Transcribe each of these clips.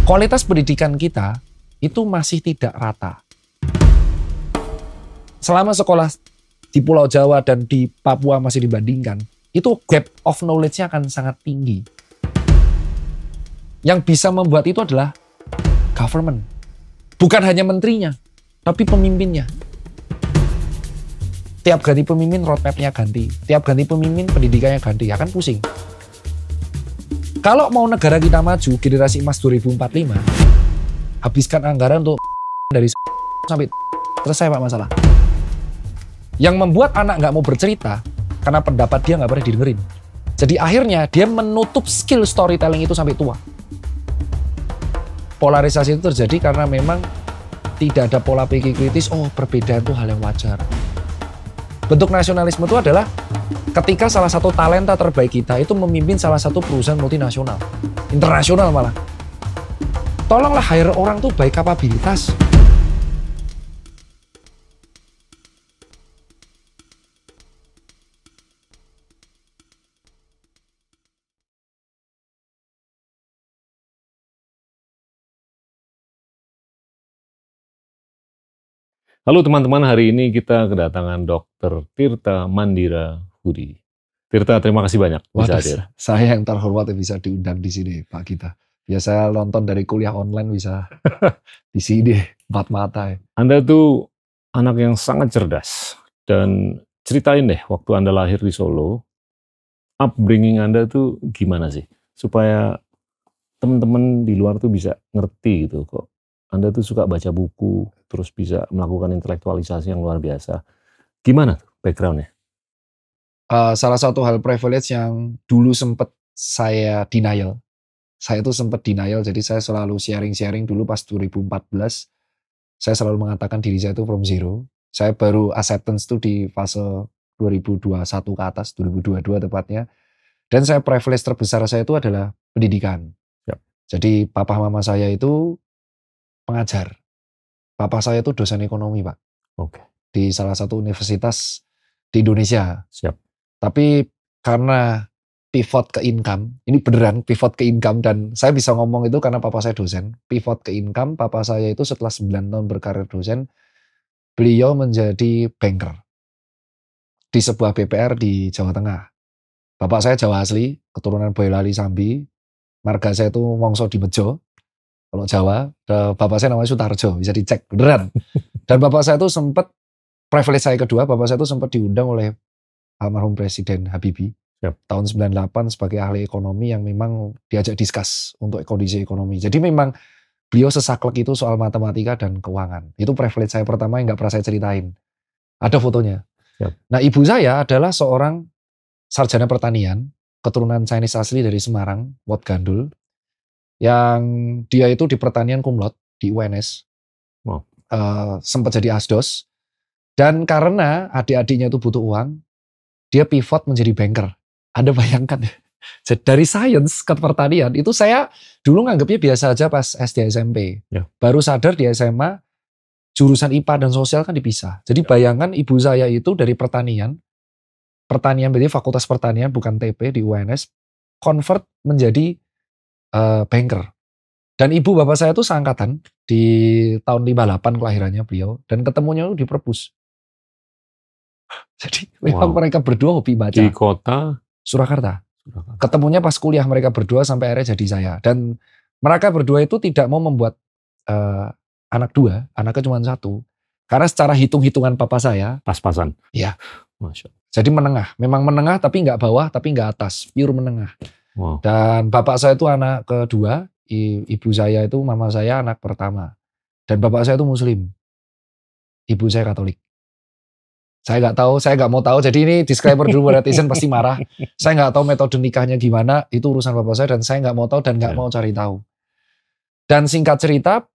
Kualitas pendidikan kita itu masih tidak rata. Selama sekolah di Pulau Jawa dan di Papua masih dibandingkan, itu gap of knowledge-nya akan sangat tinggi. Yang bisa membuat itu adalah government. Bukan hanya menterinya, tapi pemimpinnya. Tiap ganti pemimpin roadmap-nya ganti. Tiap ganti pemimpin pendidikannya ganti. Ya kan pusing. Kalau mau negara kita maju, generasi emas 2045, habiskan anggaran untuk dari sampai selesai Pak masalah. Yang membuat anak nggak mau bercerita, karena pendapat dia nggak pernah didengerin. Jadi akhirnya dia menutup skill storytelling itu sampai tua. Polarisasi itu terjadi karena memang tidak ada pola pikir kritis, oh perbedaan itu hal yang wajar. Bentuk nasionalisme itu adalah ketika salah satu talenta terbaik kita itu memimpin salah satu perusahaan multinasional, internasional malah. Tolonglah hire orang tuh baik kapabilitas. Halo teman-teman, hari ini kita kedatangan Dr. Tirta Mandira Hudi. Tirta, terima kasih banyak bisa hadir. Saya yang terhormat bisa diundang di sini, Pak Gita. Biasa nonton dari kuliah online bisa di sini, empat mata. Anda tuh anak yang sangat cerdas. Dan ceritain deh, waktu Anda lahir di Solo, upbringing Anda tuh gimana sih? Supaya teman-teman di luar tuh bisa ngerti gitu kok. Anda tuh suka baca buku, terus bisa melakukan intelektualisasi yang luar biasa. Gimana tuh background-nya? Salah satu hal privilege yang dulu sempat saya denial. Saya itu sempat denial, jadi saya selalu sharing-sharing dulu pas 2014. Saya selalu mengatakan diri saya itu from zero. Saya baru acceptance tuh di fase 2021 ke atas, 2022 tepatnya. Dan saya privilege terbesar saya itu adalah pendidikan. Yep. Jadi papa mama saya itu pengajar. Papa saya itu dosen ekonomi, Pak. Oke. Di salah satu universitas di Indonesia. Siap. Tapi karena pivot ke income, ini beneran pivot ke income, dan saya bisa ngomong itu karena papa saya dosen. Pivot ke income, papa saya itu setelah 9 tahun berkarir dosen, beliau menjadi banker di sebuah BPR di Jawa Tengah. Bapak saya Jawa asli, keturunan Boyolali Sambi. Marga saya itu Wongso di Mejo. Kalau Jawa, bapak saya namanya Sutarjo, bisa dicek, beneran. Dan bapak saya itu sempat, privilege saya kedua, bapak saya itu sempat diundang oleh almarhum Presiden Habibie, tahun 98 sebagai ahli ekonomi yang memang diajak diskus untuk kondisi ekonomi. Jadi memang beliau sesaklek itu soal matematika dan keuangan. Itu privilege saya pertama yang nggak pernah saya ceritain. Ada fotonya. Nah, ibu saya adalah seorang sarjana pertanian, keturunan Chinese asli dari Semarang, Wat Gandul, yang dia itu di pertanian cum laude di UNS, sempat jadi asdos, dan karena adik-adiknya itu butuh uang, dia pivot menjadi banker. Anda bayangkan, dari sains ke pertanian, itu saya dulu nganggapnya biasa aja pas SD SMP. Ya. Baru sadar di SMA, jurusan IPA dan sosial kan dipisah. Jadi bayangkan ibu saya itu dari pertanian berarti fakultas pertanian bukan TP di UNS, convert menjadi banker. Dan ibu bapak saya itu seangkatan di tahun 58 kelahirannya beliau, dan ketemunya itu di Perpus. Jadi memang mereka berdua hobi baca. Di kota Surakarta. Ketemunya pas kuliah mereka berdua sampai akhirnya jadi saya. Dan mereka berdua itu tidak mau membuat anak dua, anaknya cuma satu. Karena secara hitung-hitungan papa saya pas-pasan. Iya. Masya. Jadi menengah, memang menengah tapi nggak bawah, tapi nggak atas, pure menengah. Wow. Dan bapak saya itu anak kedua, ibu saya itu mama saya anak pertama. Dan bapak saya itu Muslim, ibu saya Katolik. Saya nggak tahu, saya nggak mau tahu. Jadi ini disclaimer dulu, netizen pasti marah. Saya nggak tahu metode nikahnya gimana, itu urusan bapak saya, dan saya nggak mau tahu dan nggak mau cari tahu. Dan singkat cerita,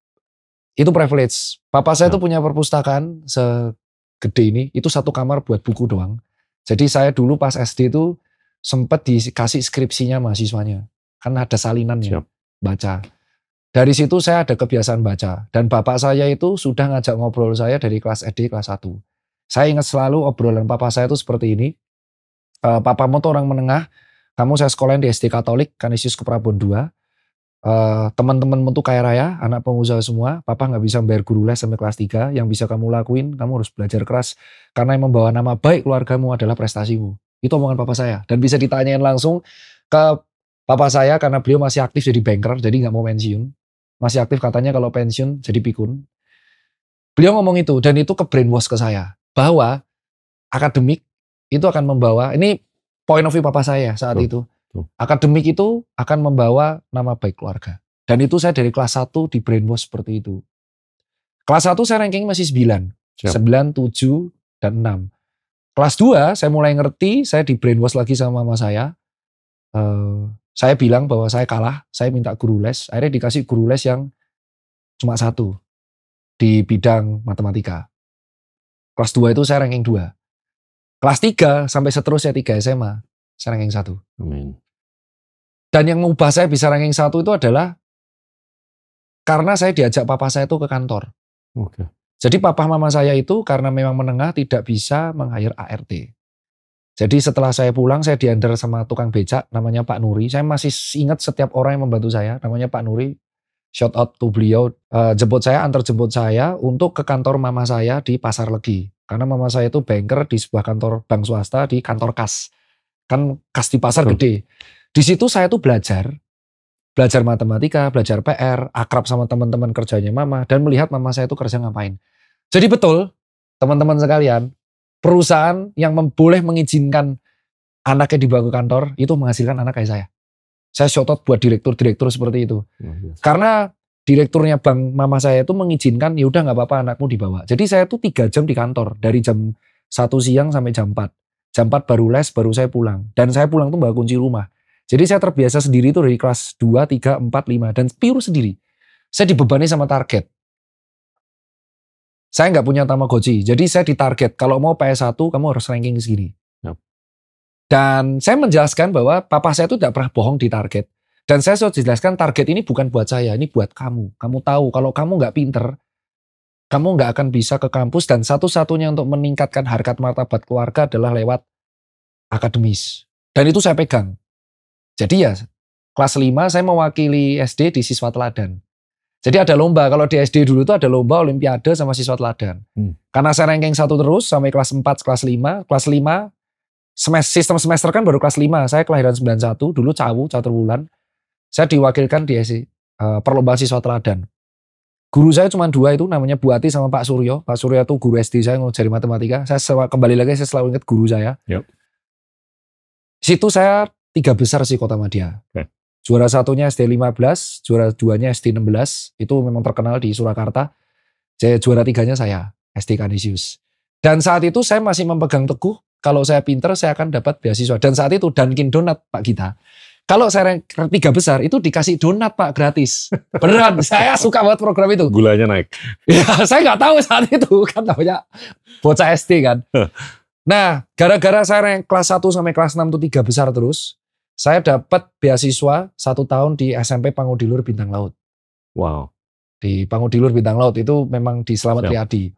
itu privilege. Bapak saya itu punya perpustakaan segede ini, itu satu kamar buat buku doang. Jadi saya dulu pas SD itu sempat dikasih skripsinya mahasiswanya. Kan ada salinannya, baca. Dari situ saya ada kebiasaan baca. Dan bapak saya itu sudah ngajak ngobrol saya dari kelas SD, kelas 1. Saya ingat selalu obrolan papa saya itu seperti ini. Papamu tuh orang menengah, kamu saya sekolahin di SD Katolik, Kanisius Keprabon II. teman-temanmu tuh kaya raya, anak pengusaha semua, papa nggak bisa bayar guru les sampai kelas 3, yang bisa kamu lakuin, kamu harus belajar keras, karena yang membawa nama baik keluargamu adalah prestasimu. Itu omongan papa saya, dan bisa ditanyain langsung ke papa saya, karena beliau masih aktif jadi banker, jadi nggak mau pensiun. Masih aktif katanya kalau pensiun jadi pikun. Beliau ngomong itu, dan itu ke brainwash ke saya, bahwa akademik itu akan membawa, ini point of view papa saya saat itu, akademik itu akan membawa nama baik keluarga. Dan itu saya dari kelas 1 di brainwash seperti itu. Kelas 1 saya ranking masih 9. 9, 7, dan 6. Kelas 2 saya mulai ngerti, saya di brainwash lagi sama mama saya. Saya bilang bahwa saya kalah, saya minta guru les. Akhirnya dikasih guru les yang cuma 1 di bidang matematika. Kelas 2 itu saya ranking 2. Kelas 3 sampai seterusnya 3 SMA, saya ranking 1. Amin. Dan yang mengubah saya bisa ranking 1 itu adalah karena saya diajak papa saya itu ke kantor. Okay. Jadi papa mama saya itu karena memang menengah tidak bisa meng-hire ART. Jadi setelah saya pulang, saya diantar sama tukang becak namanya Pak Nuri. Saya masih ingat setiap orang yang membantu saya, namanya Pak Nuri. Shout out to beliau, antar jemput saya untuk ke kantor mama saya di Pasar Legi. Karena mama saya itu banker di sebuah kantor bank swasta di kantor kas. Kan kas di pasar gede. Di situ saya tuh belajar matematika, belajar PR, akrab sama teman-teman kerjanya mama, dan melihat mama saya itu kerja ngapain. Jadi betul, teman-teman sekalian, perusahaan yang boleh mengizinkan anaknya dibawa ke kantor, itu menghasilkan anak kayak saya. Saya shout out buat direktur-direktur seperti itu. Karena direkturnya bank mama saya itu mengizinkan, ya udah nggak apa-apa anakmu dibawa. Jadi saya tuh 3 jam di kantor, dari jam 1 siang sampai jam 4. Jam 4 baru les, baru saya pulang. Dan saya pulang tuh bawa kunci rumah. Jadi saya terbiasa sendiri tuh dari kelas 2, 3, 4, 5. Dan pure sendiri. Saya dibebani sama target. Saya nggak punya Tamagotchi. Jadi saya ditarget, kalau mau PS1 kamu harus ranking segini. Dan saya menjelaskan bahwa papa saya itu tidak pernah bohong di target. Dan saya sudah jelaskan target ini bukan buat saya, ini buat kamu. Kamu tahu kalau kamu nggak pinter, kamu nggak akan bisa ke kampus, dan satu-satunya untuk meningkatkan harkat martabat keluarga adalah lewat akademis. Dan itu saya pegang. Jadi ya kelas 5 saya mewakili SD di siswa teladan. Jadi ada lomba, kalau di SD dulu itu ada lomba olimpiade sama siswa teladan. Karena saya ranking 1 terus sampai kelas 4, kelas 5. Kelas 5 sistem semester kan baru kelas 5. Saya kelahiran 91, dulu catur bulan. Saya diwakilkan di perlombaan siswa teladan. Guru saya cuma 2 itu, namanya Bu Ati sama Pak Suryo. Pak Suryo itu guru SD saya ngajari matematika. Saya kembali lagi, saya selalu ingat guru saya. Situ saya 3 besar sih Kotamadya. Juara 1-nya SD 15, juara 2-nya SD 16. Itu memang terkenal di Surakarta. Juara 3-nya saya, SD Kanisius. Dan saat itu saya masih memegang teguh, kalau saya pinter saya akan dapat beasiswa. Dan saat itu Dunkin Donat Pak Gita. Kalau saya rank 3 besar itu dikasih donat Pak gratis. Beneran, saya suka banget program itu. Gulanya naik. Ya, saya nggak tahu saat itu kan namanya bocah SD kan. Nah, gara-gara saya rank kelas 1 sampai kelas 6 tuh 3 besar terus, saya dapat beasiswa 1 tahun di SMP Pangudilur Bintang Laut. Wow. Di Pangudilur Bintang Laut itu memang di Slamet Riyadi.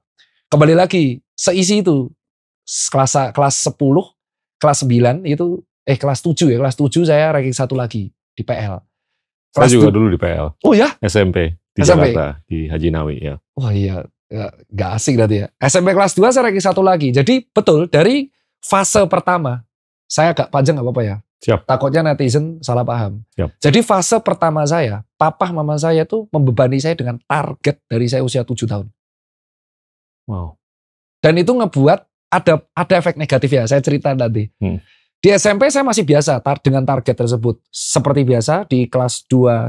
Kembali lagi, seisi itu kelas 10, kelas 9 itu kelas 7 ya, kelas 7 saya ranking 1 lagi di PL. Saya juga dulu di PL. Oh ya? SMP di Jakarta, di Haji Nawi ya. Wah iya, gak asik berarti ya. SMP kelas 2 saya ranking 1 lagi. Jadi betul dari fase pertama, saya agak panjang gak apa-apa ya. Siap. Takutnya netizen salah paham. Siap. Jadi fase pertama saya, papa mama saya tuh membebani saya dengan target dari saya usia 7 tahun. Wow. Dan itu ngebuat ada efek negatif ya, saya cerita nanti. Di SMP saya masih biasa dengan target tersebut. Seperti biasa di kelas 2,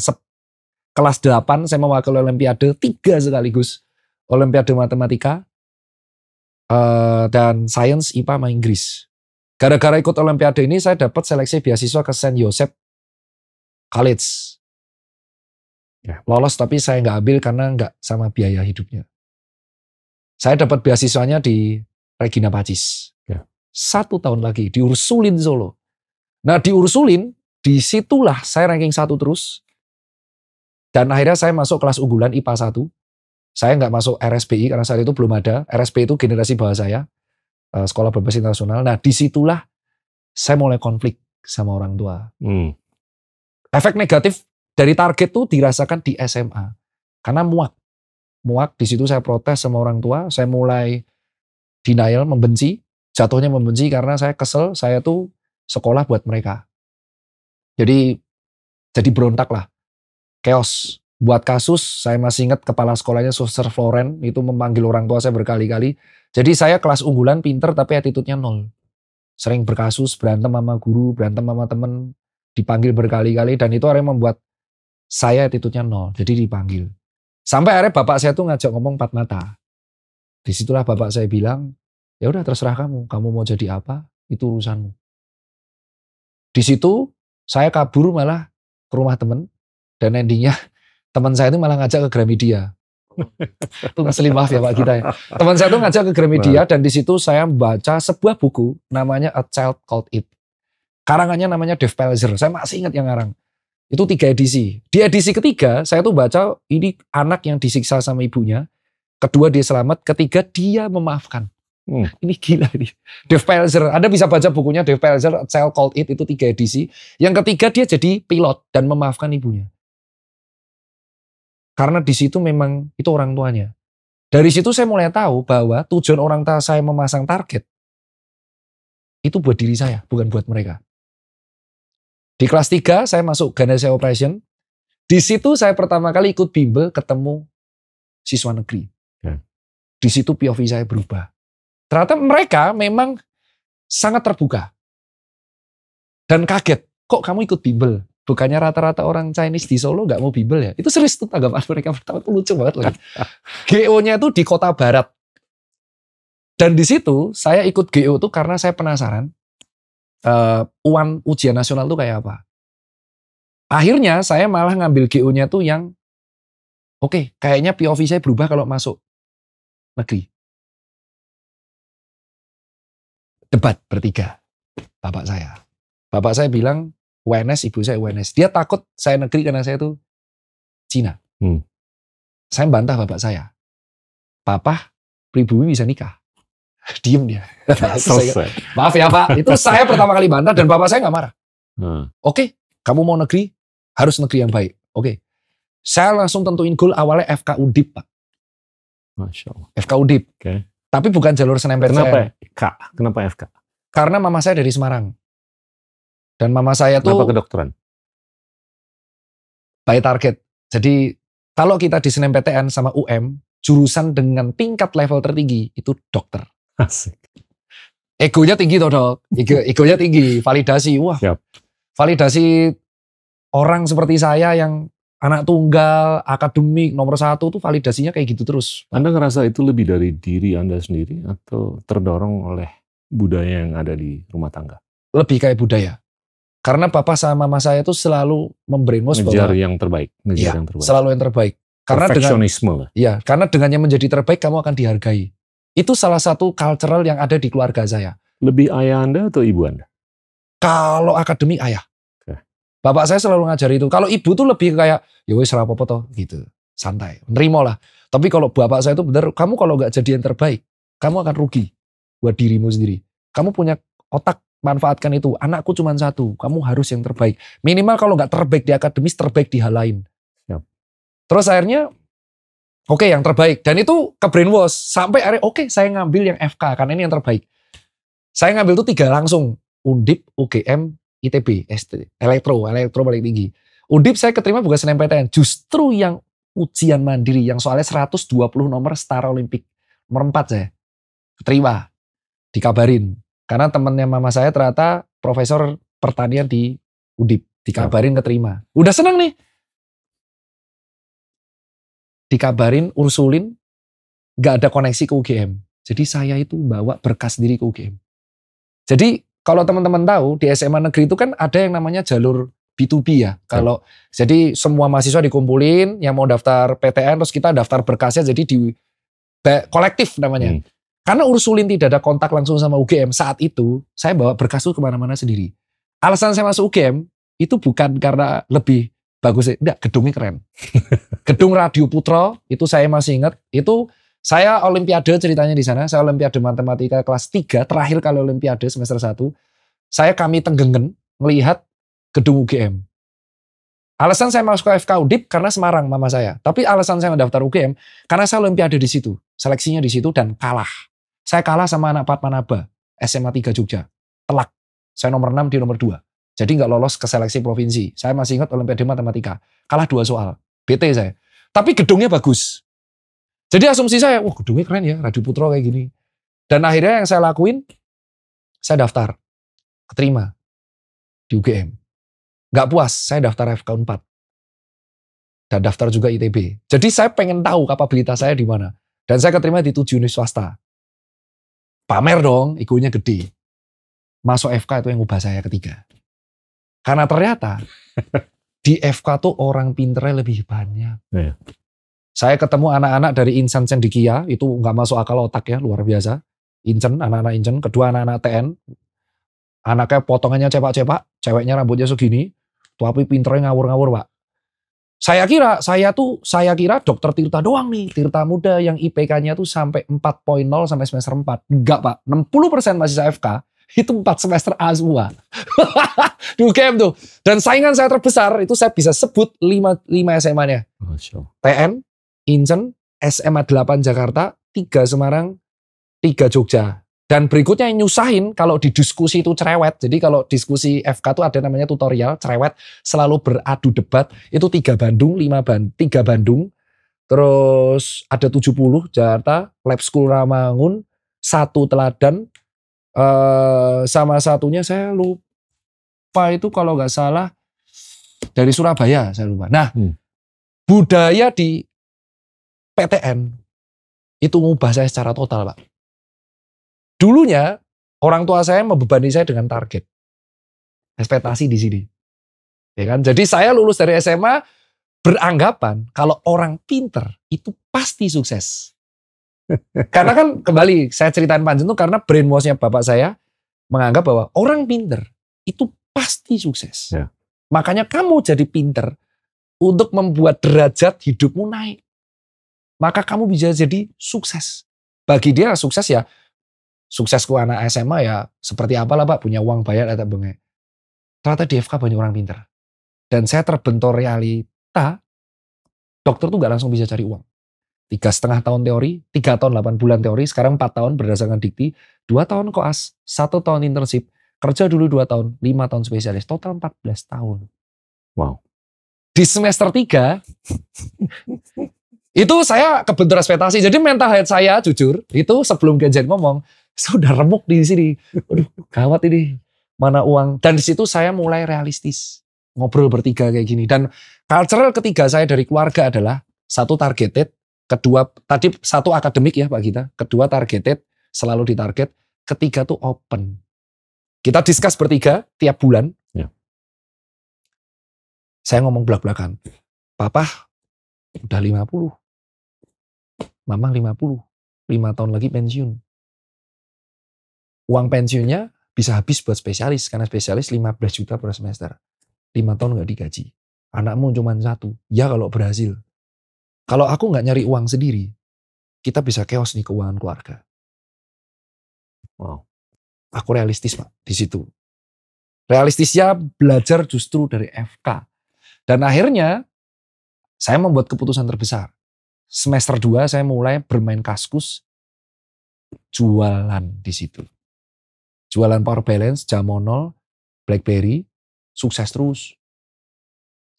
kelas 8 saya mewakili olimpiade 3 sekaligus. Olimpiade matematika, dan sains, IPA, sama Inggris. Gara-gara ikut olimpiade ini saya dapat seleksi beasiswa ke Saint Joseph College. Lolos tapi saya nggak ambil karena nggak sama biaya hidupnya. Saya dapat beasiswanya di Regina Pacis. 1 tahun lagi di Ursulin Solo. Nah di Ursulin, disitulah saya ranking 1 terus. Dan akhirnya saya masuk kelas unggulan IPA 1. Saya nggak masuk RSBI karena saat itu belum ada. RSBI itu generasi bawah saya, sekolah berbasis internasional. Nah disitulah saya mulai konflik sama orang tua. Efek negatif dari target tuh dirasakan di SMA. Karena muak. Di situ saya protes sama orang tua, saya mulai denial, membenci, jatuhnya membenci karena saya kesel, saya tuh sekolah buat mereka. Jadi berontak lah, chaos. Buat kasus, saya masih ingat kepala sekolahnya Suster Floren, itu memanggil orang tua saya berkali-kali. Jadi saya kelas unggulan, pinter, tapi attitude-nya 0. Sering berkasus, berantem sama guru, berantem sama temen, dipanggil berkali-kali, dan itu akhirnya membuat saya attitude-nya 0, jadi dipanggil. Sampai akhirnya bapak saya tuh ngajak ngomong 4 mata. Disitulah bapak saya bilang, ya udah terserah kamu mau jadi apa, itu urusanmu. Di situ saya kabur malah ke rumah temen, dan endingnya teman saya itu malah ngajak ke Gramedia. Itu ngeselin, maaf ya Pak kita ya. Teman saya itu ngajak ke Gramedia, dan di situ saya membaca sebuah buku namanya A Child Called It. Karangannya namanya Dave Pelzer. Saya masih ingat yang ngarang. Itu 3 edisi. Di edisi ketiga saya tuh baca ini anak yang disiksa sama ibunya. Kedua dia selamat, ketiga dia memaafkan. Ini gila ini. Dave Pelzer. Anda bisa baca bukunya Dave Pelzer, A Child Called It, itu 3 edisi. Yang ketiga dia jadi pilot dan memaafkan ibunya. Karena di situ memang itu orang tuanya. Dari situ saya mulai tahu bahwa tujuan orang tua saya memasang target itu buat diri saya, bukan buat mereka. Di kelas 3 saya masuk Ganesha Operation. Di situ saya pertama kali ikut bimbel ketemu siswa negeri. Di situ POV saya berubah. Ternyata mereka memang sangat terbuka. Dan kaget, kok kamu ikut bimbel? Bukannya rata-rata orang Chinese di Solo nggak mau bimbel ya? Itu serius tuh tanggapan mereka pertama, tuh lucu banget lagi. GO-nya itu di kota barat. Dan di situ saya ikut GO tuh karena saya penasaran UAN ujian nasional tuh kayak apa. Akhirnya saya malah ngambil GO-nya tuh yang oke, kayaknya POV saya berubah kalau masuk negeri. Debat bertiga, bapak saya. Bapak saya bilang UNS, ibu saya UNS. Dia takut saya negeri karena saya tuh Cina. Saya bantah bapak saya. Papa, pribumi bisa nikah. Diem dia. Maaf ya Pak, itu saya pertama kali bantah dan bapak saya nggak marah. Oke, kamu mau negeri, harus negeri yang baik. Oke. Saya langsung tentuin goal awalnya FK Undip Pak. Masya Allah. FK Undip. Okay. Tapi bukan jalur SNMPTN. Kenapa K? Kenapa FK? Karena mama saya dari Semarang. Dan mama saya tuh kenapa kedokteran? By target. Jadi kalau kita di SNMPTN sama UM, jurusan dengan tingkat level tertinggi itu dokter. Asik. Egonya tinggi toh dok. Egonya tinggi. Validasi. Wah. Siap. Validasi orang seperti saya yang anak tunggal, akademik, nomor 1 tuh validasinya kayak gitu terus. Anda ngerasa itu lebih dari diri Anda sendiri atau terdorong oleh budaya yang ada di rumah tangga? Lebih kayak budaya. Karena papa sama mama saya itu selalu membrainwash ngejar bahwa yang terbaik, yang terbaik. Selalu yang terbaik. Karena perfeksionisme. Karena dengannya menjadi terbaik kamu akan dihargai. Itu salah satu cultural yang ada di keluarga saya. Lebih ayah Anda atau ibu Anda? Kalau akademik ayah. Bapak saya selalu ngajari itu. Kalau ibu tuh lebih kayak ya wis ora apa-apa toh gitu. Santai, nerimo lah. Tapi kalau bapak saya itu benar, kamu kalau nggak jadi yang terbaik, kamu akan rugi buat dirimu sendiri. Kamu punya otak, manfaatkan itu. Anakku cuma 1, kamu harus yang terbaik. Minimal kalau nggak terbaik di akademis, terbaik di hal lain. Yep. Terus akhirnya, oke, yang terbaik. Dan itu ke brainwash. Sampai akhirnya, oke, saya ngambil yang FK, karena ini yang terbaik. Saya ngambil itu 3 langsung. Undip, UGM, ITB, ST, elektro paling tinggi. Undip saya keterima bukan SNMPTN, justru yang ujian mandiri, yang soalnya 120 nomor setara Olimpik. Nomor 4 saya. Keterima. Dikabarin. Karena temannya mama saya ternyata profesor pertanian di Undip. Dikabarin keterima. Udah seneng nih. Dikabarin ursulin, gak ada koneksi ke UGM. Jadi saya itu bawa berkas diri ke UGM. Jadi kalau teman-teman tahu di SMA negeri itu kan ada yang namanya jalur B2B ya. Kalau jadi semua mahasiswa dikumpulin yang mau daftar PTN terus kita daftar berkasnya jadi di kolektif namanya. Karena ursulin tidak ada kontak langsung sama UGM saat itu, saya bawa berkas itu kemana-mana sendiri. Alasan saya masuk UGM itu bukan karena lebih bagus, enggak, gedungnya keren. Gedung Radio Putra itu saya masih ingat, itu saya olimpiade ceritanya di sana, saya olimpiade matematika kelas 3, terakhir kali olimpiade semester 1, kami tenggengen melihat gedung UGM. Alasan saya masuk ke FK Undip karena Semarang mama saya. Tapi alasan saya mendaftar UGM karena saya olimpiade di situ. Seleksinya di situ dan kalah. Saya kalah sama anak Patmanaba, SMA 3 Jogja. Telak. Saya nomor 6 di nomor 2. Jadi nggak lolos ke seleksi provinsi. Saya masih ingat olimpiade matematika. Kalah 2 soal. BT saya. Tapi gedungnya bagus. Jadi asumsi saya, wah gedungnya keren ya, Radio Putro kayak gini. Dan akhirnya yang saya lakuin, saya daftar. Keterima di UGM. Nggak puas, saya daftar FK Unpad. Dan daftar juga ITB. Jadi saya pengen tahu kapabilitas saya di mana. Dan saya keterima di 7 unit swasta. Pamer dong, ikunya gede. Masuk FK itu yang ubah saya ketiga. Karena ternyata di FK tuh orang pinternya lebih banyak. Iya. Saya ketemu anak-anak dari Insan Cendikia, itu nggak masuk akal otak ya, luar biasa. Incen, anak-anak Incen. Kedua anak-anak TN. Anaknya potongannya cepak-cepak, ceweknya rambutnya segini. Tapi pinternya ngawur-ngawur, Pak. Saya kira Dokter Tirta doang nih. Tirta muda yang IPK-nya tuh sampai 4.0 sampai semester 4. Enggak, Pak. 60% mahasiswa FK itu 4 semester A semua. Di UGM tuh. Dan saingan saya terbesar itu saya bisa sebut 5 SMA-nya. TN, Incen, SMA 8 Jakarta, 3 Semarang, 3 Jogja. Dan berikutnya yang nyusahin kalau di diskusi itu cerewet. Jadi kalau diskusi FK itu ada namanya tutorial, cerewet, selalu beradu debat. Itu 3 Bandung, 3 Bandung. Terus ada 70 Jakarta, Lab School Ramangun, 1 Teladan, sama satunya saya lupa itu kalau nggak salah dari Surabaya, saya lupa. Nah, budaya di PTN itu ngubah saya secara total, Pak. Dulunya orang tua saya membebani saya dengan target, ekspektasi di sini, ya kan? Jadi saya lulus dari SMA beranggapan kalau orang pinter itu pasti sukses. Karena kan kembali saya ceritain panjang itu karena brainwash-nya bapak saya menganggap bahwa orang pinter itu pasti sukses. Ya. Makanya kamu jadi pinter untuk membuat derajat hidupmu naik. Maka kamu bisa jadi sukses. Bagi dia sukses ya, suksesku anak SMA ya seperti apalah Pak, punya uang bayar atau bengek. Ternyata di FK banyak orang pinter. Dan saya terbentur realita, dokter tuh gak langsung bisa cari uang. 3,5 tahun teori, 3 tahun 8 bulan teori, sekarang 4 tahun berdasarkan dikti, 2 tahun koas, 1 tahun internship, kerja dulu 2 tahun, 5 tahun spesialis, total 14 tahun. Wow. Di semester 3, itu saya kebentur ekspektasi. Jadi mental health saya jujur, itu sebelum Genjen ngomong, saya udah remuk di sini. Aduh, gawat ini. Mana uang? Dan di situ saya mulai realistis. Ngobrol bertiga kayak gini. Dan cultural ketiga saya dari keluarga adalah 1 targeted, kedua, tadi 1 akademik ya Pak Gita, kedua targeted, selalu ditarget, ketiga tuh open. Kita discuss bertiga tiap bulan. Ya. Saya ngomong belak-belakan. Papa udah 50. Mama 50. 5 tahun lagi pensiun. Uang pensiunnya bisa habis buat spesialis, karena spesialis 15 juta per semester. 5 tahun gak digaji. Anakmu cuma 1. Ya kalau berhasil. Kalau aku nggak nyari uang sendiri, kita bisa chaos nih keuangan keluarga. Wow. Aku realistis Pak di situ. Realistisnya belajar justru dari FK. Dan akhirnya saya membuat keputusan terbesar. Semester 2 saya mulai bermain kaskus, jualan di situ. Jualan power balance, Jamonol, BlackBerry, sukses terus.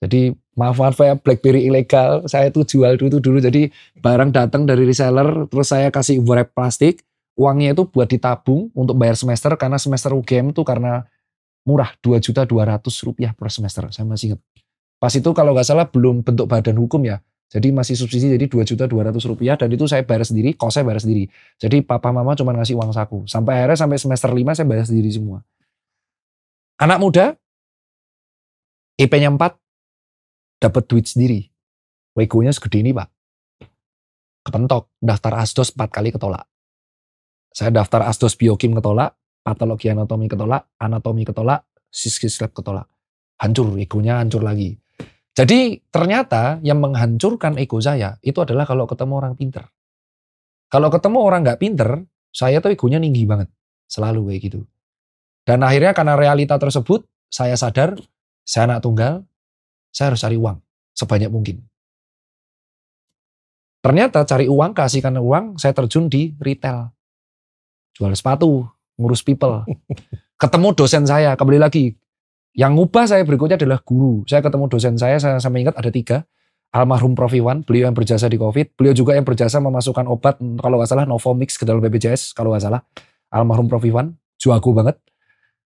Jadi maaf ya BlackBerry ilegal, saya tuh jual dulu. Jadi barang datang dari reseller, terus saya kasih wrap plastik, uangnya itu buat ditabung untuk bayar semester, karena semester UGM itu karena murah, 2.200.000 rupiah per semester, saya masih ingat. Pas itu kalau nggak salah belum bentuk badan hukum ya, jadi masih subsidi, jadi 2.200.000 rupiah, dan itu saya bayar sendiri, kos saya bayar sendiri. Jadi papa mama cuma ngasih uang saku, sampai akhirnya sampai semester 5 saya bayar sendiri semua. Anak muda, IP-nya 4, dapat duit sendiri. Wegonya segede ini Pak. Kepentok, daftar asdos 4 kali ketolak. Saya daftar asdos biokim ketolak, patologi anatomi ketolak, anatomi ketolak, siskis lab ketolak. Hancur, egonya hancur lagi. Jadi ternyata yang menghancurkan ego saya itu adalah kalau ketemu orang pinter. Kalau ketemu orang nggak pinter, saya tuh egonya tinggi banget. Selalu kayak gitu. Dan akhirnya karena realita tersebut, saya sadar, saya anak tunggal, saya harus cari uang sebanyak mungkin. Ternyata cari uang, keasikan uang, saya terjun di retail. Jual sepatu, ngurus people. Ketemu dosen saya, kembali lagi. Yang ngubah saya berikutnya adalah guru. Saya ketemu dosen saya sampai ingat ada 3. Almarhum Prof. Iwan, beliau yang berjasa di COVID. Beliau juga yang berjasa memasukkan obat, kalau nggak salah Novomix ke dalam BPJS, kalau nggak salah. Almarhum Prof. Iwan, jago banget.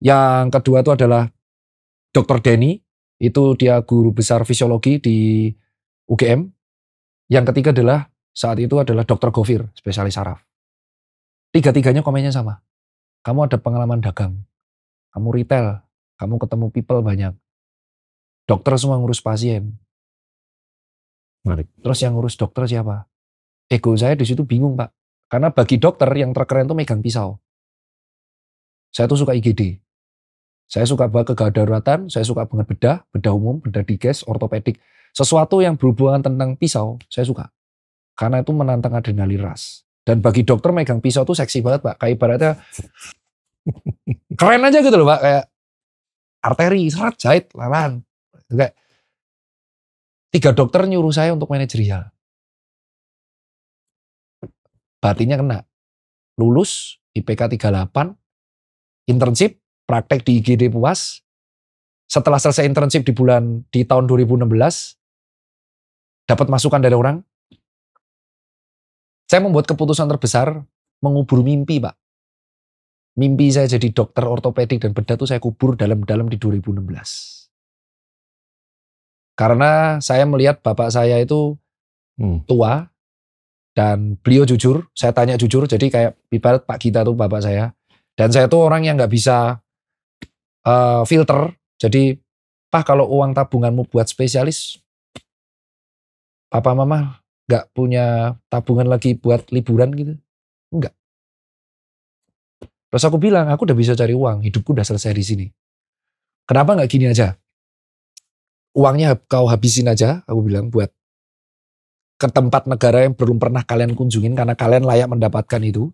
Yang kedua itu adalah Dr. Denny, itu dia guru besar fisiologi di UGM. Yang ketiga adalah saat itu adalah Dr. Gofir, spesialis saraf. 3-tiganya komennya sama. Kamu ada pengalaman dagang, kamu retail, kamu ketemu people banyak. Dokter semua ngurus pasien. Menarik. Terus yang ngurus dokter siapa? Ego saya di situ bingung, Pak. Karena bagi dokter yang terkeren itu megang pisau. Saya tuh suka IGD. Saya suka banget kedaruratan, saya suka banget bedah umum, bedah diges, ortopedik. Sesuatu yang berhubungan tentang pisau, saya suka. Karena itu menantang adrenalin rush. Dan bagi dokter megang pisau tuh seksi banget, Pak. Kayak ibaratnya keren aja gitu loh, Pak. Kayak arteri, serat, jahit, lalan. Kayak 3 dokter nyuruh saya untuk manajerial. Batinnya kena. Lulus, IPK 38, internship, praktek di IGD puas. Setelah selesai internship di tahun 2016, dapat masukan dari orang. Saya membuat keputusan terbesar, mengubur mimpi, Pak. Mimpi saya jadi dokter ortopedik dan bedah itu saya kubur dalam-dalam di 2016. Karena saya melihat bapak saya itu tua dan beliau jujur, saya tanya jujur, jadi kayak ibarat Pak Gita tuh bapak saya. Dan saya tuh orang yang nggak bisa filter, jadi Pak kalau uang tabunganmu buat spesialis, papa mama nggak punya tabungan lagi buat liburan gitu? Enggak. Terus aku bilang, aku udah bisa cari uang, hidupku udah selesai di sini. Kenapa nggak gini aja? Uangnya kau habisin aja, aku bilang, buat ke tempat negara yang belum pernah kalian kunjungin karena kalian layak mendapatkan itu.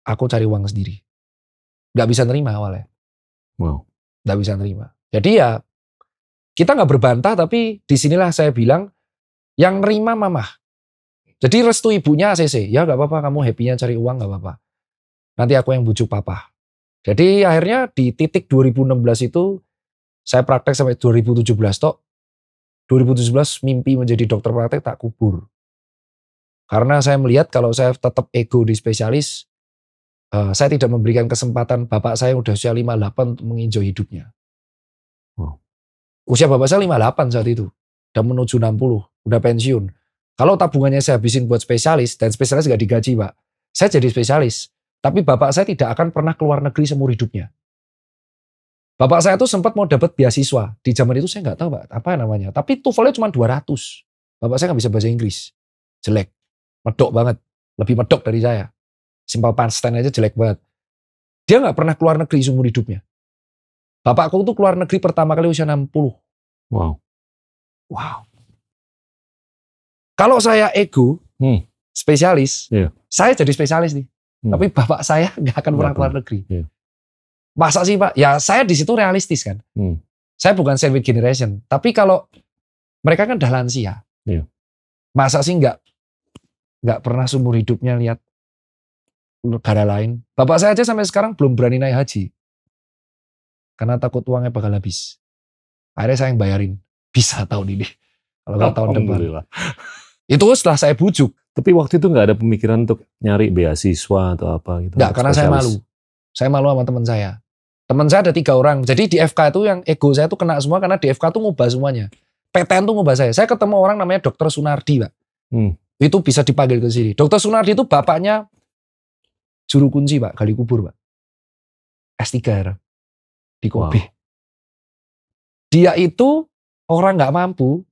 Aku cari uang sendiri. Nggak bisa nerima awalnya. Wow. Nggak bisa nerima. Jadi ya, kita nggak berbantah, tapi disinilah saya bilang, yang nerima mamah. Jadi restu ibunya ACC, ya nggak apa-apa, kamu happy-nya cari uang nggak apa-apa. Nanti aku yang bujuk papa. Jadi akhirnya di titik 2016 itu, saya praktek sampai 2017 tok. 2017 mimpi menjadi dokter praktek tak kubur. Karena saya melihat kalau saya tetap ego di spesialis, saya tidak memberikan kesempatan bapak saya udah usia 58 untuk menginjau hidupnya. Wow. Usia bapak saya 58 saat itu. Udah menuju 60, udah pensiun. Kalau tabungannya saya habisin buat spesialis, dan spesialis gak digaji, Pak. Saya jadi spesialis. Tapi bapak saya tidak akan pernah keluar negeri seumur hidupnya. Bapak saya tuh sempat mau dapat beasiswa. Di zaman itu saya nggak tahu, Pak, apa namanya. Tapi TOEFL-nya cuma 200. Bapak saya nggak bisa bahasa Inggris. Jelek. Medok banget. Lebih medok dari saya. Simple Einstein aja jelek banget. Dia nggak pernah keluar negeri seumur hidupnya. Bapakku tuh keluar negeri pertama kali usia 60. Wow. Kalau saya ego, spesialis, saya jadi spesialis nih. Tapi bapak saya nggak akan pernah keluar negeri. Masa sih, Pak? Ya saya di situ realistis kan. Saya bukan sandwich generation. Tapi kalau mereka kan udah lansia. Masa sih nggak pernah seumur hidupnya lihat negara lain. Bapak saya aja sampai sekarang belum berani naik haji. Karena takut uangnya bakal habis. Akhirnya saya yang bayarin. Bisa tahun ini. Kalau nggak tahun depan. Itu setelah saya bujuk. Tapi waktu itu nggak ada pemikiran untuk nyari beasiswa atau apa gitu? Nggak, karena saya malu. Saya malu sama teman saya. Teman saya ada 3 orang. Jadi di FK itu yang ego saya tuh kena semua karena di FK tuh ngubah semuanya. PTN tuh ngubah saya. Saya ketemu orang namanya Dr. Sunardi, Pak. Itu bisa dipanggil ke sini. Dr. Sunardi itu bapaknya juru kunci, Pak, gali kubur, Pak. S3 ya, di Kobe. Wow. Dia itu orang nggak mampu,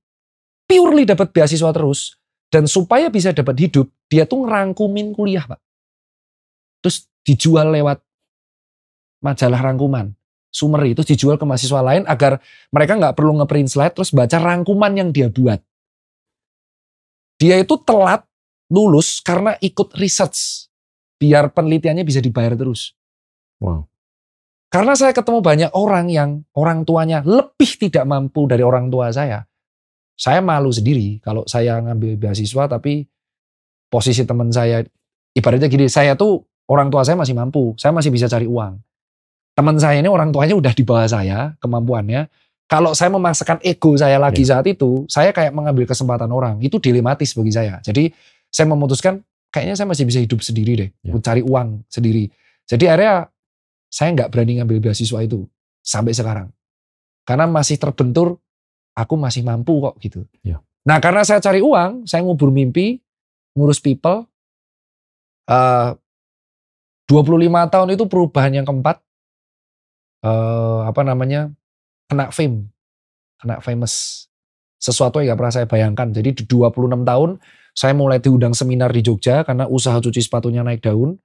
purely dapat beasiswa terus. Dan supaya bisa dapat hidup, dia tuh ngerangkumin kuliah, Pak. Terus dijual lewat majalah rangkuman, summary, itu dijual ke mahasiswa lain agar mereka nggak perlu ngeprint slide, terus baca rangkuman yang dia buat. Dia itu telat lulus karena ikut research, biar penelitiannya bisa dibayar terus. Wow. Karena saya ketemu banyak orang yang orang tuanya lebih tidak mampu dari orang tua saya. Saya malu sendiri kalau saya ngambil beasiswa tapi posisi teman saya, ibaratnya gini, saya tuh orang tua saya masih mampu, saya masih bisa cari uang. Teman saya ini orang tuanya udah di bawah saya kemampuannya. Kalau saya memaksakan ego saya lagi saat itu, saya kayak mengambil kesempatan orang. Itu dilematis bagi saya. Jadi saya memutuskan kayaknya saya masih bisa hidup sendiri deh, cari uang sendiri. Jadi akhirnya saya nggak berani ngambil beasiswa itu sampai sekarang. Karena masih terbentur, aku masih mampu kok gitu. Nah karena saya cari uang, saya ngubur mimpi, ngurus people. 25 tahun itu perubahan yang keempat. Kena fame, kena famous. Sesuatu yang gak pernah saya bayangkan. Jadi di 26 tahun saya mulai diundang seminar di Jogja karena usaha cuci sepatunya naik daun.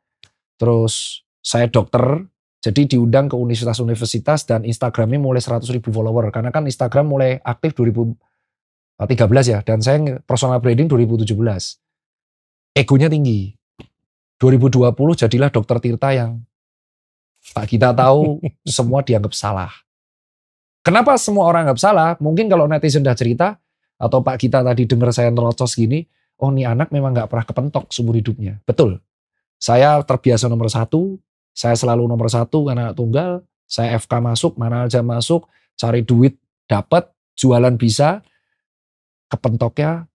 Terus saya dokter, jadi diundang ke universitas-universitas dan Instagramnya mulai 100.000 follower. Karena kan Instagram mulai aktif 2013 ya, dan saya personal branding 2017. Egonya tinggi. 2020 jadilah Dokter Tirta yang Pak Gita tahu semua dianggap salah. Kenapa semua orang anggap salah? Mungkin kalau netizen udah cerita, atau Pak Gita tadi dengar saya nerocos gini, oh nih anak memang gak pernah kepentok seumur hidupnya. Betul. Saya terbiasa nomor 1, saya selalu nomor 1 karena anak tunggal, saya FK masuk, mana aja masuk, cari duit dapat, jualan bisa, kepentoknya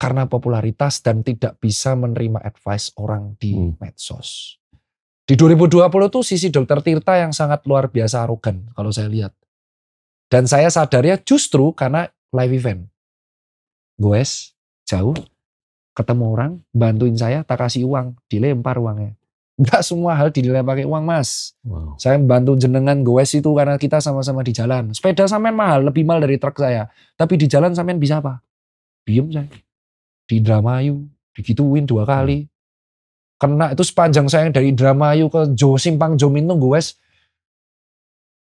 karena popularitas dan tidak bisa menerima advice orang di medsos. Di 2020 tuh sisi Dokter Tirta yang sangat luar biasa arogan kalau saya lihat. Dan saya sadarnya justru karena live event. Goes, jauh, ketemu orang, bantuin saya, tak kasih uang, dilempar uangnya. Enggak semua hal dinilai pakai uang, Mas. Wow. Saya bantu jenengan goes itu karena kita sama-sama di jalan. Sepeda sampean mahal, lebih mahal dari truk saya. Tapi di jalan sampean bisa apa? Diem saya. Di Indramayu, digituin 2 kali. Kena itu sepanjang saya dari Indramayu ke Simpang Jomintung goes.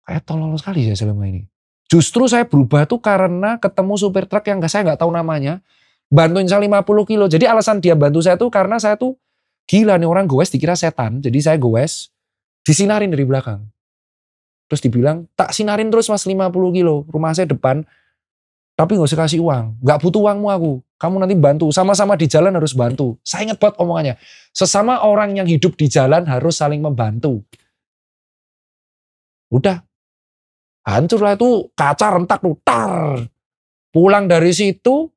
Kayak tolol sekali saya selama ini. Justru saya berubah tuh karena ketemu supir truk yang saya nggak tahu namanya. Bantuin saya 50 kilo. Jadi alasan dia bantu saya tuh karena saya tuh gila nih orang goes dikira setan. Jadi saya goes, disinarin dari belakang. Terus dibilang, tak sinarin terus mas 50 kilo. Rumah saya depan, tapi gak usah kasih uang. Gak butuh uangmu aku. Kamu nanti bantu. Sama-sama di jalan harus bantu. Saya ingat banget omongannya. Sesama orang yang hidup di jalan harus saling membantu. Udah. Hancurlah itu kaca rentak tuh. Tar. Pulang dari situ,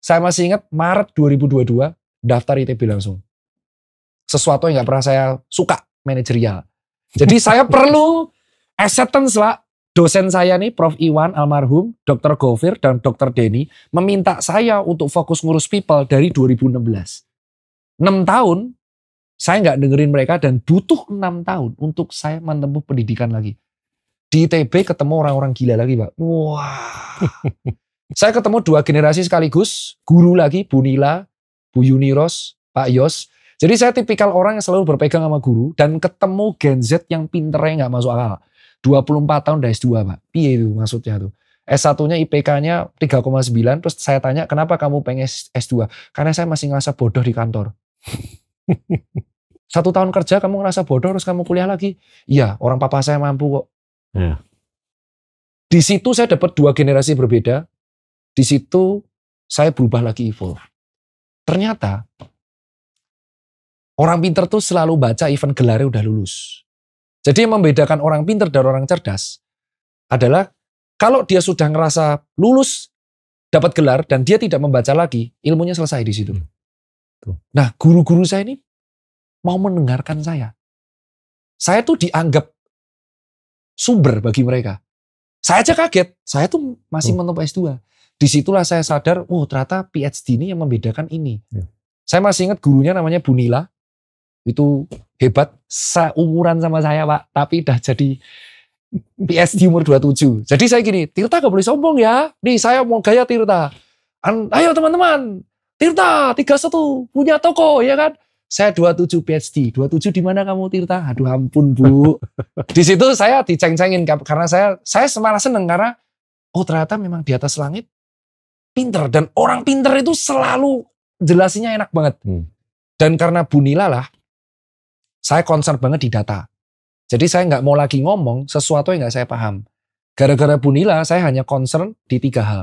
saya masih ingat Maret 2022, daftar ITB langsung. Sesuatu yang gak pernah saya suka, manajerial. Jadi saya perlu acceptance lah. Dosen saya nih, Prof. Iwan almarhum, Dr. Gofir, dan Dr. Denny meminta saya untuk fokus ngurus people dari 2016. 6 tahun, saya nggak dengerin mereka dan butuh 6 tahun untuk saya menempuh pendidikan lagi. Di ITB ketemu orang-orang gila lagi, Pak. Wah. Saya ketemu 2 generasi sekaligus, guru lagi, Bu Nila, Bu Yuniros, Pak Yos. Jadi saya tipikal orang yang selalu berpegang sama guru dan ketemu Gen Z yang pinternya nggak masuk akal. 24 tahun udah S2 Pak. Piye itu maksudnya tuh. S1-nya IPK-nya 3,9. Terus saya tanya kenapa kamu pengen S2? Karena saya masih ngerasa bodoh di kantor. 1 tahun kerja kamu ngerasa bodoh terus kamu kuliah lagi. Iya orang papa saya mampu kok. Yeah. Di situ saya dapat 2 generasi berbeda. Di situ saya berubah lagi evolve. Ternyata orang pinter tuh selalu baca event gelarnya udah lulus. Jadi yang membedakan orang pinter dan orang cerdas adalah kalau dia sudah ngerasa lulus, dapat gelar, dan dia tidak membaca lagi, ilmunya selesai di situ. Nah, guru-guru saya ini mau mendengarkan saya. Saya tuh dianggap sumber bagi mereka. Saya aja kaget, saya tuh masih menempuh S2. Disitulah saya sadar, oh ternyata PhD ini yang membedakan ini. Saya masih ingat gurunya namanya Bu Nila. Itu hebat, seumuran sama saya Pak, tapi udah jadi PhD umur 27. Jadi saya gini, Tirta gak boleh sombong ya, nih saya mau gaya Tirta. Ayo teman-teman, Tirta 31 punya toko ya kan. Saya 27 PhD, 27 di mana kamu Tirta? Aduh ampun Bu. Di situ saya diceng-cengin karena saya malah seneng karena oh ternyata memang di atas langit pinter dan orang pinter itu selalu jelasinnya enak banget. Dan karena Bu Nila lah, saya concern banget di data. Jadi saya nggak mau lagi ngomong sesuatu yang nggak saya paham. Gara-gara Bu Nila, saya hanya concern di 3 hal.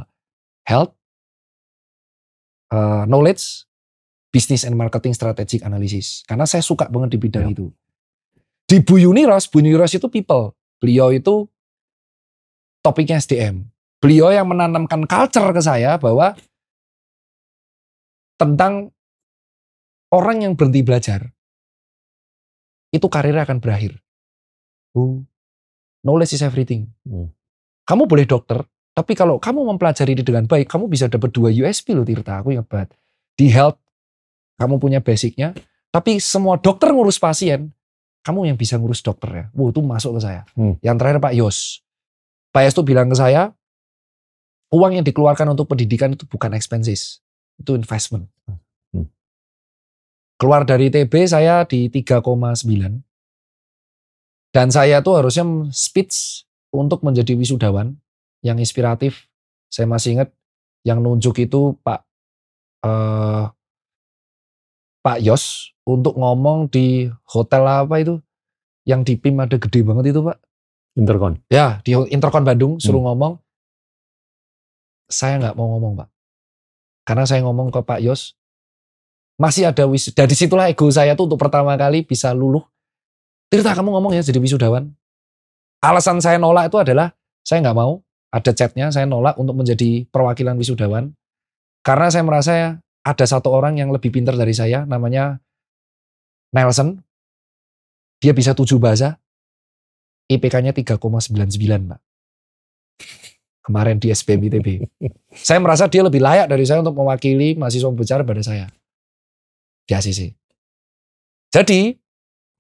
Health, knowledge, business and marketing strategic analysis. Karena saya suka banget di bidang itu. Di Bu Yuni Ros itu people. Beliau itu topiknya SDM. Beliau yang menanamkan culture ke saya bahwa tentang orang yang berhenti belajar, itu karirnya akan berakhir. Knowledge is everything. Kamu boleh dokter, tapi kalau kamu mempelajari ini dengan baik, kamu bisa dapat 2 USP loh Tirta, aku ingat banget. Di health, kamu punya basicnya, tapi semua dokter ngurus pasien, kamu yang bisa ngurus dokternya. Itu masuk ke saya. Yang terakhir Pak Yos. Pak Yos tuh bilang ke saya, uang yang dikeluarkan untuk pendidikan itu bukan expenses, itu investment. Keluar dari TB saya di 3,9. Dan saya tuh harusnya speech untuk menjadi wisudawan yang inspiratif. Saya masih ingat yang nunjuk itu Pak Yos untuk ngomong di hotel apa itu yang di PIM ada gede banget itu Pak. Intercon. Ya di Intercon Bandung suruh ngomong. Saya nggak mau ngomong Pak. Karena saya ngomong ke Pak Yos. Masih ada wisuda. Dari situlah ego saya tuh untuk pertama kali bisa luluh. Tirta kamu ngomong ya jadi wisudawan. Alasan saya nolak itu adalah saya nggak mau, ada chatnya, saya nolak untuk menjadi perwakilan wisudawan. Karena saya merasa ada satu orang yang lebih pintar dari saya, namanya Nelson. Dia bisa 7 bahasa, IPK-nya 3,99 Pak. Kemarin di SBM ITB. Saya merasa dia lebih layak dari saya untuk mewakili mahasiswa besar pada saya. Di ACC. Jadi,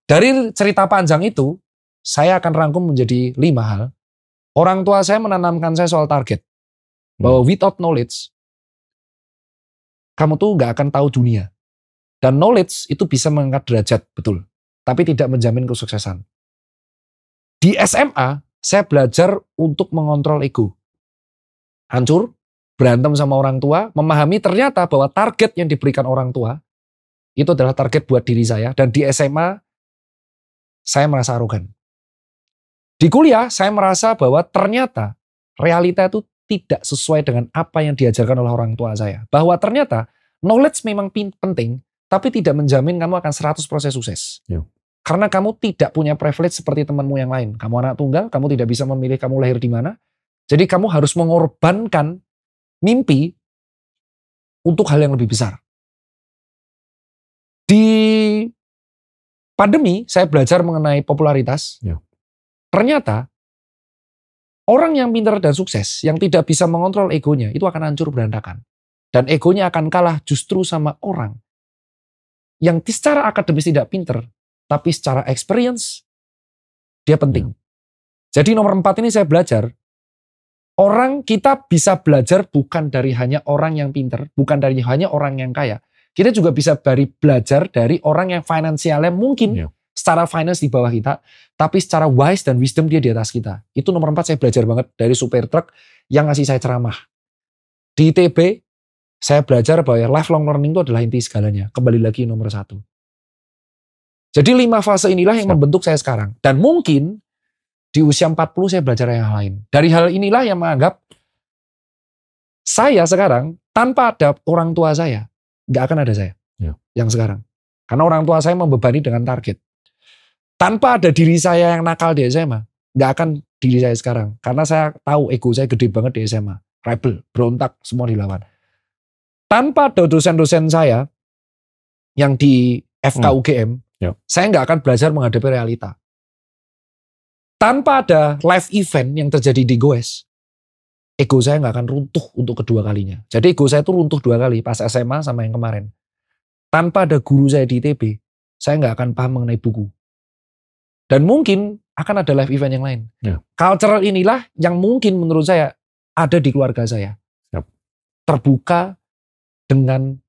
dari cerita panjang itu, saya akan rangkum menjadi 5 hal. Orang tua saya menanamkan saya soal target. Bahwa without knowledge, kamu tuh nggak akan tahu dunia. Dan knowledge itu bisa mengangkat derajat, betul. Tapi tidak menjamin kesuksesan. Di SMA, saya belajar untuk mengontrol ego. Hancur, berantem sama orang tua, memahami ternyata bahwa target yang diberikan orang tua, itu adalah target buat diri saya. Dan di SMA, saya merasa arogan. Di kuliah, saya merasa bahwa ternyata realita itu tidak sesuai dengan apa yang diajarkan oleh orang tua saya. Bahwa ternyata knowledge memang penting, tapi tidak menjamin kamu akan 100% sukses. Karena kamu tidak punya privilege seperti temanmu yang lain. Kamu anak tunggal, kamu tidak bisa memilih kamu lahir di mana. Jadi kamu harus mengorbankan mimpi untuk hal yang lebih besar. Di pandemi, saya belajar mengenai popularitas. Ternyata, orang yang pintar dan sukses, yang tidak bisa mengontrol egonya, itu akan hancur berantakan. Dan egonya akan kalah justru sama orang yang secara akademis tidak pintar, tapi secara experience, dia penting. Jadi nomor 4 ini saya belajar, kita bisa belajar bukan dari hanya orang yang pintar, bukan dari hanya orang yang kaya. Kita juga bisa belajar dari orang yang finansialnya mungkin secara finance di bawah kita, tapi secara wise dan wisdom dia di atas kita. Itu nomor 4 saya belajar banget dari supir truk yang ngasih saya ceramah. Di ITB, saya belajar bahwa lifelong learning itu adalah inti segalanya. Kembali lagi nomor 1. Jadi 5 fase inilah yang membentuk saya sekarang. Dan mungkin di usia 40 saya belajar yang lain. Dari hal inilah yang menganggap saya sekarang tanpa ada orang tua saya, nggak akan ada saya yang sekarang. Karena orang tua saya membebani dengan target. Tanpa ada diri saya yang nakal di SMA, nggak akan diri saya sekarang. Karena saya tahu ego saya gede banget di SMA. Rebel, berontak, semua dilawan. Tanpa ada dosen-dosen saya yang di FKUGM, saya nggak akan belajar menghadapi realita. Tanpa ada live event yang terjadi di Goes, ego saya nggak akan runtuh untuk kedua kalinya. Jadi ego saya itu runtuh 2 kali, pas SMA sama yang kemarin. Tanpa ada guru saya di ITB, saya nggak akan paham mengenai buku. Dan mungkin akan ada live event yang lain. Cultural inilah yang mungkin menurut saya ada di keluarga saya. Terbuka dengan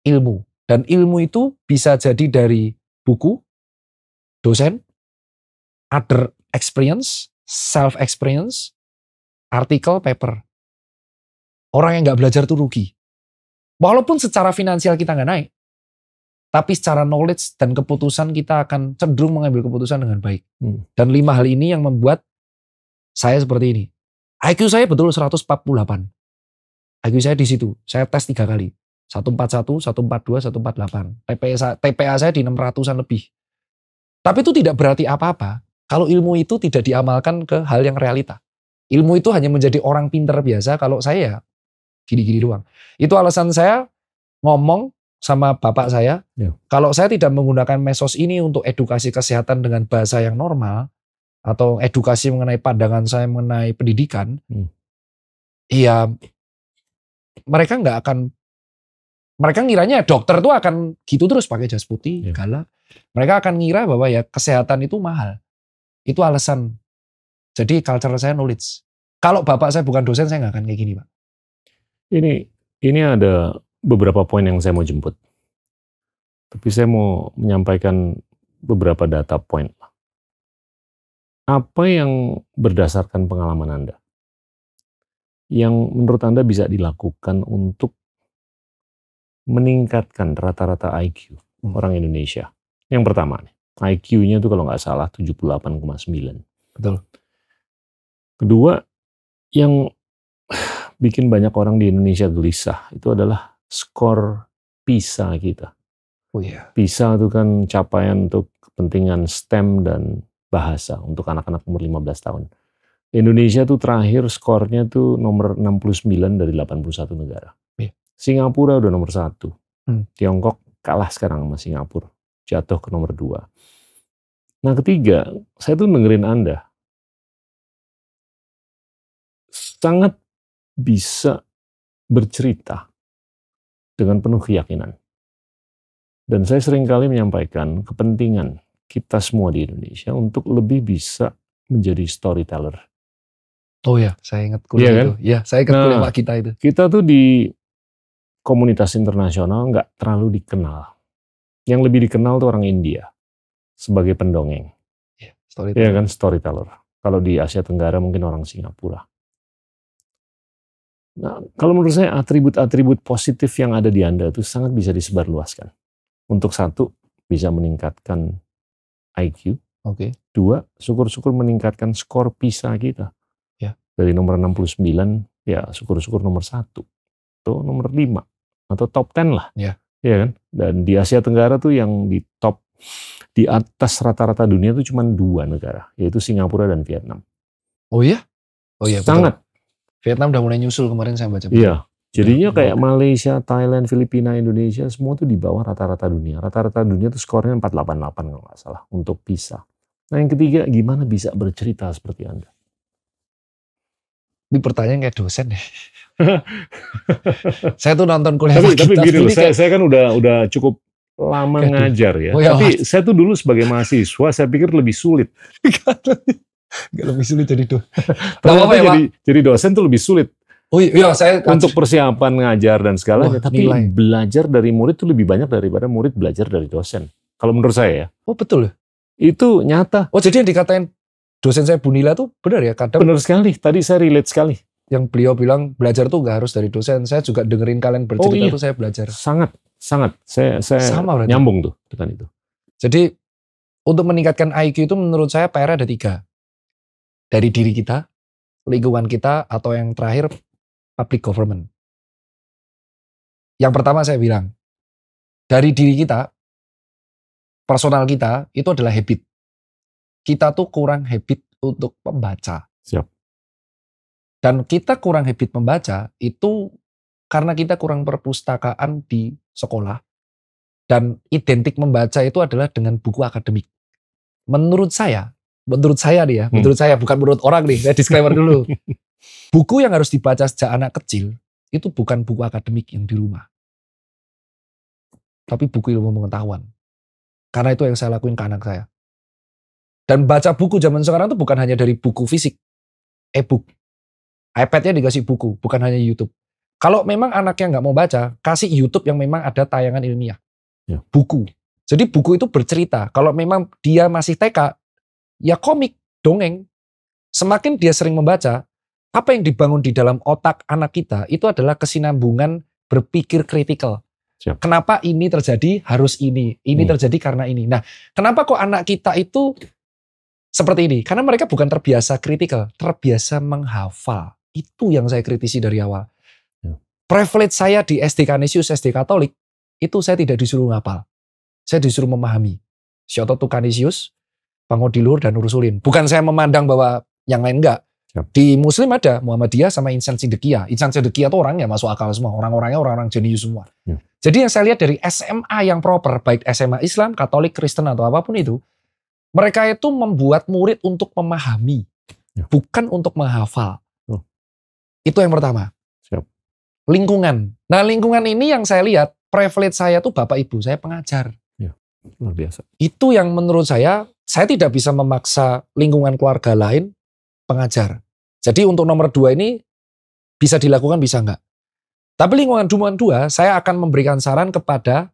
ilmu. Dan ilmu itu bisa jadi dari buku, dosen, other experience, self-experience, artikel, paper. Orang yang nggak belajar itu rugi. Walaupun secara finansial kita nggak naik, Tapi secara knowledge dan keputusan kita akan cenderung mengambil keputusan dengan baik. Dan 5 hal ini yang membuat saya seperti ini. IQ saya betul 148. IQ saya di situ. Saya tes 3 kali. 141, 142, 148. TPA saya di 600-an lebih. Tapi itu tidak berarti apa-apa kalau ilmu itu tidak diamalkan ke hal yang realita. Ilmu itu hanya menjadi orang pinter biasa kalau saya ya gini-gini doang. Itu alasan saya ngomong sama bapak saya, kalau saya tidak menggunakan medsos ini untuk edukasi kesehatan dengan bahasa yang normal, atau edukasi mengenai pandangan saya mengenai pendidikan, iya mereka nggak akan, mereka ngiranya dokter tuh akan gitu terus pakai jas putih, galak. Mereka akan ngira bahwa ya kesehatan itu mahal. Itu alasan. Jadi culture saya knowledge. Kalau bapak saya bukan dosen, saya nggak akan kayak gini, Pak. Ini ada beberapa poin yang saya mau jemput. Tapi saya mau menyampaikan beberapa data point. Apa yang berdasarkan pengalaman Anda, yang menurut Anda bisa dilakukan untuk meningkatkan rata-rata IQ orang Indonesia? Yang pertama, IQ-nya itu kalau nggak salah 78,9. Betul. Kedua, yang bikin banyak orang di Indonesia gelisah itu adalah skor PISA kita. Oh iya. PISA itu kan capaian untuk kepentingan STEM dan bahasa untuk anak-anak umur 15 tahun. Indonesia tuh terakhir skornya tuh nomor 69 dari 81 negara. Singapura udah nomor 1. Tiongkok kalah sekarang sama Singapura. Jatuh ke nomor 2. Nah ketiga, saya tuh dengerin Anda. Sangat bisa bercerita dengan penuh keyakinan. Dan saya seringkali menyampaikan kepentingan kita semua di Indonesia untuk lebih bisa menjadi storyteller. Oh ya, saya ingat kuliah kan? itu. Ya, saya ingat kuliah Pak kita itu. Kita tuh di komunitas internasional nggak terlalu dikenal. Yang lebih dikenal tuh orang India sebagai pendongeng. Storyteller. Iya kan, storyteller. Kalau di Asia Tenggara mungkin orang Singapura. Nah, kalau menurut saya atribut-atribut positif yang ada di Anda itu sangat bisa disebarluaskan. Untuk satu, bisa meningkatkan IQ. Oke. Dua, syukur-syukur meningkatkan skor PISA kita. Ya. Dari nomor 69, ya syukur-syukur nomor 1. Atau nomor 5. Atau top 10 lah. Ya. Iya kan? Dan di Asia Tenggara tuh yang di top, di atas rata-rata dunia itu cuma 2 negara. Yaitu Singapura dan Vietnam. Oh iya? Oh iya, sangat. Betul. Vietnam udah mulai nyusul kemarin saya baca. Iya. Jadinya kayak Malaysia, Thailand, Filipina, Indonesia, semua tuh di bawah rata-rata dunia. Rata-rata dunia tuh skornya 488 kalau nggak salah untuk PISA. Nah yang ketiga, gimana bisa bercerita seperti Anda? Ini pertanyaan kayak dosen ya. Saya tuh nonton kuliah tapi gini loh, kayak... saya kan udah cukup lama ngajar ya. Oh, ya tapi saya tuh dulu sebagai mahasiswa, saya pikir lebih sulit. Gak lebih sulit jadi dosen. Jadi dosen tuh lebih sulit. Oh iya, saya untuk persiapan ngajar dan segalanya. Tapi belajar dari murid tuh lebih banyak daripada murid belajar dari dosen. Kalau menurut saya ya. Oh betul ya? Itu nyata. Oh jadi yang dikatain dosen saya Bunila tuh benar ya? Kadang benar sekali. Tadi saya relate sekali. Yang beliau bilang belajar tuh gak harus dari dosen. Saya juga dengerin kalian bercerita tuh saya belajar. Sangat. Saya sama nyambung tuh dengan itu. Jadi untuk meningkatkan IQ itu menurut saya PR ada 3. Dari diri kita, lingkungan kita, atau yang terakhir public government. Yang pertama saya bilang, dari diri kita, personal kita, itu adalah habit. Kita tuh kurang habit untuk membaca. Siap. Dan kita kurang habit membaca, itu karena kita kurang perpustakaan di sekolah. Dan identik membaca itu adalah dengan buku akademik. Menurut saya nih ya, menurut saya, bukan menurut orang nih, saya disclaimer dulu. Buku yang harus dibaca sejak anak kecil, itu bukan buku akademik yang di rumah. Tapi buku ilmu pengetahuan. Karena itu yang saya lakuin ke anak saya. Dan baca buku zaman sekarang itu bukan hanya dari buku fisik, e-book. iPad-nya dikasih buku, bukan hanya YouTube. Kalau memang anaknya nggak mau baca, kasih YouTube yang memang ada tayangan ilmiah. Ya. Buku. Jadi buku itu bercerita. Kalau memang dia masih TK, ya komik, dongeng. Semakin dia sering membaca, apa yang dibangun di dalam otak anak kita itu adalah kesinambungan berpikir kritikal. Siap. Kenapa ini terjadi harus ini terjadi karena ini. Nah, kenapa kok anak kita itu seperti ini? Karena mereka bukan terbiasa kritikal, terbiasa menghafal. Itu yang saya kritisi dari awal. Ya. Privilege saya di SD Canisius, SD Katolik, itu saya tidak disuruh ngapal. Saya disuruh memahami. Sioto tu Canisius, Pangodiluhur, dan Ursulin. Bukan saya memandang bahwa yang lain enggak. Di Muslim ada Muhammadiyah sama Insan Siddiqiyah. Insan Siddiqiyah itu orang yang masuk akal semua. Orang-orangnya orang-orang jenius semua. Ya. Jadi yang saya lihat dari SMA yang proper, baik SMA Islam, Katolik, Kristen, atau apapun itu, mereka itu membuat murid untuk memahami. Ya. Bukan untuk menghafal. Itu yang pertama. Siap. Lingkungan. Nah, lingkungan ini yang saya lihat, privilege saya tuh Bapak Ibu, saya pengajar. Ya. Luar biasa. Itu yang menurut saya tidak bisa memaksa lingkungan keluarga lain pengajar. Jadi untuk nomor 2 ini bisa dilakukan, bisa enggak. Tapi lingkungan 2, saya akan memberikan saran kepada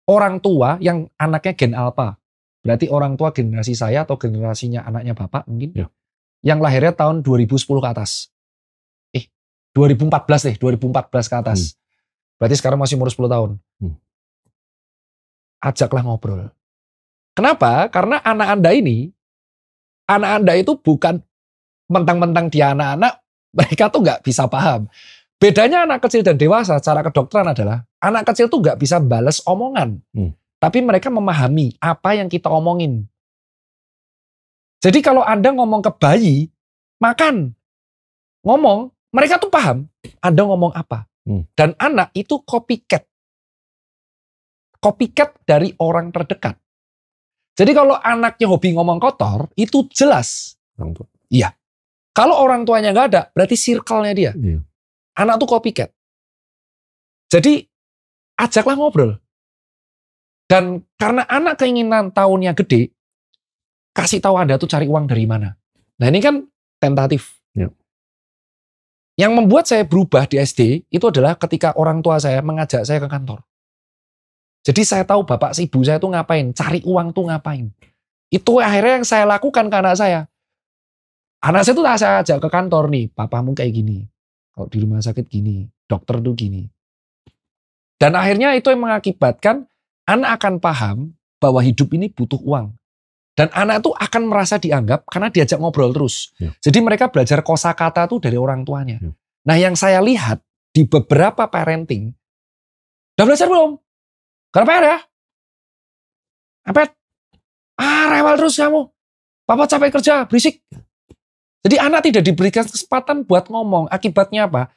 orang tua yang anaknya gen alpha. Berarti orang tua generasi saya atau generasinya anaknya Bapak mungkin. Ya. Yang lahirnya tahun 2010 ke atas. 2014 ke atas. Berarti sekarang masih umur 10 tahun. Ajaklah ngobrol. Kenapa? Karena anak Anda itu bukan mentang-mentang dia anak-anak, mereka tuh nggak bisa paham. Bedanya anak kecil dan dewasa secara kedokteran adalah anak kecil tuh nggak bisa balas omongan, tapi mereka memahami apa yang kita omongin. Jadi kalau Anda ngomong ke bayi, makan, ngomong, mereka tuh paham Anda ngomong apa. Dan anak itu copycat dari orang terdekat. Jadi kalau anaknya hobi ngomong kotor, itu jelas. Iya. Kalau orang tuanya nggak ada, berarti circle-nya dia. Iya. Anak tuh copycat. Jadi ajaklah ngobrol. Dan karena anak keinginan tahunnya gede, kasih tahu Anda tuh cari uang dari mana. Nah ini kan tentatif. Iya. Yang membuat saya berubah di SD itu adalah ketika orang tua saya mengajak saya ke kantor. Jadi saya tahu bapak ibu saya tuh ngapain, cari uang tuh ngapain. Itu akhirnya yang saya lakukan ke anak saya. Anak saya tuh saya ajak ke kantor nih, papamu kayak gini. Kalau di rumah sakit gini, dokter tuh gini. Dan akhirnya itu yang mengakibatkan anak akan paham bahwa hidup ini butuh uang. Dan anak tuh akan merasa dianggap karena diajak ngobrol terus. Ya. Jadi mereka belajar kosakata tuh dari orang tuanya. Ya. Nah yang saya lihat di beberapa parenting, udah belajar belum? Gak PR ya? Apet? Rewel terus kamu. Papa capek kerja, berisik. Jadi anak tidak diberikan kesempatan buat ngomong. Akibatnya apa?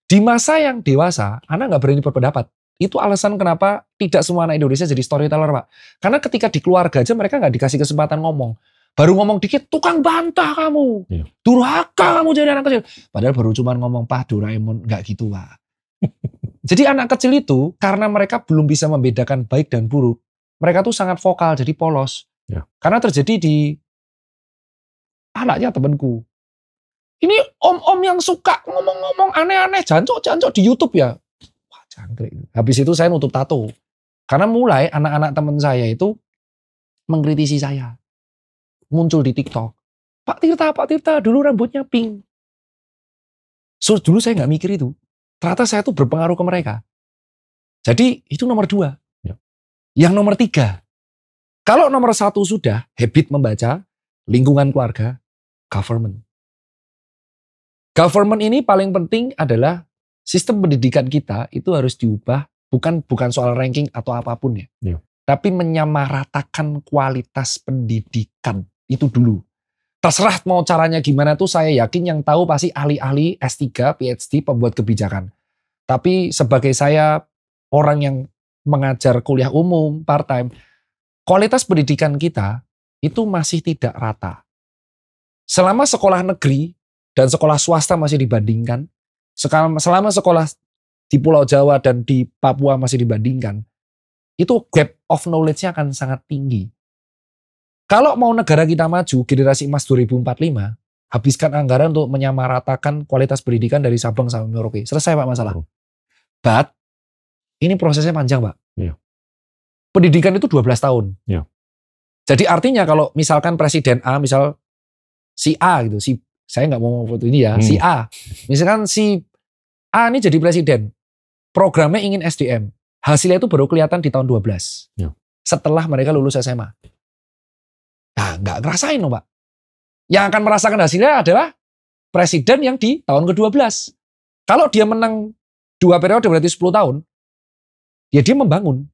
Di masa yang dewasa, anak nggak berani berpendapat. Itu alasan kenapa tidak semua anak Indonesia jadi storyteller, Pak. Karena ketika di keluarga aja mereka nggak dikasih kesempatan ngomong. Baru ngomong dikit, tukang bantah kamu. Iya. Durhaka kamu jadi anak kecil. Padahal baru cuma ngomong, Pak Doraemon. Nggak gitu, Pak. Jadi anak kecil itu, karena mereka belum bisa membedakan baik dan buruk, mereka tuh sangat vokal, jadi polos. Ya. Karena terjadi di anaknya temanku. Ini om-om yang suka ngomong-ngomong aneh-aneh, jancok-jancok di YouTube ya. Wah, jangkrik. Habis itu saya nutup tato. Karena mulai anak-anak teman saya itu mengkritisi saya. Muncul di TikTok. Pak Tirta, dulu rambutnya pink. So, dulu saya nggak mikir itu. Ternyata saya tuh berpengaruh ke mereka. Jadi itu nomor 2. Ya. Yang nomor 3. Kalau nomor 1 sudah, habit membaca, lingkungan keluarga, government. Government ini paling penting adalah sistem pendidikan kita itu harus diubah, bukan soal ranking atau apapun ya. Ya. Tapi menyamaratakan kualitas pendidikan itu dulu. Terserah mau caranya gimana tuh saya yakin yang tahu pasti ahli-ahli S3, PhD, pembuat kebijakan. Tapi sebagai saya orang yang mengajar kuliah umum, part-time, kualitas pendidikan kita itu masih tidak rata. Selama sekolah negeri dan sekolah swasta masih dibandingkan, selama sekolah di Pulau Jawa dan di Papua masih dibandingkan, itu gap of knowledge-nya akan sangat tinggi. Kalau mau negara kita maju, generasi emas 2045, habiskan anggaran untuk menyamaratakan kualitas pendidikan dari Sabang sampai Merauke. Selesai Pak masalah. But, ini prosesnya panjang Pak. Iya. Pendidikan itu 12 tahun. Iya. Jadi artinya kalau misalkan Presiden A, misal si A gitu, saya nggak mau foto ini ya, si A. Misalkan si A ini jadi presiden, programnya ingin SDM, hasilnya itu baru kelihatan di tahun 12. Ya. Setelah mereka lulus SMA. Nah, nggak ngerasain loh Pak. Yang akan merasakan hasilnya adalah presiden yang di tahun ke-12. Kalau dia menang 2 periode berarti 10 tahun, ya dia membangun.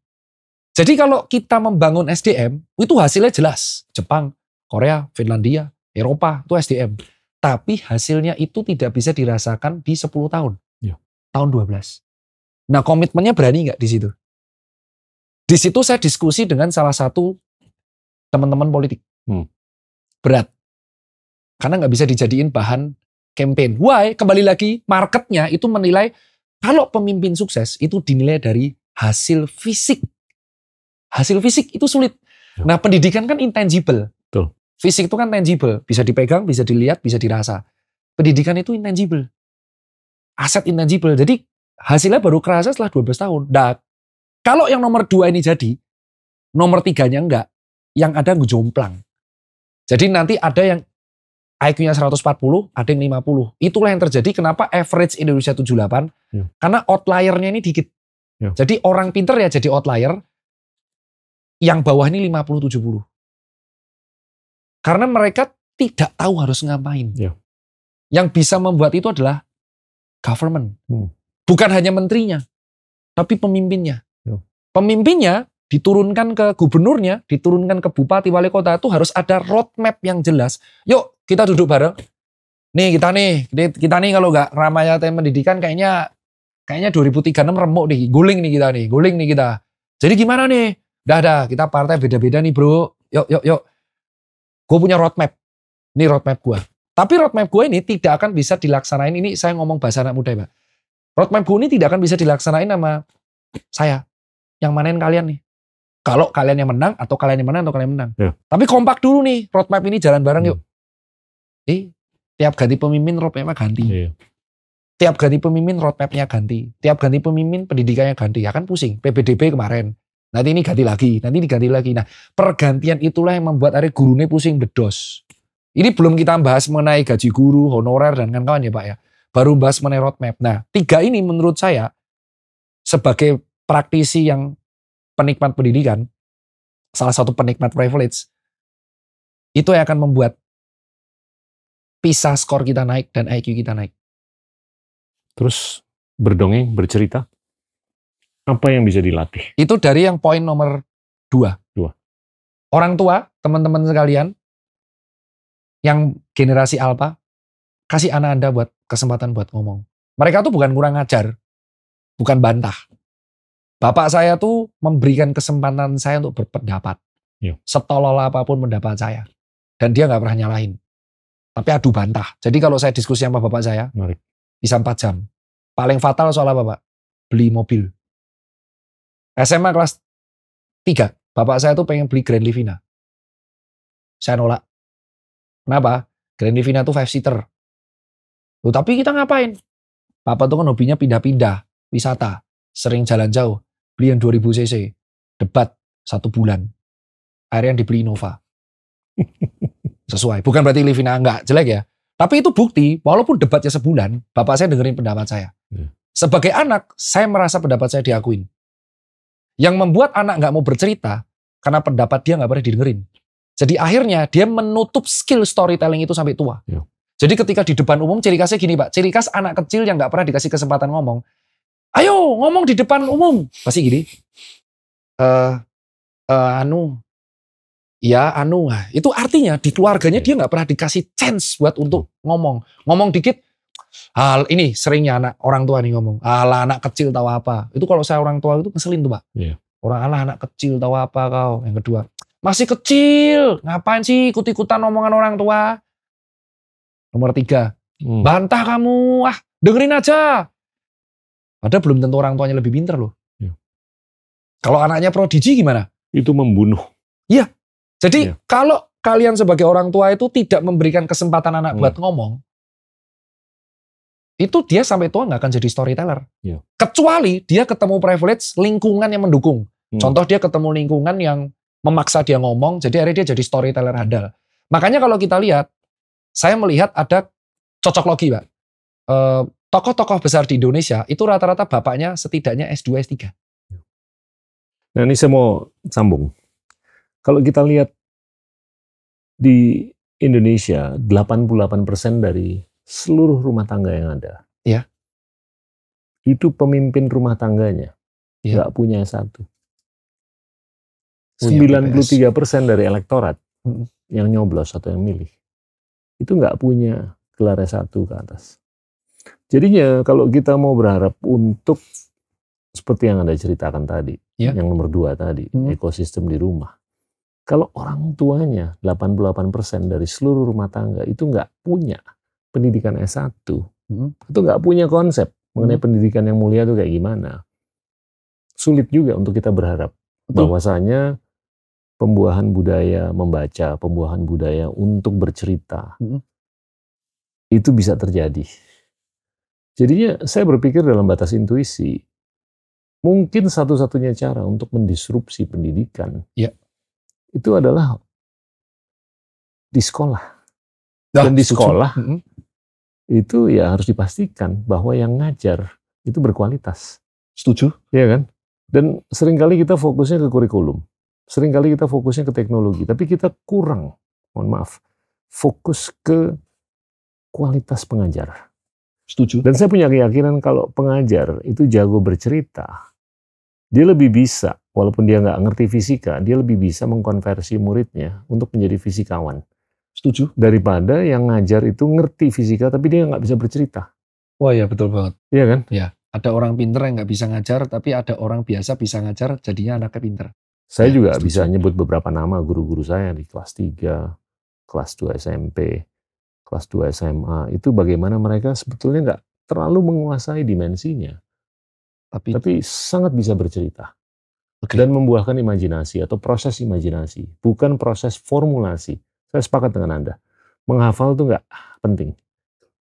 Jadi kalau kita membangun SDM, itu hasilnya jelas. Jepang, Korea, Finlandia, Eropa, itu SDM. Tapi hasilnya itu tidak bisa dirasakan di 10 tahun. Ya. Tahun 12. Nah komitmennya berani nggak di situ? Di situ saya diskusi dengan salah satu teman-teman politik. Berat. Karena nggak bisa dijadiin bahan campaign. Why? Kembali lagi, marketnya itu menilai kalau pemimpin sukses itu dinilai dari hasil fisik. Hasil fisik itu sulit. Ya. Nah pendidikan kan intangible. Betul. Fisik itu kan tangible. Bisa dipegang, bisa dilihat, bisa dirasa. Pendidikan itu intangible. Aset intangible. Jadi hasilnya baru kerasa setelah 12 tahun. Nah, kalau yang nomor 2 ini jadi, nomor 3-nya enggak. Yang ada ngejomplang. Jadi nanti ada yang IQ-nya 140, ada yang 50. Itulah yang terjadi kenapa average Indonesia 78. Ya. Karena outlier-nya ini dikit. Ya. Jadi orang pinter ya jadi outlier. Yang bawah ini 50-70. Karena mereka tidak tahu harus ngapain. Ya. Yang bisa membuat itu adalah government. Bukan hanya menterinya, tapi pemimpinnya. Ya. Pemimpinnya diturunkan ke gubernurnya, diturunkan ke bupati, wali kota, itu harus ada roadmap yang jelas. Yuk kita duduk bareng. Nih kita nih kalau nggak Ramayana pendidikan kayaknya 2036 remuk nih, guling nih kita. Jadi gimana nih? Dah, kita partai beda-beda nih bro. Yuk. Gue punya roadmap. Ini roadmap gue. Tapi roadmap gue ini tidak akan bisa dilaksanain. Ini saya ngomong bahasa anak muda ya Pak. Roadmap gue ini tidak akan bisa dilaksanain sama saya. Yang manain kalian nih. Kalau kalian yang menang atau kalian yang menang atau kalian yang menang. Ya. Tapi kompak dulu nih. Roadmap ini jalan bareng yuk. Tiap ganti pemimpin roadmapnya ganti. Ya. Tiap ganti pemimpin roadmapnya ganti. Tiap ganti pemimpin pendidikannya ganti. Ya kan pusing. PPDB kemarin. Nanti ini ganti lagi. Nah, pergantian itulah yang membuat ada gurunya pusing bedos. Ini belum kita bahas mengenai gaji guru, honorer, dan kawan-kawan ya Pak ya. Baru bahas mengenai roadmap. Nah, 3 ini menurut saya, sebagai praktisi yang penikmat pendidikan, salah satu penikmat privilege, itu yang akan membuat PISA skor kita naik dan IQ kita naik. Terus berdongeng, bercerita. Apa yang bisa dilatih? Itu dari yang poin nomor 2. Orang tua, teman-teman sekalian, yang generasi alpha, kasih anak Anda buat kesempatan buat ngomong. Mereka tuh bukan kurang ajar, bukan bantah. Bapak saya tuh memberikan kesempatan saya untuk berpendapat. Setolol apapun pendapat saya. Dan dia nggak pernah nyalahin. Tapi adu bantah. Jadi kalau saya diskusi sama bapak saya, bisa 4 jam. Paling fatal soal apa Pak? Beli mobil. SMA kelas 3, bapak saya tuh pengen beli Grand Livina. Saya nolak. Kenapa? Grand Livina tuh 5-seater. Loh, tapi kita ngapain? Bapak tuh kan hobinya pindah-pindah, wisata, sering jalan jauh. Beli yang 2000 cc, debat 1 bulan. Akhirnya dibeli Innova. Sesuai. Bukan berarti Livina enggak jelek ya. Tapi itu bukti, walaupun debatnya sebulan, bapak saya dengerin pendapat saya. Sebagai anak, saya merasa pendapat saya diakuin. Yang membuat anak nggak mau bercerita karena pendapat dia nggak pernah didengerin. Jadi akhirnya dia menutup skill storytelling itu sampai tua. Jadi ketika di depan umum ciri khasnya gini Pak, ciri khas anak kecil yang nggak pernah dikasih kesempatan ngomong. Ayo ngomong di depan umum, pasti gini. Nah, itu artinya di keluarganya dia nggak pernah dikasih chance buat untuk ngomong dikit. Hal ini seringnya anak orang tua nih ngomong, ala anak kecil tahu apa. Itu kalau saya orang tua itu ngeselin tuh Pak. Orang ala anak kecil tahu apa kau. Yang kedua, masih kecil, ngapain sih ikut-ikutan omongan orang tua. Nomor 3, bantah kamu, dengerin aja. Padahal belum tentu orang tuanya lebih pintar loh. Kalau anaknya prodigi gimana? Itu membunuh. Iya. Jadi kalau kalian sebagai orang tua itu tidak memberikan kesempatan anak buat ngomong, itu dia sampai tua nggak akan jadi storyteller. Kecuali dia ketemu privilege lingkungan yang mendukung. Contoh dia ketemu lingkungan yang memaksa dia ngomong, jadi akhirnya dia jadi storyteller handal. Makanya kalau kita lihat, saya melihat ada cocok logi Pak. Tokoh-tokoh besar di Indonesia itu rata-rata bapaknya setidaknya S2, S3. Nah ini saya mau sambung. Kalau kita lihat di Indonesia, 88% dari seluruh rumah tangga yang ada, Ya. itu pemimpin rumah tangganya Ya. nggak punya S1. Oh ya, BPS. 93% dari elektorat Mm-mm. yang nyoblos atau yang milih, itu nggak punya gelar S1 ke atas. Jadinya kalau kita mau berharap untuk seperti yang Anda ceritakan tadi, Ya. yang nomor 2 tadi, ekosistem di rumah. Kalau orang tuanya 88% dari seluruh rumah tangga itu nggak punya pendidikan S1, itu nggak punya konsep mengenai pendidikan yang mulia itu kayak gimana, sulit juga untuk kita berharap bahwasanya pembuahan budaya membaca, pembuahan budaya untuk bercerita, itu bisa terjadi. Jadinya saya berpikir dalam batas intuisi, mungkin satu-satunya cara untuk mendisrupsi pendidikan itu adalah di sekolah. Dan di sekolah itu ya harus dipastikan bahwa yang ngajar itu berkualitas. Setuju. Iya kan? Dan seringkali kita fokusnya ke kurikulum. Seringkali kita fokusnya ke teknologi. Tapi kita kurang, mohon maaf, fokus ke kualitas pengajar. Setuju. Dan saya punya keyakinan kalau pengajar itu jago bercerita, dia lebih bisa, walaupun dia nggak ngerti fisika, dia lebih bisa mengkonversi muridnya untuk menjadi fisikawan. Setuju. Daripada yang ngajar itu ngerti fisika tapi dia nggak bisa bercerita. Wah ya betul banget. Iya kan? Ya. Ada orang pinter yang nggak bisa ngajar, tapi ada orang biasa bisa ngajar, jadinya anaknya pinter. Saya juga bisa nyebut beberapa nama guru-guru saya di kelas 3, kelas 2 SMP, kelas 2 SMA. Itu bagaimana mereka sebetulnya nggak terlalu menguasai dimensinya. Tapi sangat bisa bercerita. Dan membuahkan imajinasi atau proses imajinasi. Bukan proses formulasi. Saya sepakat dengan Anda. Menghafal itu nggak penting.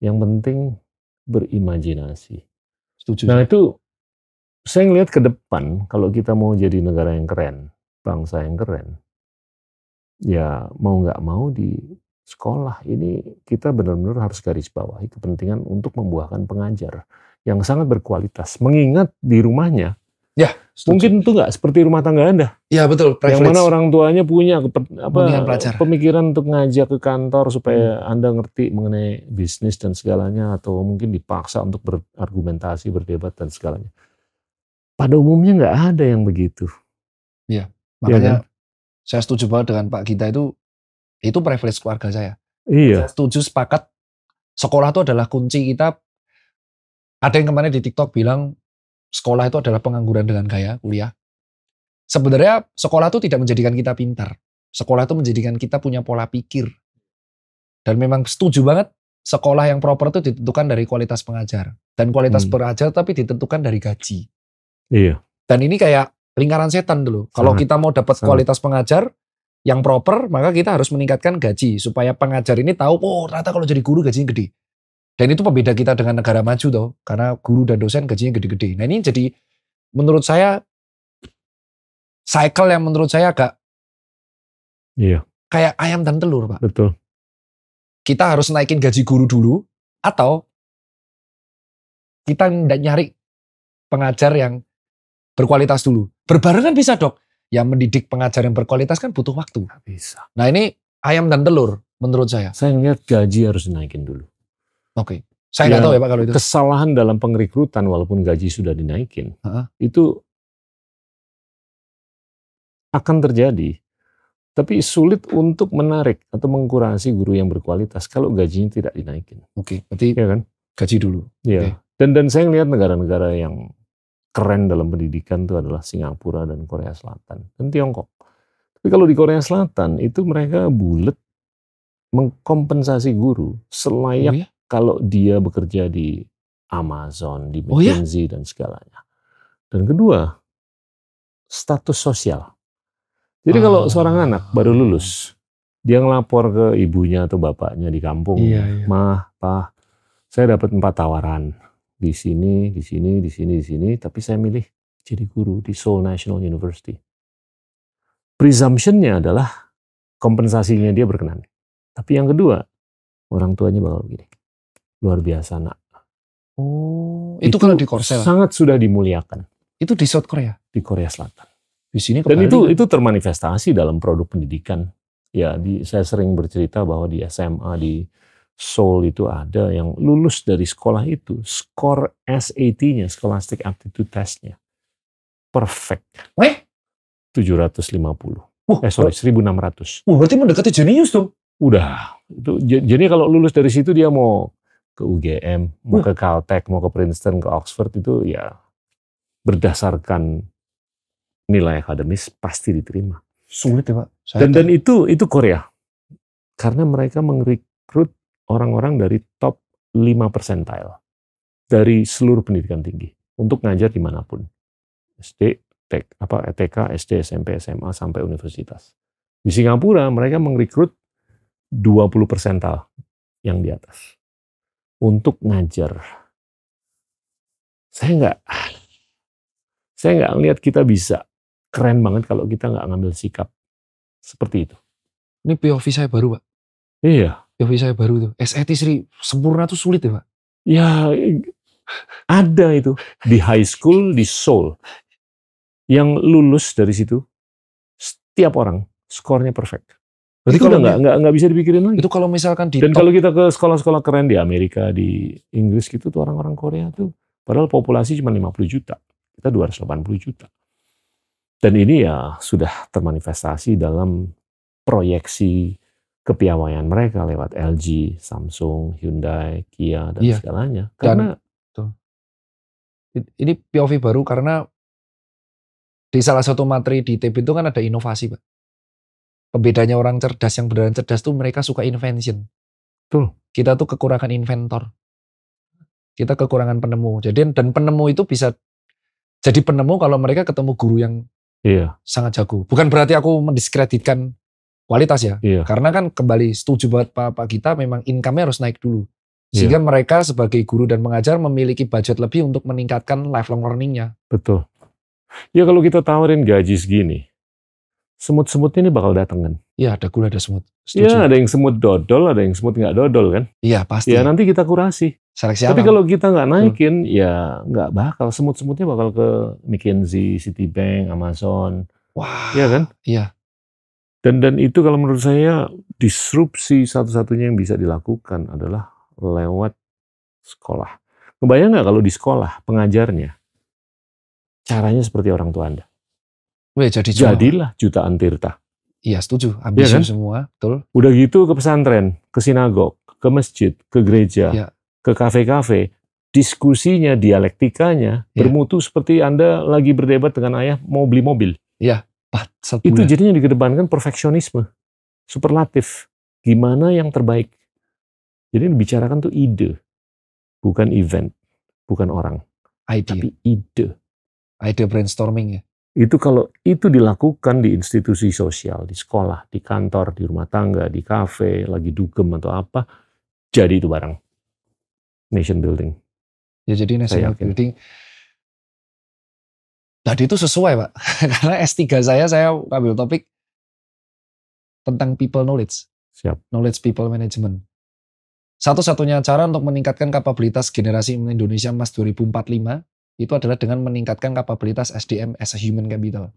Yang penting berimajinasi. Setuju. Nah itu saya ngelihat ke depan, kalau kita mau jadi negara yang keren, bangsa yang keren, ya mau nggak mau di sekolah ini kita benar-benar harus garis bawahi kepentingan untuk membuahkan pengajar yang sangat berkualitas. Mengingat di rumahnya, ya mungkin itu nggak seperti rumah tangga Anda. Ya betul. Privilege. Yang mana orang tuanya punya pemikiran untuk ngajak ke kantor supaya Anda ngerti mengenai bisnis dan segalanya, atau mungkin dipaksa untuk berargumentasi, berdebat dan segalanya. Pada umumnya nggak ada yang begitu. Iya, makanya saya setuju banget dengan Pak Gita itu privilege keluarga saya. Iya. Saya setuju, sepakat. Sekolah itu adalah kunci kita. Ada yang kemarin di TikTok bilang sekolah itu adalah pengangguran dengan gaya kuliah. Sebenarnya sekolah itu tidak menjadikan kita pintar. Sekolah itu menjadikan kita punya pola pikir. Dan memang setuju banget, sekolah yang proper itu ditentukan dari kualitas pengajar. Dan kualitas pengajar tapi ditentukan dari gaji. Iya. Dan ini kayak lingkaran setan dulu. Kalau kita mau dapat kualitas pengajar yang proper, maka kita harus meningkatkan gaji. Supaya pengajar ini tahu, oh ternyata kalau jadi guru gajinya gede. Dan itu pembeda kita dengan negara maju toh. Karena guru dan dosen gajinya gede-gede. Nah ini jadi menurut saya cycle yang menurut saya agak kayak ayam dan telur, Pak. Betul. Kita harus naikin gaji guru dulu, atau kita nyari pengajar yang berkualitas dulu. Berbarengan bisa, Dok. Yang mendidik pengajar yang berkualitas kan butuh waktu. Bisa. Nah ini ayam dan telur menurut saya. Saya ngeliat gaji harus dinaikin dulu. Oke. Saya nggak tahu ya Pak kalau itu. Kesalahan dalam pengrekrutan walaupun gaji sudah dinaikin, itu akan terjadi. Tapi sulit untuk menarik atau mengkurasi guru yang berkualitas kalau gajinya tidak dinaikin. Oke, berarti ya kan? Gaji dulu. Iya. Dan saya ngeliat negara-negara yang keren dalam pendidikan itu adalah Singapura dan Korea Selatan dan Tiongkok. Tapi kalau di Korea Selatan itu mereka bulet mengkompensasi guru selayak kalau dia bekerja di Amazon, di McKinsey dan segalanya. Dan kedua, status sosial. Jadi kalau seorang anak baru lulus, dia ngelapor ke ibunya atau bapaknya di kampung, Mah, Pak, saya dapat 4 tawaran di sini, di sini, di sini, di sini, tapi saya milih jadi guru di Seoul National University. Presumption-nya adalah kompensasinya dia berkenan. Tapi yang kedua, orang tuanya bakal begini, luar biasa nak. Oh, itu kalau di Korsel sangat sudah dimuliakan. Itu di South Korea? Di Korea Selatan. Di sini Dan kebalik. itu termanifestasi dalam produk pendidikan. Ya, saya sering bercerita bahwa di SMA di Seoul itu ada yang lulus dari sekolah itu, skor SAT-nya, Scholastic Aptitude Test-nya, perfect. 750. Sorry, 1600. Berarti mendekati jenius dong. Udah. Jadi kalau lulus dari situ dia mau ke UGM, mau ke Caltech, mau ke Princeton, ke Oxford itu ya berdasarkan nilai akademis pasti diterima. Sulit ya Pak. Dan itu Korea. Karena mereka merekrut orang-orang dari top 5 percentile dari seluruh pendidikan tinggi untuk ngajar dimanapun. SD, TK, SD, SMP, SMA, sampai universitas. Di Singapura mereka merekrut 20 persental yang di atas untuk ngajar. Saya nggak ngelihat kita bisa keren banget kalau kita nggak ngambil sikap seperti itu. Ini POV saya baru Pak. Iya. POV saya baru itu. SAT sempurna tuh sulit ya Pak? Ya ada itu di high school di Seoul. Yang lulus dari situ, setiap orang skornya perfect. Berarti kalau nggak bisa dipikirin lagi. Itu kalau misalkan Dan kalau kita ke sekolah-sekolah keren di Amerika, di Inggris gitu tuh orang-orang Korea tuh, padahal populasi cuma 50 juta, kita 280 juta. Dan ini ya sudah termanifestasi dalam proyeksi kepiawaian mereka lewat LG, Samsung, Hyundai, Kia, dan segalanya. Karena ini POV baru karena di salah satu materi di ITB itu kan ada inovasi, Pak. Pembedanya orang cerdas yang beneran cerdas tuh mereka suka invention. Tuh. Kita tuh kekurangan inventor. Kita kekurangan penemu. Jadi dan penemu itu bisa jadi penemu kalau mereka ketemu guru yang sangat jago. Bukan berarti aku mendiskreditkan kualitas ya. Karena kan kembali setuju banget Pak Gita, memang income-nya harus naik dulu. Sehingga mereka sebagai guru dan pengajar memiliki budget lebih untuk meningkatkan lifelong learning-nya. Betul. Ya kalau kita tawarin gaji segini, semut-semutnya ini bakal datang kan? Iya, ada gula, ada semut. Setuju. Ya, ada yang semut dodol, ada yang semut nggak dodol kan? Iya, pasti. Ya, nanti kita kurasi. Seleksi Tapi kalau kita nggak naikin, ya nggak bakal. Semut-semutnya bakal ke McKinsey, Citibank, Amazon. Wah. Iya kan? Iya. Dan itu kalau menurut saya, disrupsi satu-satunya yang bisa dilakukan adalah lewat sekolah. Kebayang nggak kalau di sekolah, pengajarnya, caranya seperti orang tua Anda? Jadilah jutaan tirta. Iya, setuju. Ambisius semua, betul. Udah gitu ke pesantren, ke sinagog, ke masjid, ke gereja, ke kafe-kafe. Diskusinya, dialektikanya bermutu seperti Anda lagi berdebat dengan ayah mau beli mobil. Iya. Itu jadinya dikedepankan perfeksionisme, superlatif. Gimana yang terbaik? Jadi dibicarakan tuh ide, bukan event, bukan orang, tapi ide. Ide brainstorming ya. Itu kalau itu dilakukan di institusi sosial, di sekolah, di kantor, di rumah tangga, di kafe, lagi dugem atau apa, jadi itu barang. Nation building. Ya jadi nation building. Tadi itu sesuai Pak. Karena S3 saya ambil topik tentang people knowledge. Siap. Knowledge people management. Satu-satunya cara untuk meningkatkan kapabilitas generasi Indonesia Emas 2045 itu adalah dengan meningkatkan kapabilitas SDM as a human capital.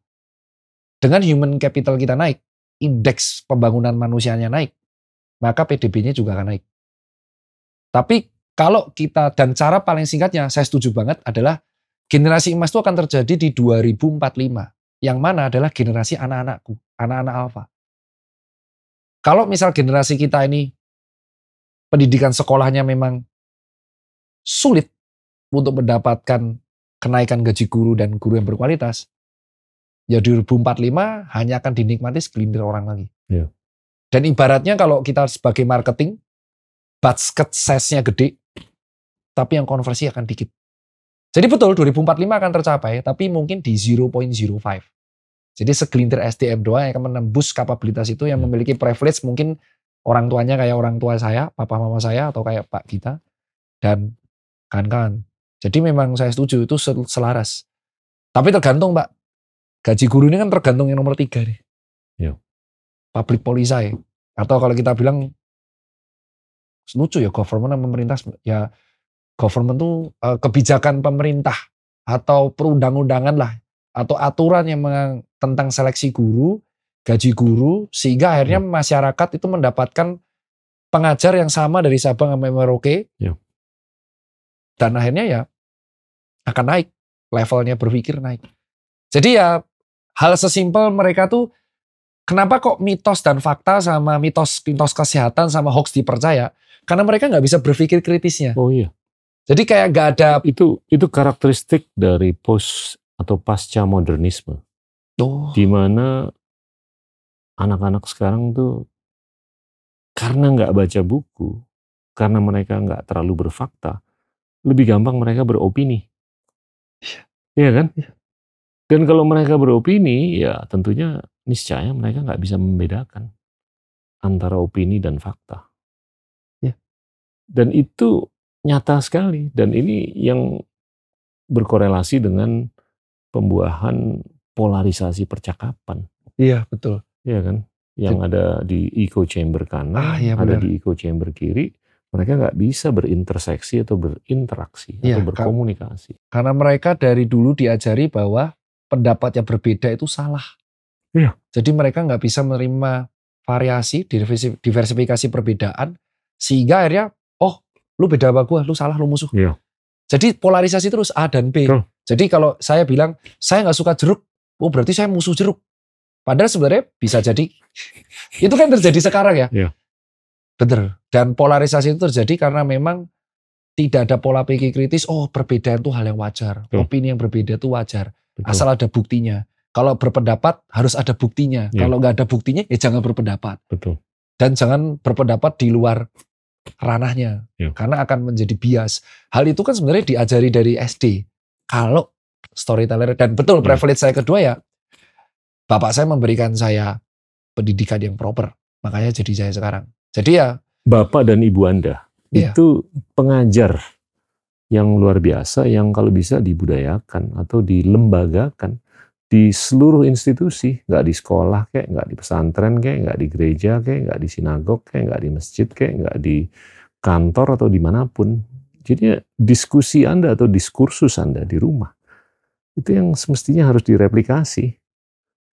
Dengan human capital kita naik, indeks pembangunan manusianya naik, maka PDB-nya juga akan naik. Tapi kalau kita, dan cara paling singkatnya, saya setuju banget adalah generasi emas itu akan terjadi di 2045, yang mana adalah generasi anak-anakku, anak-anak alfa. Kalau misal generasi kita ini, pendidikan sekolahnya memang sulit untuk mendapatkan kenaikan gaji guru dan guru yang berkualitas, ya di 2045 hanya akan dinikmati segelintir orang lagi. Yeah. Dan ibaratnya kalau kita sebagai marketing, basket size-nya gede, tapi yang konversi akan dikit. Jadi betul 2045 akan tercapai, tapi mungkin di 0.05. Jadi segelintir SDM doang yang akan menembus kapabilitas itu, yang memiliki privilege mungkin orang tuanya kayak orang tua saya, papa mama saya, atau kayak Pak Gita, dan kawan-kawan. Jadi memang saya setuju itu selaras. Tapi tergantung Pak, gaji guru ini kan tergantung yang nomor 3 nih. Yeah. Public policy. Atau kalau kita bilang, lucu ya government dan pemerintah, ya government itu kebijakan pemerintah atau perundang-undangan lah, atau aturan yang tentang seleksi guru, gaji guru, sehingga akhirnya masyarakat itu mendapatkan pengajar yang sama dari Sabang sampai Merauke. Dan akhirnya ya akan naik, levelnya berpikir naik. Jadi ya hal sesimpel mereka tuh, kenapa kok mitos dan fakta sama mitos kesehatan sama hoax dipercaya? Karena mereka nggak bisa berpikir kritisnya. Oh iya. Jadi kayak nggak ada. Itu karakteristik dari post atau pasca modernisme. Di mana anak-anak sekarang tuh karena nggak baca buku, karena mereka nggak terlalu berfakta, lebih gampang mereka beropini. Iya kan? Dan kalau mereka beropini, ya tentunya niscaya mereka nggak bisa membedakan antara opini dan fakta. Dan itu nyata sekali. Dan ini yang berkorelasi dengan pembuahan polarisasi percakapan. Iya, betul. Iya kan? Yang ada di echo chamber kanan, ada di echo chamber kiri. Mereka nggak bisa berinterseksi atau berinteraksi atau berkomunikasi. Karena mereka dari dulu diajari bahwa pendapat yang berbeda itu salah. Iya. Jadi mereka nggak bisa menerima variasi, diversifikasi perbedaan, sehingga akhirnya, oh lu beda sama gue, lu salah, lu musuh. Iya. Jadi polarisasi terus A dan B. Jadi kalau saya bilang, saya nggak suka jeruk, oh berarti saya musuh jeruk. Padahal sebenarnya bisa jadi, itu kan terjadi sekarang ya. Iya. Bener. Dan polarisasi itu terjadi karena memang tidak ada pola pikir kritis, oh perbedaan itu hal yang wajar. Opini yang berbeda itu wajar. Asal ada buktinya. Kalau berpendapat harus ada buktinya. Kalau nggak ada buktinya, ya jangan berpendapat. Dan jangan berpendapat di luar ranahnya. Karena akan menjadi bias. Hal itu kan sebenarnya diajari dari SD. Kalau storyteller, dan betul privilege saya kedua ya, bapak saya memberikan saya pendidikan yang proper. Makanya jadi saya sekarang. Jadi ya. Bapak dan ibu Anda itu pengajar yang luar biasa, yang kalau bisa dibudayakan atau dilembagakan di seluruh institusi, nggak di sekolah kayak, nggak di pesantren kayak, nggak di gereja kayak, nggak di sinagog kayak, nggak di masjid kayak, nggak di kantor atau dimanapun. Jadi diskusi Anda atau diskursus Anda di rumah itu yang semestinya harus direplikasi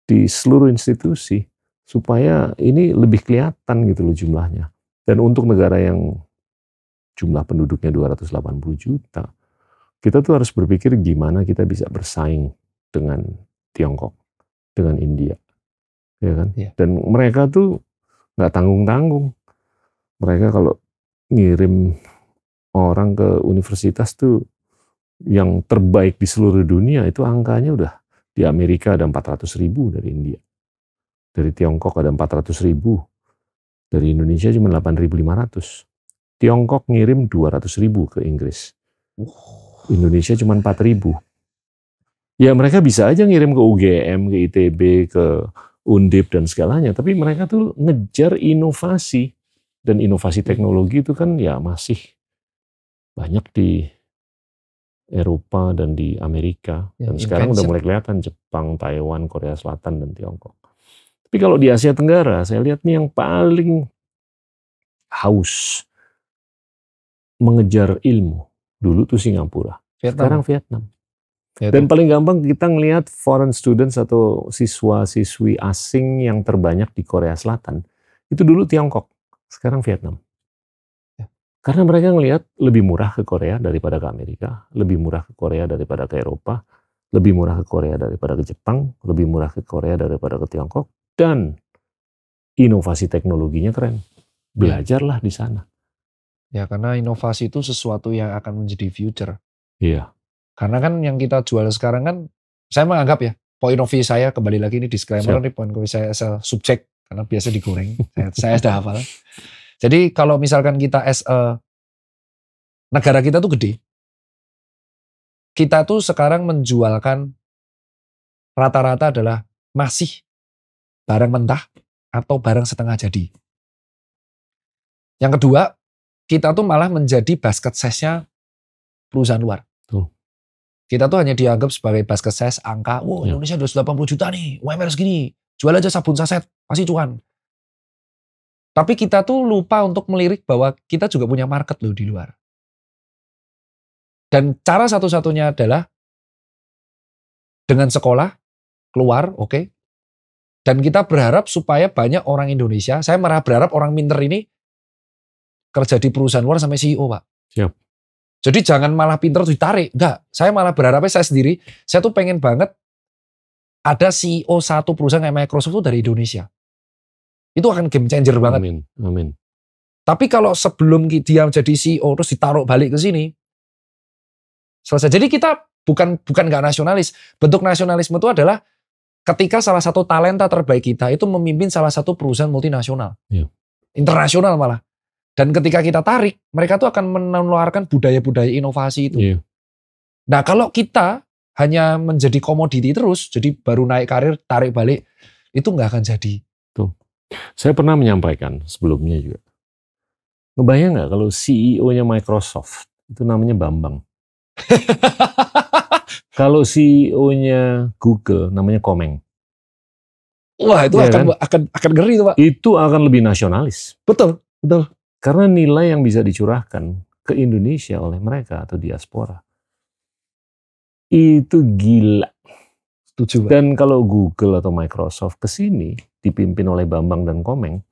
di seluruh institusi supaya ini lebih kelihatan gitu loh jumlahnya. Dan untuk negara yang jumlah penduduknya 280 juta, kita tuh harus berpikir gimana kita bisa bersaing dengan Tiongkok, dengan India, ya kan? Dan mereka tuh nggak tanggung-tanggung. Mereka kalau ngirim orang ke universitas tuh yang terbaik di seluruh dunia itu angkanya udah di Amerika ada 400.000 dari India, dari Tiongkok ada 400.000, dari Indonesia cuma 8.500. Tiongkok ngirim 200.000 ke Inggris, Indonesia cuma 4.000. Ya mereka bisa aja ngirim ke UGM, ke ITB, ke Undip dan segalanya, tapi mereka tuh ngejar inovasi. Dan inovasi teknologi itu kan ya masih banyak di Eropa dan di Amerika. Dan sekarang udah mulai kelihatan Jepang, Taiwan, Korea Selatan, dan Tiongkok. Tapi kalau di Asia Tenggara, saya lihat nih yang paling haus mengejar ilmu. Dulu tuh Singapura, sekarang Vietnam. Dan paling gampang kita ngelihat foreign students atau siswa-siswi asing yang terbanyak di Korea Selatan. Itu dulu Tiongkok, sekarang Vietnam. Karena mereka ngelihat lebih murah ke Korea daripada ke Amerika, lebih murah ke Korea daripada ke Eropa, lebih murah ke Korea daripada ke Jepang, lebih murah ke Korea daripada ke Tiongkok, dan inovasi teknologinya keren. Belajarlah di sana. Ya, karena inovasi itu sesuatu yang akan menjadi future. Iya. Karena kan yang kita jual sekarang kan, saya menganggap ya, point of view saya, kembali lagi ini disclaimer, ini point of view saya asal subjek, karena biasa digoreng, saya sudah hafal. Jadi kalau misalkan kita negara kita tuh gede, kita tuh sekarang menjualkan rata-rata adalah masih barang mentah atau barang setengah jadi. Yang kedua, kita tuh malah menjadi basket size-nya perusahaan luar. Kita tuh hanya dianggap sebagai basket size angka, wow Indonesia 280 juta nih, UMR segini, jual aja sabun saset, pasti cuan. Tapi kita tuh lupa untuk melirik bahwa kita juga punya market loh di luar. Dan cara satu-satunya adalah dengan sekolah, keluar, oke. Dan kita berharap supaya banyak orang Indonesia, saya malah berharap orang pinter ini kerja di perusahaan luar sampai CEO, Pak. Siap. Jadi jangan malah pinter ditarik. Enggak, saya malah berharapnya saya sendiri, saya tuh pengen banget ada CEO satu perusahaan kayak Microsoft itu dari Indonesia. Itu akan game changer banget. Amin. Amin. Tapi kalau sebelum dia jadi CEO terus ditaruh balik ke sini, selesai. Jadi kita bukan nggak nasionalis. Bentuk nasionalisme itu adalah ketika salah satu talenta terbaik kita itu memimpin salah satu perusahaan multinasional. Iya. Internasional malah. Dan ketika kita tarik, mereka tuh akan menularkan budaya-budaya inovasi itu. Iya. Nah kalau kita hanya menjadi komoditi terus, jadi baru naik karir, tarik balik, itu nggak akan jadi. Tuh. Saya pernah menyampaikan sebelumnya juga. Ngebayang nggak kalau CEO-nya Microsoft, itu namanya Bambang. Kalau CEO-nya Google, namanya Komeng. Wah itu Ya akan ngeri itu Pak. Itu akan lebih nasionalis. Betul, betul. Karena nilai yang bisa dicurahkan ke Indonesia oleh mereka atau diaspora, itu gila. Setuju, Pak. Dan kalau Google atau Microsoft ke sini dipimpin oleh Bambang dan Komeng,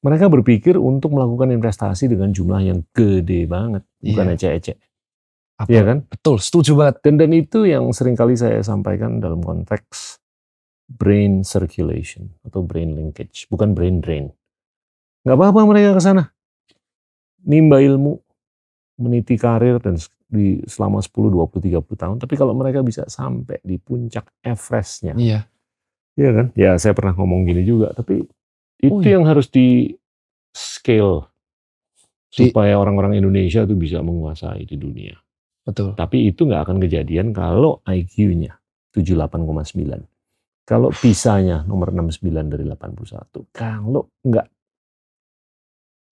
mereka berpikir untuk melakukan investasi dengan jumlah yang gede banget, bukan ecek-ecek. Iya kan? Betul, setuju banget. Dan itu yang seringkali saya sampaikan dalam konteks brain circulation atau brain linkage, bukan brain drain. Nggak apa-apa mereka ke sana. Nimba ilmu, meniti karir dan selama 10, 20, 30 tahun. Tapi kalau mereka bisa sampai di puncak Everest-nya. Iya. Iya kan? Ya saya pernah ngomong gini juga. Tapi itu yang harus di scale. Supaya orang-orang Indonesia itu bisa menguasai di dunia. Betul. Tapi itu nggak akan kejadian kalau IQ-nya 78,9. Kalau PISA-nya nomor 69 dari 81. Kalau nggak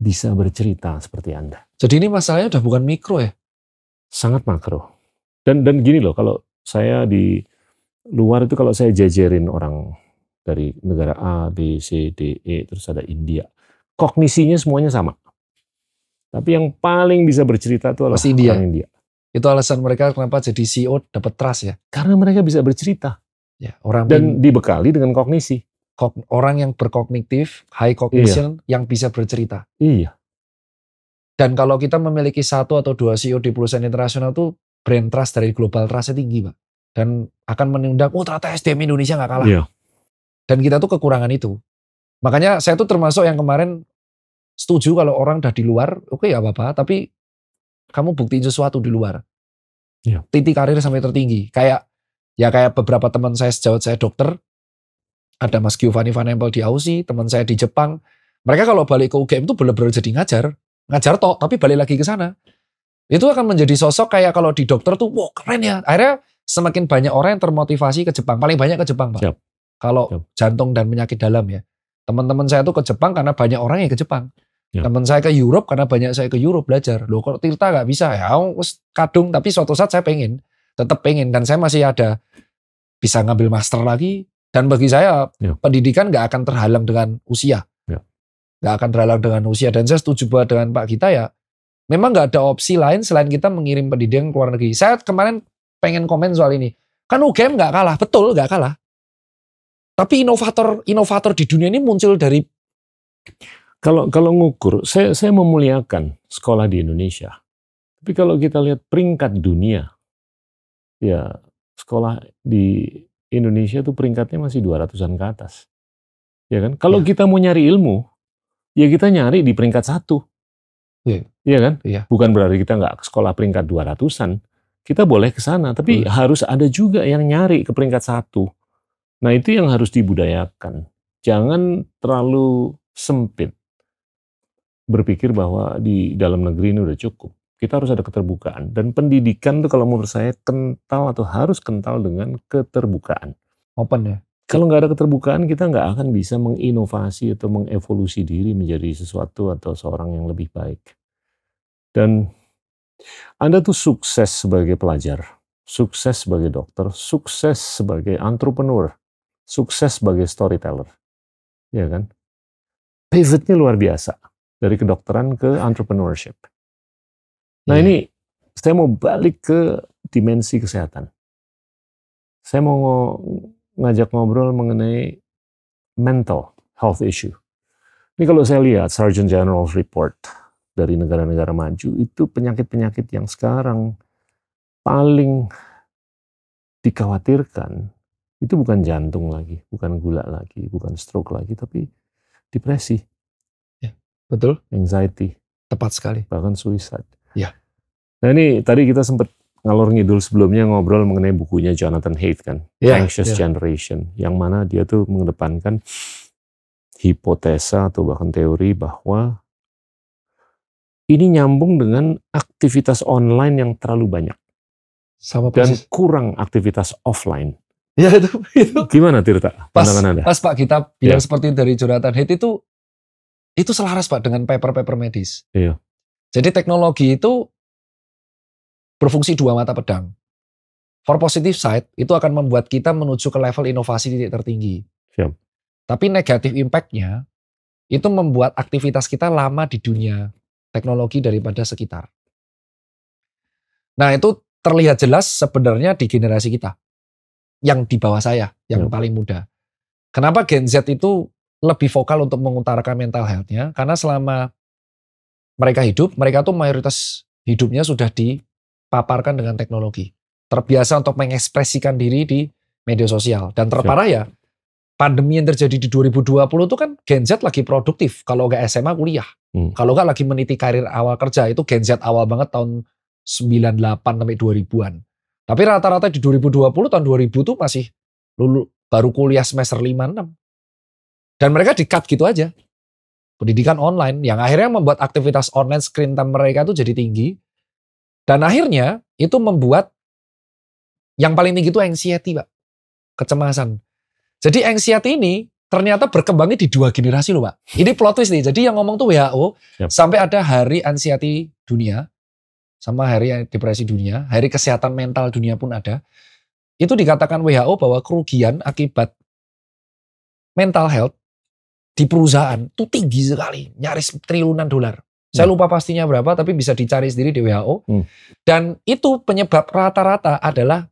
bisa bercerita seperti Anda. Jadi ini masalahnya udah bukan mikro ya? Sangat makro. Dan gini loh, kalau saya di luar itu kalau saya jajarin orang dari negara A, B, C, D, E, terus ada India. Kognisinya semuanya sama. Tapi yang paling bisa bercerita itu adalah orang India. Itu alasan mereka kenapa jadi CEO dapat trust ya? Karena mereka bisa bercerita. Ya, dan dibekali dengan kognisi. Orang yang berkognitif, high cognition, yang bisa bercerita. Iya. Dan kalau kita memiliki 1 atau 2 CEO di perusahaan internasional tuh brand trust dari global trustnya tinggi, Pak. Dan akan menundang, ternyata SDM Indonesia nggak kalah. Iya. Dan kita tuh kekurangan itu. Makanya saya tuh termasuk yang kemarin setuju kalau orang udah di luar, oke ya apa-apa, tapi kamu buktiin sesuatu di luar. Iya. Titik karir sampai tertinggi. Kayak beberapa teman saya sejawat saya dokter, ada Mas Giovanni Van Empel di Aussie, teman saya di Jepang. Mereka kalau balik ke UGM itu benar-benar jadi ngajar tok, tapi balik lagi ke sana. Itu akan menjadi sosok kayak kalau di dokter tuh, wah keren ya. Akhirnya semakin banyak orang yang termotivasi ke Jepang. Paling banyak ke Jepang, Pak. Siap. Kalau jantung dan penyakit dalam ya. Teman-teman saya tuh ke Jepang karena banyak orang yang ke Jepang. Ya. Teman saya ke Europe karena banyak saya ke Europe belajar. Loh kok Tirta nggak bisa ya? Kadung, tapi suatu saat saya tetap pengen. Dan saya masih ada bisa ngambil master lagi. Dan bagi saya pendidikan nggak akan terhalang dengan usia. Nggak akan terhalang dengan usia. Dan saya setuju banget dengan Pak Gita ya. Memang nggak ada opsi lain selain kita mengirim pendidikan ke luar negeri. Saya kemarin pengen komen soal ini. Kan UGM nggak kalah, betul nggak kalah. Tapi inovator di dunia ini muncul dari... Kalau ngukur, saya memuliakan sekolah di Indonesia. Tapi kalau kita lihat peringkat dunia, ya sekolah di Indonesia tuh peringkatnya masih 200-an ke atas. Ya kan? Kalau kita mau nyari ilmu, ya kita nyari di peringkat 1. Iya kan? Iya. Bukan berarti kita nggak ke sekolah peringkat 200-an. Kita boleh ke sana, tapi harus ada juga yang nyari ke peringkat 1. Nah itu yang harus dibudayakan. Jangan terlalu sempit. Berpikir bahwa di dalam negeri ini udah cukup. Kita harus ada keterbukaan. Dan pendidikan itu kalau menurut saya kental atau harus kental dengan keterbukaan. Open ya? Kalau nggak ada keterbukaan, kita nggak akan bisa menginovasi atau mengevolusi diri menjadi sesuatu atau seorang yang lebih baik. Dan Anda tuh sukses sebagai pelajar, sukses sebagai dokter, sukses sebagai entrepreneur, sukses sebagai storyteller. Ya kan? Pivotnya luar biasa. Dari kedokteran ke entrepreneurship. Nah ini, saya mau balik ke dimensi kesehatan. Saya mau ngajak ngobrol mengenai mental health issue. Ini kalau saya lihat Surgeon General's Report dari negara-negara maju, itu penyakit-penyakit yang sekarang paling dikhawatirkan, itu bukan jantung lagi, bukan gula lagi, bukan stroke lagi, tapi depresi, Ya, betul. anxiety, Tepat sekali. bahkan suicide. Ya. Nah ini tadi kita sempat ngalor ngidul sebelumnya ngobrol mengenai bukunya Jonathan Haidt kan, Ya, Anxious Generation, yang mana dia tuh mengedepankan hipotesa atau bahkan teori bahwa ini nyambung dengan aktivitas online yang terlalu banyak Sama dan persis. kurang aktivitas offline. Ya itu. Gimana Tirta pandangan Anda? Pas Pak kita bilang Ya. seperti dari Jonathan Haidt itu selaras Pak dengan paper-paper medis. Iya. Jadi teknologi itu berfungsi dua mata pedang. For positive side, itu akan membuat kita menuju ke level inovasi titik tertinggi. Siap. Tapi negatif impact-nya, itu membuat aktivitas kita lama di dunia teknologi daripada sekitar. Nah itu terlihat jelas sebenarnya di generasi kita. Yang di bawah saya, yang paling muda. Kenapa Gen Z itu lebih vokal untuk mengutarakan mental health-nya? Karena selama mereka hidup, mereka tuh mayoritas hidupnya sudah dipaparkan dengan teknologi. Terbiasa untuk mengekspresikan diri di media sosial. Dan terparah ya, pandemi yang terjadi di 2020 itu kan Gen Z lagi produktif. Kalau nggak SMA kuliah. Kalau nggak lagi meniti karir awal kerja. Itu Gen Z awal banget tahun 98 sampai 2000-an. Tapi rata-rata di 2020 tahun 2000 tuh masih baru kuliah semester 5-6. Dan mereka di-cut gitu aja. Pendidikan online yang akhirnya membuat aktivitas online screen time mereka tuh jadi tinggi. Dan akhirnya itu membuat yang paling tinggi itu anxiety, Pak. Kecemasan. Jadi anxiety ini ternyata berkembangnya di dua generasi loh, Pak. Ini plot twist nih. Jadi yang ngomong tuh WHO sampai ada hari anxiety dunia sama hari depresi dunia, hari kesehatan mental dunia pun ada. Itu dikatakan WHO bahwa kerugian akibat mental health di perusahaan itu tinggi sekali, nyaris triliunan dolar. Saya lupa pastinya berapa, tapi bisa dicari sendiri di WHO. Dan itu penyebab rata-rata adalah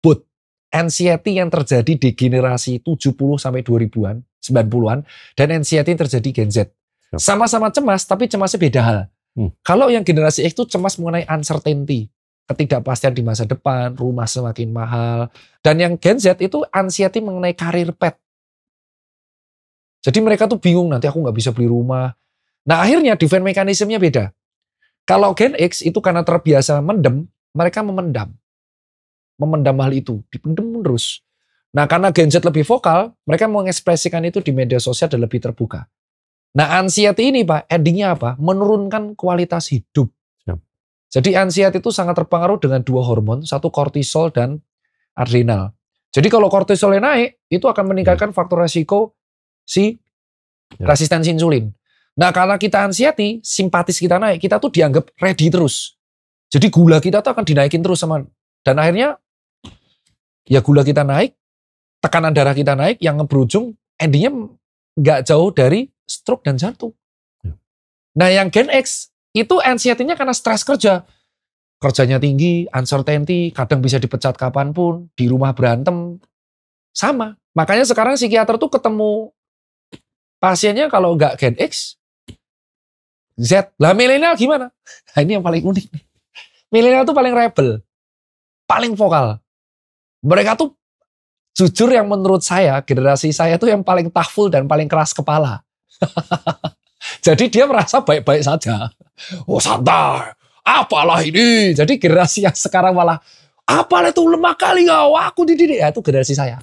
both anxiety yang terjadi di generasi 70 sampai 2000-an, 90-an, dan anxiety yang terjadi Gen Z. Sama-sama cemas, tapi cemasnya beda hal. Kalau yang generasi X itu cemas mengenai uncertainty, ketidakpastian di masa depan, rumah semakin mahal. Dan yang Gen Z itu anxiety mengenai karir path. Jadi mereka tuh bingung, nanti aku nggak bisa beli rumah. Nah akhirnya defense mekanismenya beda. Kalau Gen X itu karena terbiasa mendem, mereka memendam hal itu, dipendam terus. Nah karena Gen Z lebih vokal, mereka mengekspresikan itu di media sosial dan lebih terbuka. Nah anxiety ini Pak, endingnya apa? Menurunkan kualitas hidup. Jadi anxiety itu sangat terpengaruh dengan dua hormon, satu kortisol dan adrenal. Jadi kalau kortisolnya naik, itu akan meningkatkan faktor resiko si resistensi insulin. Nah karena kita anxiety, simpatis kita naik, kita tuh dianggap ready terus. Jadi gula kita tuh akan dinaikin terus sama, dan akhirnya ya gula kita naik, tekanan darah kita naik, yang berujung endingnya nggak jauh dari stroke dan jantung. Nah yang Gen X itu anxiety-nya karena stres kerja. Kerjanya tinggi, uncertainty, kadang bisa dipecat kapanpun, di rumah berantem. Sama. Makanya sekarang psikiater tuh ketemu pasiennya kalau nggak Gen X, Z. Lah milenial gimana? Nah ini yang paling unik. Milenial tuh paling rebel. Paling vokal. Mereka tuh jujur yang menurut saya, generasi saya tuh yang paling toughful dan paling keras kepala. Jadi dia merasa baik-baik saja. Oh santai, apalah ini. Jadi generasi yang sekarang malah, apalah itu lemah kali kau, aku dididik. Ya itu generasi saya.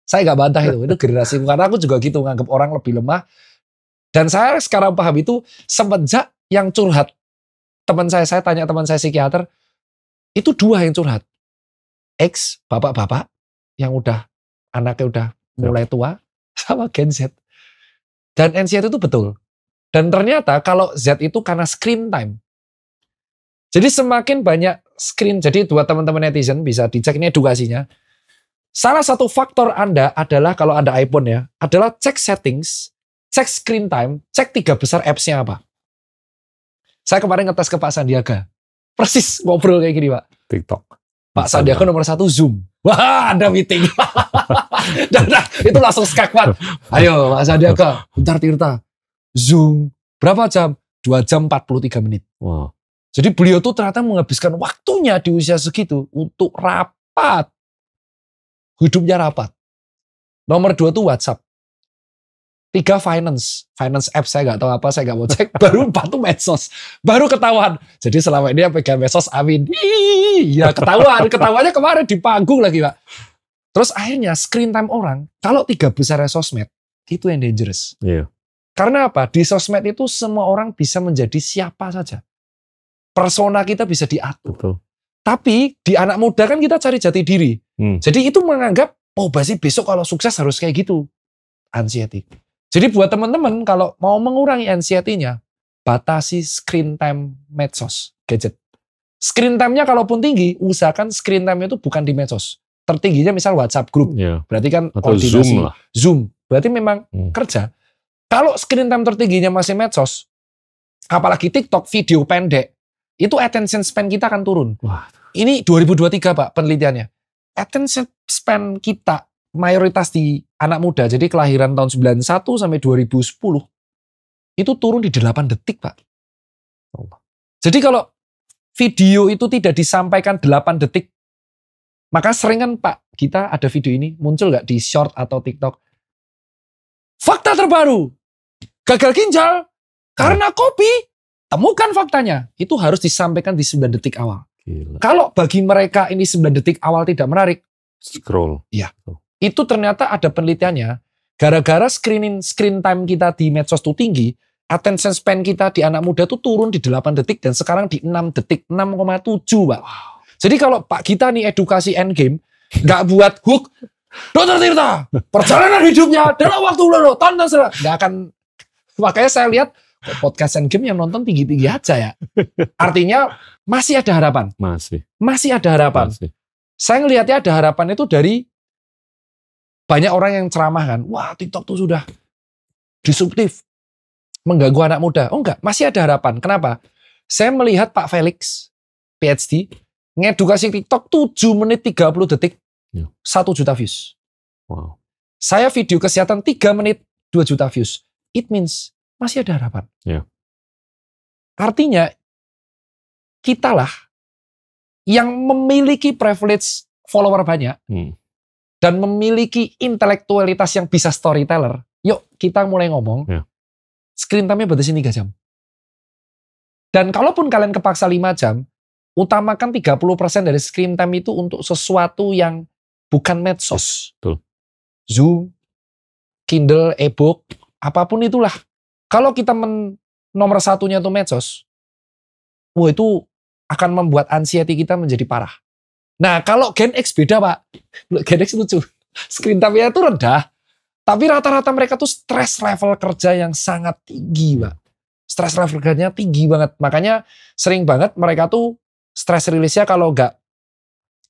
Saya gak bantah itu generasi. Karena aku juga gitu, nganggap orang lebih lemah. Dan saya sekarang paham itu semenjak yang curhat. Teman saya tanya teman saya psikiater, itu dua yang curhat. X, bapak-bapak, yang udah, anaknya udah mulai tua, sama Gen Z. Dan anxiety itu betul. Dan ternyata kalau Z itu karena screen time. Jadi semakin banyak screen, jadi buat teman-teman netizen bisa dicek ini edukasinya. Salah satu faktor Anda adalah kalau Anda iPhone ya, adalah cek settings, cek screen time, cek 3 besar apps-nya apa. Saya kemarin ngetes ke Pak Sandiaga. Persis ngobrol kayak gini Pak. TikTok. Pak Sandiaga nomor 1 Zoom. Wah, ada meeting. Nah, itu langsung skakmat. Ayo Pak Sandiaga, bentar Tirta. Zoom. Berapa jam? 2 jam 43 menit. Wow. Jadi beliau tuh ternyata menghabiskan waktunya di usia segitu untuk rapat. Hidupnya rapat. Nomor 2 tuh WhatsApp. 3 finance app saya nggak tahu apa, saya nggak mau cek. Baru 4 tuh medsos, baru ketahuan. Jadi selama ini yang pegang medsos Amin. Ya ketawanya kemarin di panggung lagi Pak. Terus akhirnya screen time orang, kalau 3 besar sosmed, itu yang dangerous. Iya. Karena apa? Di sosmed itu semua orang bisa menjadi siapa saja. Persona kita bisa diatur. Betul. Tapi di anak muda kan kita cari jati diri. Jadi itu menganggap, oh pasti besok kalau sukses harus kayak gitu. Anxiety. Jadi buat teman-teman kalau mau mengurangi anxiety-nya, batasi screen time medsos, gadget. Screen time-nya kalaupun tinggi, usahakan screen time itu bukan di medsos. Tertingginya misal WhatsApp group. Yeah. Berarti kan atau koordinasi. Zoom lah. Zoom. Berarti memang kerja. Kalau screen time tertingginya masih medsos, apalagi TikTok, video pendek, itu attention span kita akan turun. Wah. Ini 2023 Pak penelitiannya. Attention span kita mayoritas di anak muda, jadi kelahiran tahun 91 sampai 2010, itu turun di 8 detik Pak. Jadi kalau video itu tidak disampaikan 8 detik, maka sering kan Pak, kita ada video ini, muncul nggak di short atau TikTok? Fakta terbaru, gagal ginjal karena kopi, temukan faktanya. Itu harus disampaikan di 9 detik awal. Gila. Kalau bagi mereka ini 9 detik awal tidak menarik, Scroll. Iya. Itu ternyata ada penelitiannya, gara-gara screen time kita di medsos itu tinggi, attention span kita di anak muda itu turun di 8 detik dan sekarang di 6 detik, 6,7 Pak. Wow. Jadi kalau Pak kita nih edukasi endgame, nggak buat hook, Dr. Tirta, perjalanan hidupnya dalam waktu lalu, tonton nggak akan. Makanya saya lihat podcast endgame yang nonton tinggi-tinggi aja ya. Artinya masih ada harapan. Masih ada harapan. Saya ngelihatnya ada harapan itu dari banyak orang yang ceramah kan, wah TikTok tuh sudah disruptif, mengganggu anak muda. Oh enggak, masih ada harapan. Kenapa? Saya melihat Pak Felix, PhD, ngedukasi TikTok 7 menit 30 detik, 1 juta views. Wow. Saya video kesehatan 3 menit, 2 juta views. It means masih ada harapan. Yeah. Artinya, kitalah yang memiliki privilege follower banyak, dan memiliki intelektualitas yang bisa storyteller, yuk kita mulai ngomong, screen time-nya batasi 3 jam. Dan kalaupun kalian kepaksa 5 jam, utamakan 30% dari screen time itu untuk sesuatu yang bukan medsos. Betul. Zoom, Kindle, e-book, apapun itulah. Kalau kita nomor 1-nya itu medsos, wah itu akan membuat anxiety kita menjadi parah. Nah, kalau Gen X beda, Pak. Gen X lucu. Screen time-nya itu rendah. Tapi rata-rata mereka tuh stress level kerja yang sangat tinggi, Pak. Stress level kerjanya tinggi banget. Makanya sering banget mereka tuh stress release-nya kalau nggak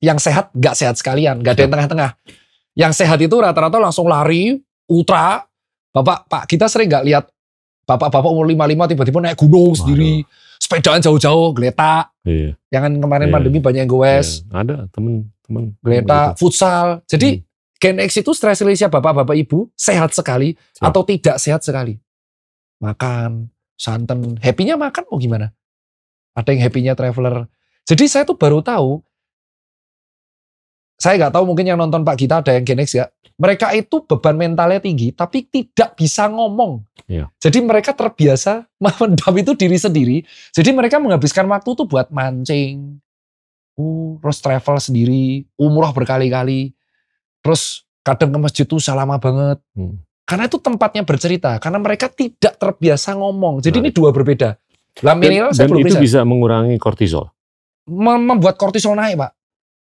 yang sehat, nggak sehat sekalian. Nggak ada yang tengah-tengah. Yang sehat itu rata-rata langsung lari, ultra. Pak, kita sering nggak lihat bapak-bapak umur 55 tiba-tiba naik gunung sendiri. Sepedaan jauh-jauh, geletak. Iya. Yang kemarin pandemi banyak yang goes. Iya. Ada temen geletak, futsal. Jadi Gen X itu stress release-nya bapak-bapak ibu sehat sekali atau tidak sehat sekali. Makan, santan, happy-nya makan mau gimana? Ada yang happy-nya traveler. Jadi saya tuh baru tahu, saya nggak tahu mungkin yang nonton Pak Gita ada yang Gen X ya. Mereka itu beban mentalnya tinggi, tapi tidak bisa ngomong. Iya. Jadi mereka terbiasa memendam itu diri sendiri. Jadi mereka menghabiskan waktu tuh buat mancing, terus travel sendiri, umroh berkali-kali, terus kadang ke masjid tuh lama banget. Karena itu tempatnya bercerita. Karena mereka tidak terbiasa ngomong. Jadi ini dua berbeda. Lah milenial saya belum itu bisa mengurangi kortisol. Membuat kortisol naik, Pak.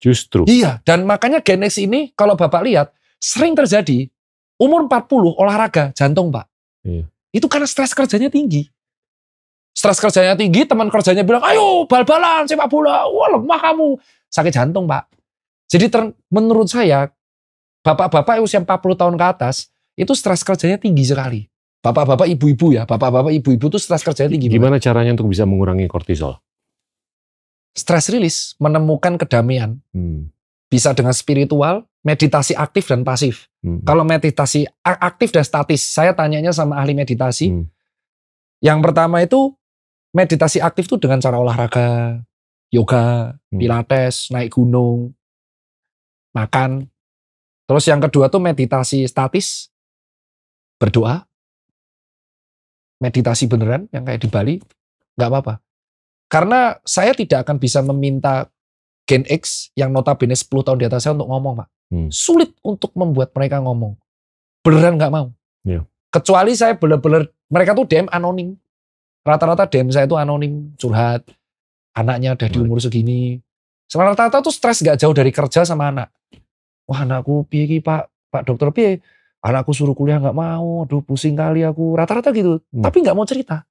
Justru. Iya, dan makanya Gen X ini kalau Bapak lihat sering terjadi umur 40 olahraga jantung, Pak. Iya. Itu karena stres kerjanya tinggi. Stres kerjanya tinggi, teman kerjanya bilang, ayo bal-balan sepak bola, wah lemah kamu. Sakit jantung, Pak. Jadi menurut saya, bapak-bapak usia 40 tahun ke atas, itu stres kerjanya tinggi sekali. Bapak-bapak ibu-ibu ya, bapak-bapak ibu-ibu itu stres kerjanya tinggi. Gimana caranya untuk bisa mengurangi kortisol? stress release, menemukan kedamaian. Bisa dengan spiritual, meditasi aktif dan pasif. Kalau meditasi aktif dan statis, saya tanyanya sama ahli meditasi. Yang pertama itu meditasi aktif itu dengan cara olahraga, yoga, pilates, naik gunung, makan. Terus yang kedua tuh meditasi statis, berdoa. Meditasi beneran yang kayak di Bali, nggak apa-apa. Karena saya tidak akan bisa meminta Gen X yang notabene 10 tahun di atas saya untuk ngomong, Pak. Sulit untuk membuat mereka ngomong. Beneran nggak mau. Yeah. Kecuali saya bener-bener, mereka tuh DM anonim. Rata-rata DM saya itu anonim, curhat. Anaknya udah di umur segini. Sebenarnya rata-rata tuh stres nggak jauh dari kerja sama anak. Wah, anakku piye ki, Pak dokter piye? Anakku suruh kuliah nggak mau, aduh pusing kali aku. Rata-rata gitu, tapi nggak mau cerita.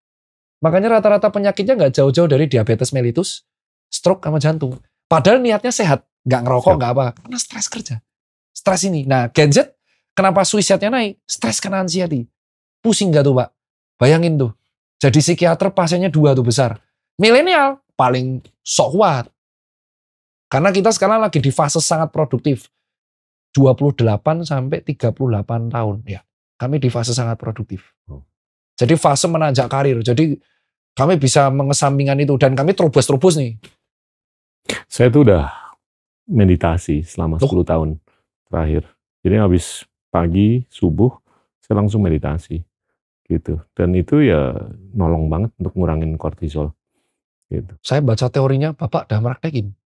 Makanya rata-rata penyakitnya nggak jauh-jauh dari diabetes mellitus, stroke sama jantung. Padahal niatnya sehat, nggak ngerokok, nggak apa. Karena stres kerja. Stres ini. Nah, Gen Z, kenapa suicide-nya naik? Stres karena anxiety. Pusing nggak tuh, Pak? Bayangin tuh. Jadi psikiater pasiennya 2 tuh besar. Milenial, paling sok kuat. Karena kita sekarang lagi di fase sangat produktif. 28 sampai 38 tahun. Ya, kami di fase sangat produktif. Jadi fase menanjak karir. Jadi kami bisa mengesampingkan itu. Dan kami terubus-terubus nih. Saya tuh udah meditasi selama 10 tahun terakhir. Jadi habis pagi, subuh, saya langsung meditasi. Gitu. Dan itu ya nolong banget untuk ngurangin kortisol. Gitu. Saya baca teorinya, Bapak udah meraktekin.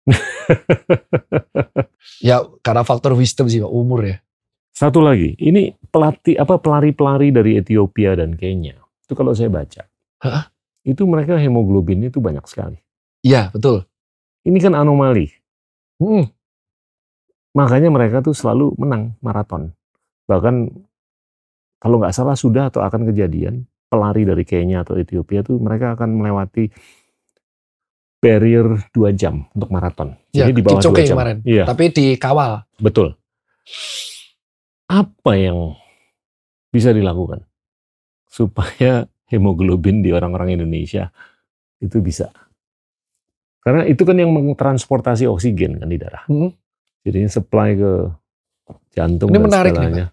Ya, karena faktor wisdom sih, Pak, umur ya. Satu lagi, ini pelari-pelari dari Ethiopia dan Kenya. Itu kalau saya baca. Itu mereka hemoglobinnya itu banyak sekali. Iya, betul. Ini kan anomali. Makanya mereka tuh selalu menang maraton. Bahkan kalau nggak salah sudah atau akan kejadian, pelari dari Kenya atau Ethiopia tuh mereka akan melewati barrier 2 jam untuk maraton. Jadi di bawah 2 jam. Kemarin. Ya. Tapi dikawal. Betul. Apa yang bisa dilakukan supaya hemoglobin di orang-orang Indonesia itu bisa? Karena itu kan yang mentransportasi oksigen kan di darah. Jadi supply ke jantung ini dan menarik segalanya.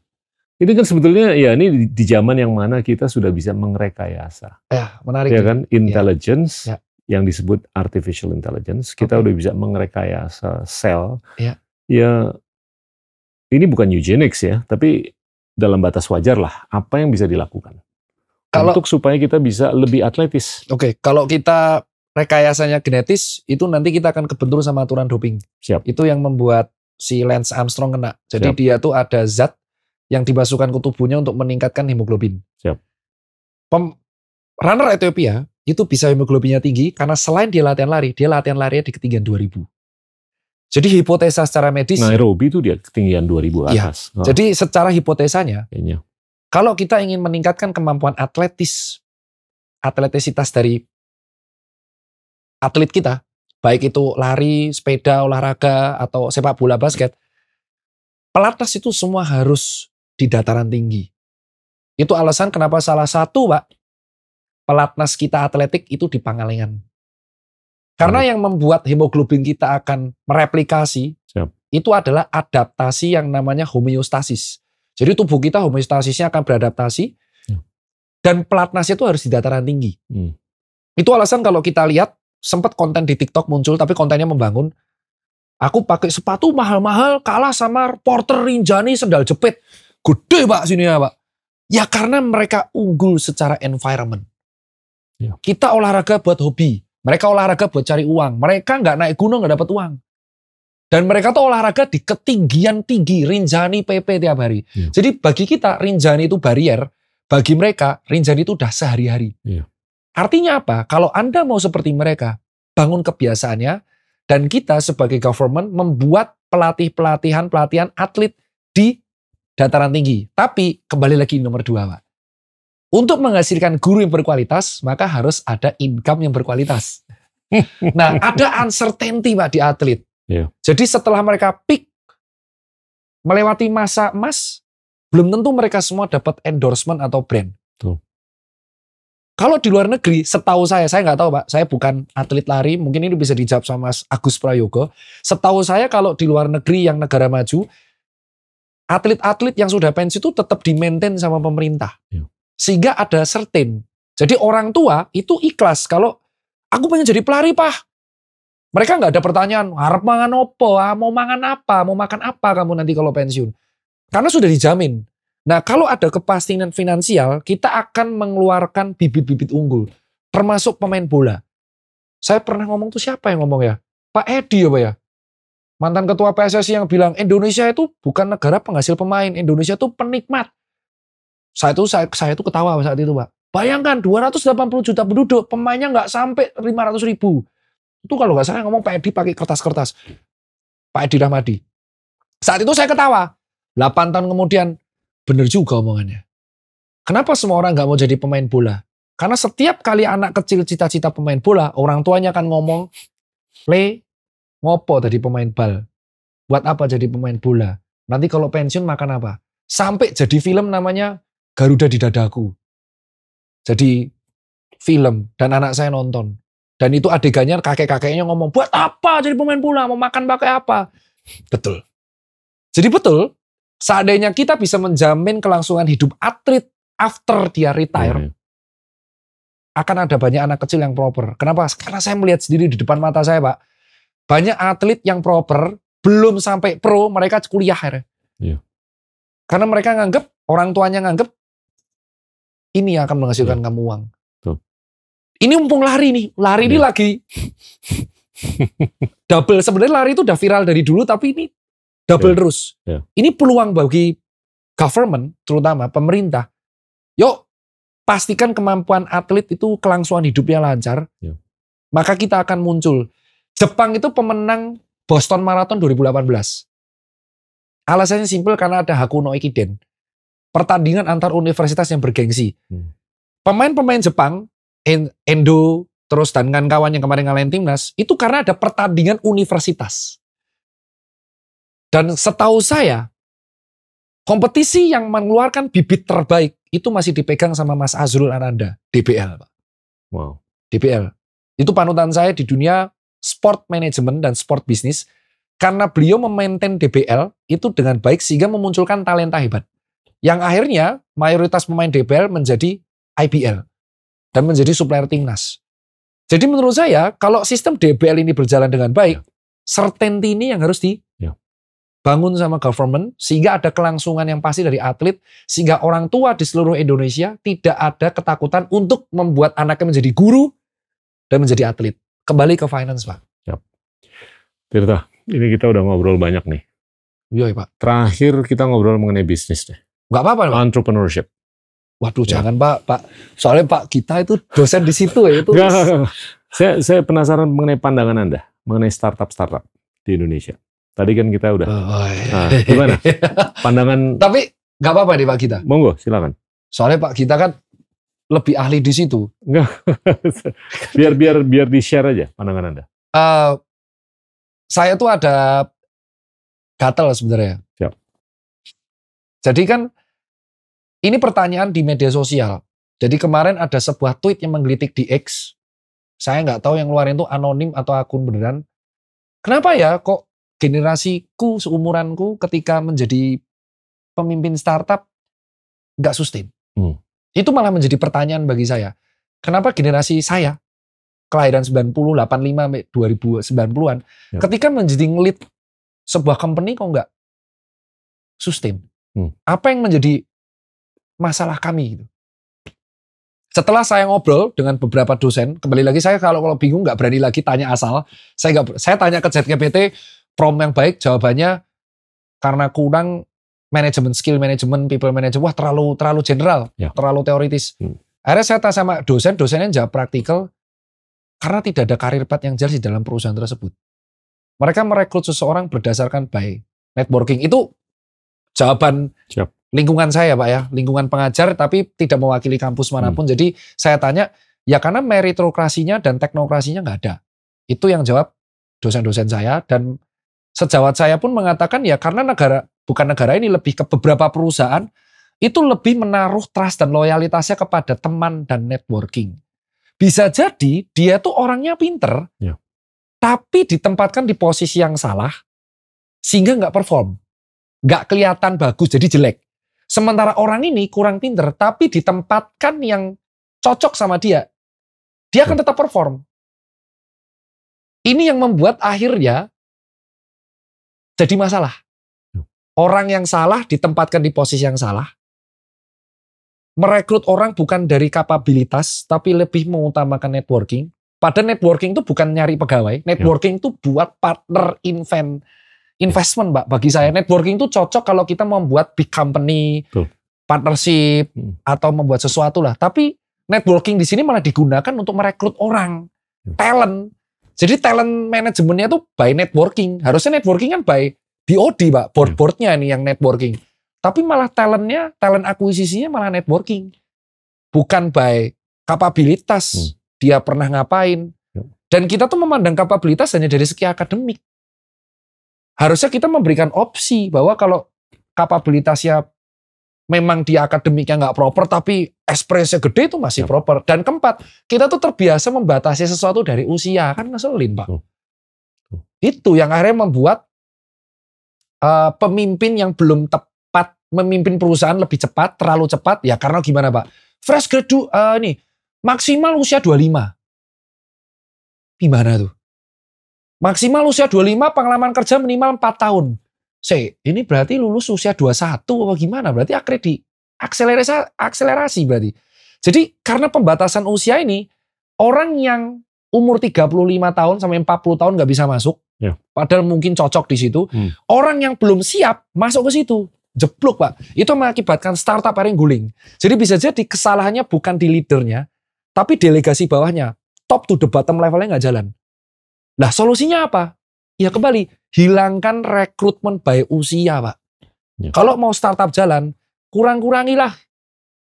Ini kan sebetulnya ya ini di zaman yang mana kita sudah bisa mengrekayasa. Ya, menarik. Ya kan, intelligence. Ya. Yang disebut artificial intelligence, kita udah bisa mengrekayasa sel. Ya. Ya, ini bukan eugenics ya, tapi dalam batas wajar lah. Apa yang bisa dilakukan untuk supaya kita bisa lebih atletis? Oke, kalau kita rekayasanya genetis, itu nanti kita akan kebentur sama aturan doping. Siap. Itu yang membuat si Lance Armstrong kena. Jadi dia tuh ada zat yang dimasukkan ke tubuhnya untuk meningkatkan hemoglobin. Siap. Runner Ethiopia itu bisa hemoglobinnya tinggi karena selain dia latihan larinya di ketinggian 2000. Jadi hipotesa secara medis. Nairobi itu dia ketinggian 2000 atas. Ya. Jadi secara hipotesanya, kalau kita ingin meningkatkan kemampuan atletisitas dari atlet kita, baik itu lari, sepeda, olahraga, atau sepak bola, basket, pelatnas itu semua harus di dataran tinggi. Itu alasan kenapa salah satu, Pak, pelatnas kita atletik itu di Pangalengan. Karena yang membuat hemoglobin kita akan mereplikasi, itu adalah adaptasi yang namanya homeostasis. Jadi tubuh kita homeostasisnya akan beradaptasi, dan pelatnas itu harus di dataran tinggi. Itu alasan kalau kita lihat, sempat konten di TikTok muncul, tapi kontennya membangun, aku pakai sepatu mahal-mahal, kalah sama Porter Rinjani sendal jepit. Gede, Pak, sini ya, Pak. Ya karena mereka unggul secara environment. Kita olahraga buat hobi, mereka olahraga buat cari uang. Mereka nggak naik gunung nggak dapat uang. Dan mereka tuh olahraga di ketinggian tinggi, Rinjani PP tiap hari. Jadi bagi kita Rinjani itu barrier, bagi mereka Rinjani itu udah sehari-hari. Artinya apa? Kalau Anda mau seperti mereka, bangun kebiasaannya, dan kita sebagai government membuat pelatihan atlet di dataran tinggi. Tapi kembali lagi nomor 2, Pak. Untuk menghasilkan guru yang berkualitas, maka harus ada income yang berkualitas. Nah, ada uncertainty, Pak, di atlet. Jadi setelah mereka peak, melewati masa emas, belum tentu mereka semua dapat endorsement atau brand. Kalau di luar negeri, setahu saya nggak tahu Pak, saya bukan atlet lari, mungkin ini bisa dijawab sama Mas Agus Prayogo. Setahu saya kalau di luar negeri yang negara maju, atlet-atlet yang sudah pensiun itu tetap di-maintain sama pemerintah. Ya. Sehingga ada certain. Jadi orang tua itu ikhlas kalau aku pengen jadi pelari Pak. Mereka nggak ada pertanyaan, harap mangan opo, mau makan apa kamu nanti kalau pensiun. Karena sudah dijamin. Nah, kalau ada kepastian finansial, kita akan mengeluarkan bibit-bibit unggul. Termasuk pemain bola. Saya pernah ngomong tuh siapa yang ngomong ya? Pak Edi ya Pak ya? Mantan ketua PSSI yang bilang, Indonesia itu bukan negara penghasil pemain. Indonesia itu penikmat. Saya itu ketawa saat itu Pak. Bayangkan 280 juta penduduk, pemainnya nggak sampai 500 ribu. Itu kalau nggak salah ngomong Pak Edi pakai kertas-kertas. Pak Edi Rahmadi. Saat itu saya ketawa. 8 tahun kemudian, bener juga omongannya. Kenapa semua orang nggak mau jadi pemain bola? Karena setiap kali anak kecil cita-cita pemain bola, orang tuanya akan ngomong, Le, ngopo tadi pemain bal? Buat apa jadi pemain bola? Nanti kalau pensiun makan apa? Sampai jadi film namanya Garuda di Dadaku. Jadi film, dan anak saya nonton. Dan itu adegannya kakek-kakeknya ngomong, buat apa jadi pemain bola? Mau makan pakai apa? Betul. Jadi betul, seandainya kita bisa menjamin kelangsungan hidup atlet after dia retire, akan ada banyak anak kecil yang proper. Kenapa? Karena saya melihat sendiri di depan mata saya, Pak. Banyak atlet yang proper, belum sampai pro, mereka kuliah. Iya. Karena mereka nganggep, orang tuanya nganggep, ini akan menghasilkan kamu uang. Tuh. Ini mumpung lari nih. Lari ini lagi double. Sebenarnya lari itu udah viral dari dulu, tapi ini double terus. Ini peluang bagi government, terutama pemerintah. Yuk, pastikan kemampuan atlet itu kelangsungan hidupnya lancar. Maka kita akan muncul. Jepang itu pemenang Boston Marathon 2018. Alasannya simpel karena ada Haku no Ekiden. Pertandingan antar universitas yang bergengsi. Pemain-pemain Jepang, Endo, terus dan kawan yang kemarin ngalahin timnas, itu karena ada pertandingan universitas. Dan setahu saya, kompetisi yang mengeluarkan bibit terbaik itu masih dipegang sama Mas Azrul Ananda, DBL, Pak. Wow. DBL. Itu panutan saya di dunia sport management dan sport bisnis, karena beliau memaintain DBL itu dengan baik sehingga memunculkan talenta hebat. Yang akhirnya mayoritas pemain DBL menjadi IBL dan menjadi supplier timnas. Jadi menurut saya kalau sistem DBL ini berjalan dengan baik, certainty ini yang harus dibangun sama government sehingga ada kelangsungan yang pasti dari atlet, sehingga orang tua di seluruh Indonesia tidak ada ketakutan untuk membuat anaknya menjadi guru dan menjadi atlet. Kembali ke finance, Pak. Tirta, ini kita udah ngobrol banyak nih. Iya, Pak. Terakhir kita ngobrol mengenai bisnis deh. Nggak apa-apa, Pak. Entrepreneurship. Waduh, jangan Pak. Soalnya Pak kita itu dosen di situ ya. Itu. Saya penasaran mengenai pandangan Anda mengenai startup di Indonesia. Tadi kan kita udah. Nah, gimana? Pandangan. Tapi nggak apa-apa nih Pak kita. Monggo, silakan. Soalnya Pak kita kan lebih ahli di situ. biar di-share aja pandangan Anda. Saya tuh ada gatel sebenarnya. Siap. Jadi kan ini pertanyaan di media sosial. Jadi kemarin ada sebuah tweet yang menggelitik di X. Saya nggak tahu yang ngeluarin itu anonim atau akun beneran. Kenapa ya kok generasiku, seumuranku ketika menjadi pemimpin startup nggak sustain? Itu malah menjadi pertanyaan bagi saya. Kenapa generasi saya, kelahiran 90, 85, 2090-an, ketika menjadi ngelit sebuah company kok nggak sustain? Apa yang menjadi masalah kami gitu? Setelah saya ngobrol dengan beberapa dosen, kembali lagi saya kalau bingung nggak berani lagi tanya asal. Saya tanya ke ChatGPT, prompt yang baik, jawabannya karena kurang manajemen, skill management, people management, wah terlalu general, terlalu teoritis. Akhirnya saya tanya sama dosennya jawab praktikal, karena tidak ada karir path yang jelas di dalam perusahaan tersebut. Mereka merekrut seseorang berdasarkan by networking. Itu jawaban lingkungan saya Pak ya, lingkungan pengajar tapi tidak mewakili kampus manapun. Jadi saya tanya, ya karena meritokrasinya dan teknokrasinya nggak ada. Itu yang jawab dosen-dosen saya, dan sejawat saya pun mengatakan ya karena bukan negara ini, lebih ke beberapa perusahaan itu lebih menaruh trust dan loyalitasnya kepada teman dan networking. Bisa jadi dia tuh orangnya pinter, Ya. tapi ditempatkan di posisi yang salah, sehingga nggak perform. Nggak kelihatan bagus, jadi jelek. Sementara orang ini kurang pinter, tapi ditempatkan yang cocok sama dia akan tetap perform. Ini yang membuat akhirnya jadi masalah. Orang yang salah ditempatkan di posisi yang salah. Merekrut orang bukan dari kapabilitas, tapi lebih mengutamakan networking. Padahal networking itu bukan nyari pegawai. Networking itu buat partner investment, Mbak. Bagi saya networking itu cocok kalau kita membuat big company, partnership, atau membuat sesuatu lah. Tapi networking di sini malah digunakan untuk merekrut orang, talent. Jadi talent manajemennya itu by networking. Harusnya networking kan by BOD, Pak. Board-boardnya ini yang networking. Tapi malah talent akuisisinya malah networking. Bukan by kapabilitas. Dia pernah ngapain. Dan kita tuh memandang kapabilitas hanya dari segi akademik. Harusnya kita memberikan opsi bahwa kalau kapabilitasnya memang dia akademiknya nggak proper, tapi ekspresinya gede itu masih proper. Dan keempat, kita tuh terbiasa membatasi sesuatu dari usia. Kan ngeselin, Pak. Itu yang akhirnya membuat pemimpin yang belum tepat memimpin perusahaan lebih cepat, terlalu cepat. Ya karena gimana, Pak? Fresh graduate nih, maksimal usia 25. Gimana tuh? Maksimal usia 25, pengalaman kerja minimal 4 tahun. Ini berarti lulus usia 21 apa gimana? Berarti akselerasi berarti. Jadi karena pembatasan usia ini, orang yang umur 35 tahun sampai 40 tahun nggak bisa masuk, padahal mungkin cocok di situ. Orang yang belum siap masuk ke situ, jeblok, Pak. Itu mengakibatkan startup akhirnya guling. Jadi bisa jadi kesalahannya bukan di leadernya, tapi delegasi bawahnya. Top to the bottom levelnya nggak jalan. Nah solusinya apa? Ya kembali, hilangkan rekrutmen by usia, Pak. Kalau mau startup jalan, kurang-kurangilah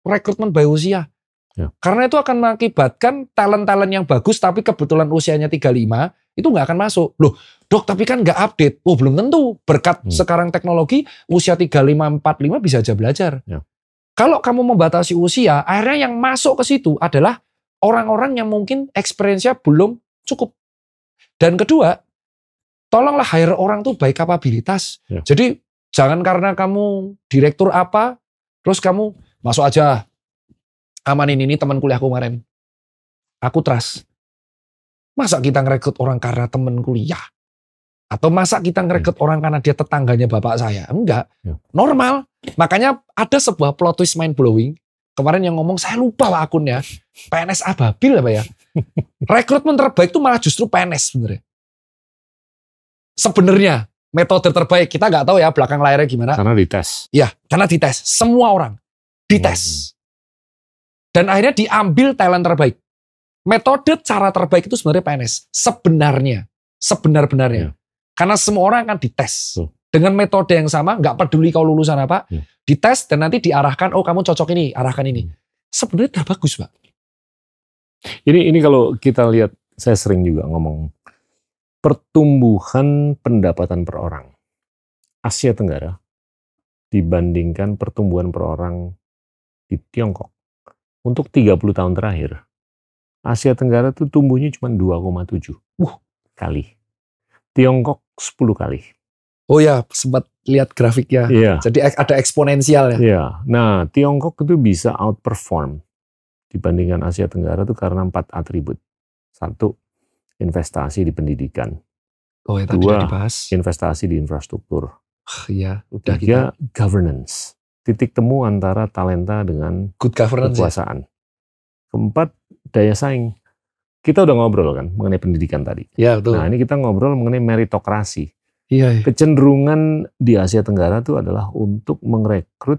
rekrutmen by usia. Karena itu akan mengakibatkan talent-talent yang bagus, tapi kebetulan usianya 35, itu nggak akan masuk. Loh, Dok, tapi kan nggak update. Oh, belum tentu. Berkat sekarang teknologi, usia 35, 45 bisa aja belajar. Kalau kamu membatasi usia, akhirnya yang masuk ke situ adalah orang-orang yang mungkin experience-nya belum cukup. Dan kedua, tolonglah hire orang tuh baik kapabilitas. Jadi jangan karena kamu direktur apa, terus kamu masuk aja. Amanin ini teman kuliahku kemarin. Aku trust. Masa kita ngerekrut orang karena teman kuliah? Atau masa kita ngerekrut orang karena dia tetangganya bapak saya? Enggak. Normal. Makanya ada sebuah plot twist mind blowing. Kemarin yang ngomong, saya lupa lah akunnya. PNS Ababil apa ya? Rekrutmen terbaik itu malah justru PNS sebenarnya. Sebenarnya metode terbaik kita nggak tahu ya belakang layarnya gimana. Karena dites. Ya, karena dites. Semua orang dites. Dan akhirnya diambil talent terbaik. Metode cara terbaik itu sebenarnya PNS. Sebenar-benarnya. Karena semua orang akan dites. Dengan metode yang sama, nggak peduli kau lulusan apa, dites dan nanti diarahkan, oh kamu cocok ini, arahkan ini. Sebenarnya udah bagus, Pak. Ini kalau kita lihat, saya sering juga ngomong, pertumbuhan pendapatan per orang Asia Tenggara dibandingkan pertumbuhan per orang di Tiongkok. Untuk 30 tahun terakhir, Asia Tenggara itu tumbuhnya cuma 2,7 kali. Tiongkok 10 kali. Oh ya, sempat lihat grafiknya. Jadi ada eksponensial ya. Iya. Nah, Tiongkok itu bisa outperform dibandingkan Asia Tenggara itu karena 4 atribut. 1, investasi di pendidikan. Oh, ya, tadi 2, dibahas. investasi di infrastruktur. Iya, udah 3, governance. Titik temu antara talenta dengan good governance, kekuasaan. 4, daya saing. Kita udah ngobrol kan mengenai pendidikan tadi. Ya, betul. Nah, ini kita ngobrol mengenai meritokrasi. Iya. Kecenderungan di Asia Tenggara itu adalah untuk merekrut